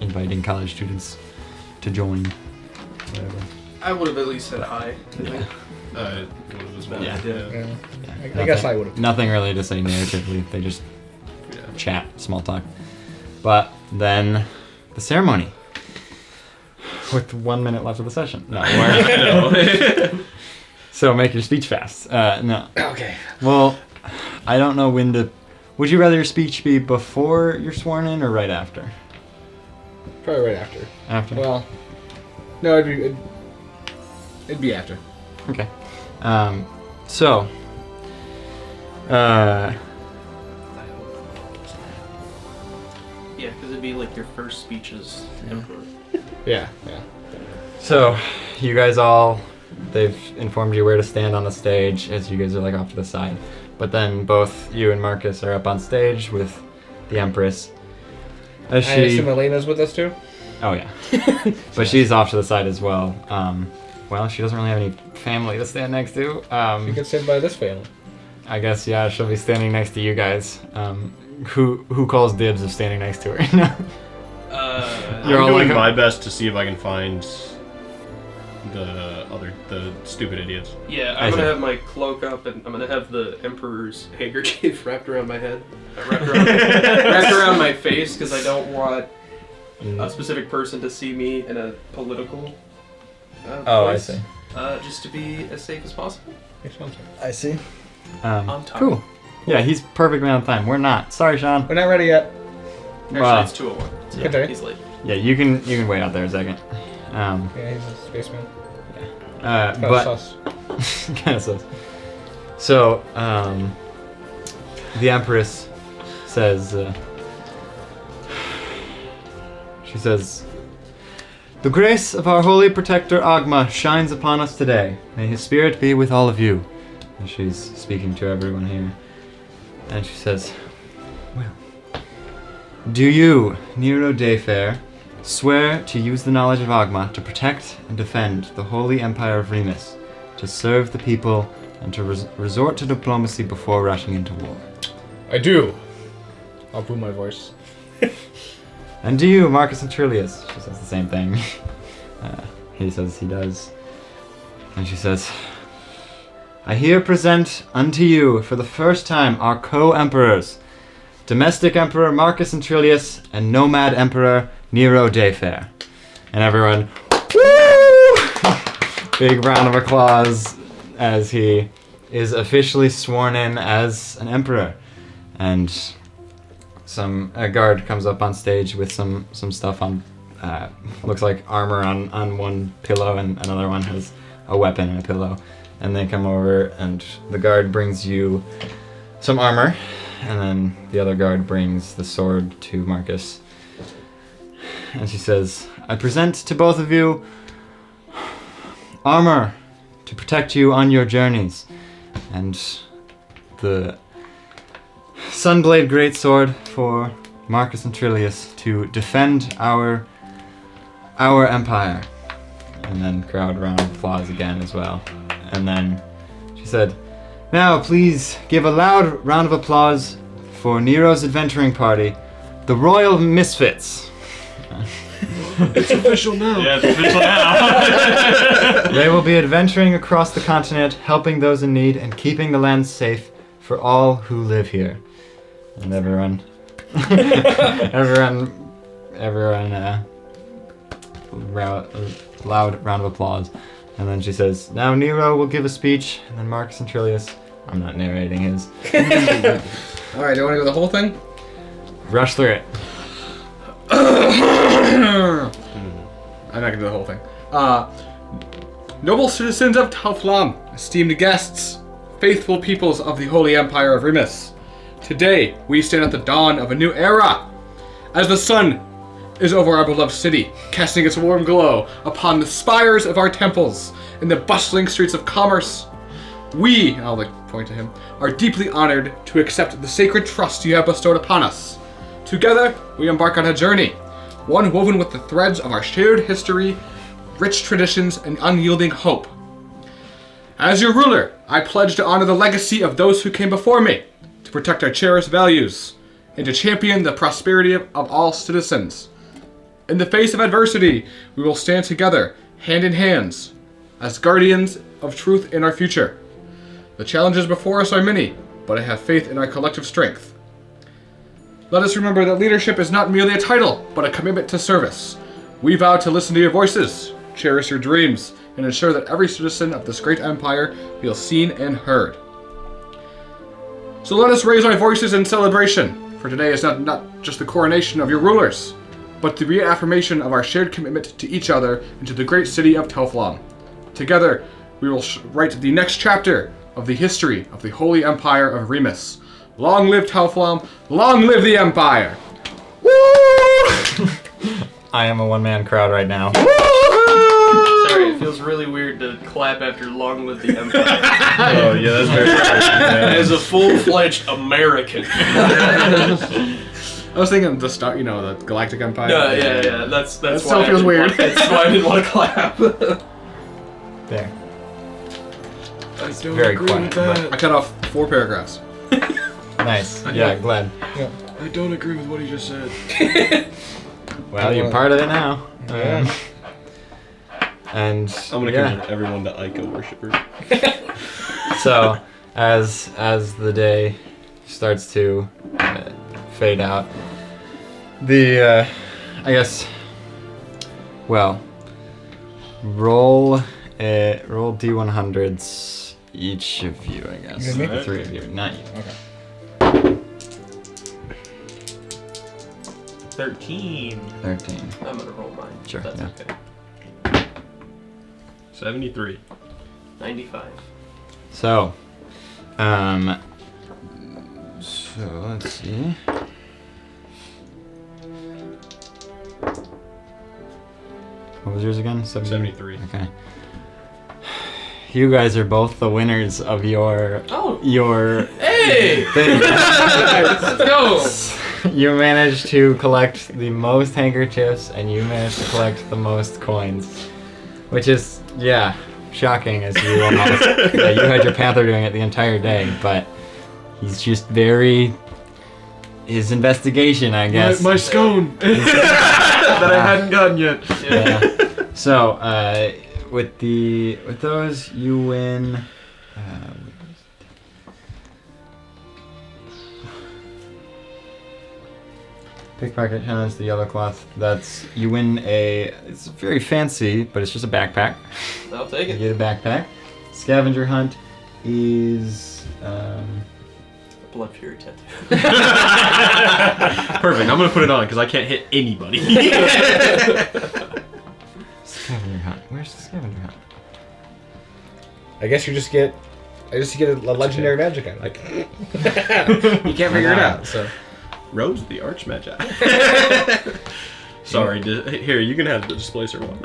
inviting college students to join. Whatever. I would have at least said hi. Yeah. What was that? Yeah. Yeah. Yeah. I guess I would have. Nothing really to say narratively. They just Yeah. chat, small talk. But then the ceremony. With 1 minute left of the session. No. So make your speech fast. No. Okay. Well, I don't know when to. Would you rather your speech be before you're sworn in or right after? Probably right after. After. Well, no, it'd be after. Okay. So. Yeah, because it'd be like your first speech as emperor. Yeah. So, you guys all, they've informed you where to stand on the stage as you guys are like off to the side. But then both you and Marcus are up on stage with the Empress. As I she, assume Elena's with us too? oh yeah, but she's off to the side as well. Well, she doesn't really have any family to stand next to. You can stand by this family. I guess yeah, she'll be standing next to you guys. Who calls dibs of standing next to her? You're I'm all doing like my best to see if I can find the stupid idiots. Yeah, I I'm gonna see. have my cloak up, and I'm gonna have the Emperor's handkerchief wrapped around my head, wrapped around my face, because I don't want a specific person to see me in a political. Oh, I place, see. Just to be as safe as possible. I see. On time. Cool. Yeah, he's perfectly on time. We're not. Sorry, Sean. We're not ready yet. Actually, Well, it's 2:01. So Continue. he's late. yeah, you can wait out there a second. Yeah, he's a spaceman. But Sus. kind of sus. So, the Empress says, she says, "The grace of our holy protector Agma shines upon us today. May his spirit be with all of you." And she's speaking to everyone here. And she says, "Well, do you, Nero Dayfair, swear to use the knowledge of Agma to protect and defend the holy empire of Remus, to serve the people, and to resort to diplomacy before rushing into war?" I do. I'll boom my voice. "And do you, Marcus Antrulius?" She says the same thing. He says he does. And she says, "I here present unto you for the first time our co-emperors, Domestic Emperor Marcus Antrulius and Nomad Emperor Nero Dayfair." And everyone, woo! Big round of applause as he is officially sworn in as an emperor. And a guard comes up on stage with some stuff on, looks like armor on one pillow, and another one has a weapon and a pillow. And they come over, and the guard brings you some armor, and then the other guard brings the sword to Marcus. And she says, "I present to both of you armor to protect you on your journeys, and the Sunblade Greatsword for Marcus Antrulius to defend our empire." And then crowd round of applause again as well. And then she said, "Now please give a loud round of applause for Nero's adventuring party, the Royal Misfits." It's official now. Yeah, it's official now. "They will be adventuring across the continent, helping those in need and keeping the land safe for all who live here." And everyone, loud round of applause. And then she says, "Now Nero will give a speech, and then Marcus Antrulius." I'm not narrating his. Alright, do you want to go the whole thing? Rush through it. I'm not gonna do the whole thing. Noble citizens of Tauflam, esteemed guests, faithful peoples of the Holy Empire of Remus. Today, we stand at the dawn of a new era. As the sun is over our beloved city, casting its warm glow upon the spires of our temples and the bustling streets of commerce, we, and I'll point to him, are deeply honored to accept the sacred trust you have bestowed upon us. Together, we embark on a journey, one woven with the threads of our shared history, rich traditions, and unyielding hope. As your ruler, I pledge to honor the legacy of those who came before me, to protect our cherished values, and to champion the prosperity of all citizens. In the face of adversity, we will stand together, hand in hand, as guardians of truth in our future. The challenges before us are many, but I have faith in our collective strength. Let us remember that leadership is not merely a title, but a commitment to service. We vow to listen to your voices, cherish your dreams, and ensure that every citizen of this great empire feels seen and heard. So let us raise our voices in celebration, for today is not just the coronation of your rulers, but the reaffirmation of our shared commitment to each other and to the great city of Tauflam. Together, we will write the next chapter of the history of the Holy Empire of Remus. Long live Tauflam, long live the Empire! Woo! I am a one-man crowd right now. Woo! Sorry, it feels really weird to clap after Long Live the Empire. Oh yeah, that's very As a full-fledged American. I was thinking the start, the Galactic Empire. Yeah. That's That why still I feels didn't weird. want- That's why I didn't want to clap. There. I don't very agree quiet, with that. I cut off 4 paragraphs. Nice. Yeah, glad. I don't agree with what he just said. Well, you're part of it now. Yeah. And I'm gonna yeah. convert everyone to Ico worshippers. So, as the day starts to fade out, I guess, well, roll D100s each of you, I guess. You and me? The 3 of you, not you. Okay. 13. 13. I'm gonna roll mine. Sure, That's yeah. okay. 73. 95. So, let's see. What was yours again? 73. Okay. You guys are both the winners of your Hey! thing. Let's go! You managed to collect the most handkerchiefs, and you managed to collect the most coins, which is shocking. As you almost you had your panther doing it the entire day, but he's just his investigation, I guess. My scone that I hadn't gotten yet. Yeah. So, with those, you win. Pickpocket challenge, the yellow cloth. You win it's very fancy, but it's just a backpack. I'll take You it. get a backpack. Scavenger hunt is Blood Fury tattoo. Perfect. I'm gonna put it on because I can't hit anybody. scavenger hunt. Where's the scavenger hunt? I guess you just get a legendary magic item. You can't figure it out. So Rose the Archmagi. Sorry. Here, you can have the displacer one.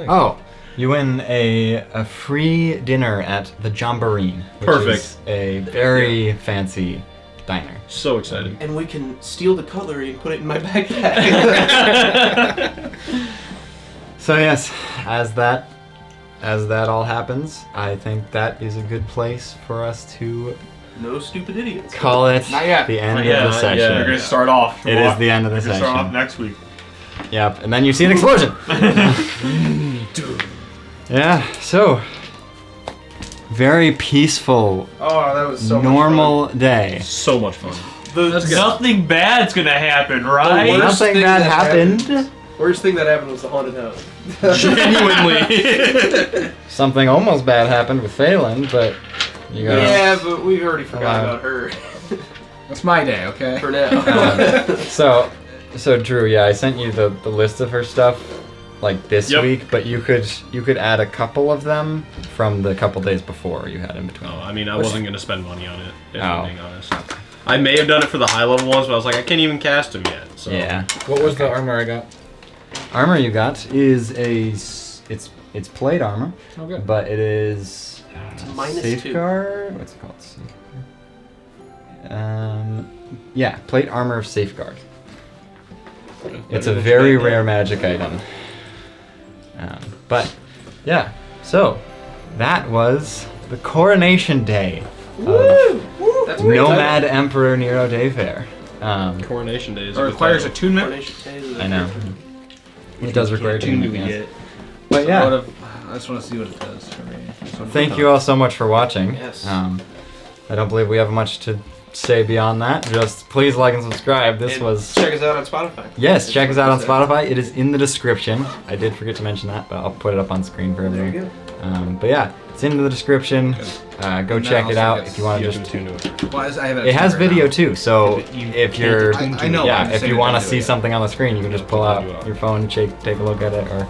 Oh, you win a free dinner at the Jamboree, which Perfect. is a very fancy diner. So excited. And we can steal the cutlery and put it in my backpack. So yes, as that all happens, I think that is a good place for us to No stupid idiots. call it Not yet. the end Not of yet, the not session. yet. We're gonna start off. It is the end of the We're gonna start off session. next week. Yep, and then you see an explosion. Yeah, so very peaceful, Oh, that was so normal day. So much fun. Nothing bad's gonna happen, right? worst Nothing thing bad that happened. Worst thing that happened was the haunted house. Genuinely. Something almost bad happened with Phelan, but you got Yeah, but we've already forgot Wow. about her that's my day, okay? for now. So Drew, yeah, I sent you the list of her stuff like this Yep. week, but you could add a couple of them from the couple days before you had in between. I mean, I wasn't gonna spend money on it. If Oh. I'm being honest. I may have done it for the high level ones, but I was like, I can't even cast them yet. So. Yeah. What was the armor I got? Armor you got is it's plate armor, Oh, good. but it is -2. safeguard. What's it called? Yeah, plate armor of safeguard. It's a very rare magic item. But yeah, so that was the Coronation Day of That's great. Nomad Emperor Nero Dayfair. Coronation Day is It requires attunement. I know. It does require Tune attunement, yes. get. But yeah, I just want to see what it does for me. thank you all so much for watching. Yes. I don't believe we have much to say beyond that. Just please like and subscribe. This And was... check us out on Spotify. Yes, check us out on Spotify. It is in the description. I did forget to mention that, but I'll put it up on screen for There everyone. you go. But yeah, it's in the description. Go And check that it also out gets- if you want You to have just... to tune to it. Well, I have It has right video now. too, so if you're... I know. I'm Yeah, just if saying you it want to doesn't see do it. something on the screen, you can just pull out your phone, take a look at it, or...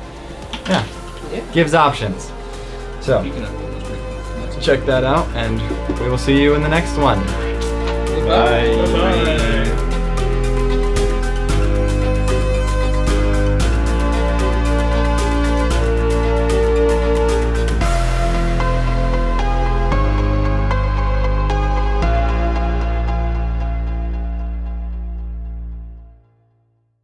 Yeah, Yeah. gives options. So, You can upload those right now. check that out, and we will see you in the next one. Bye. Bye.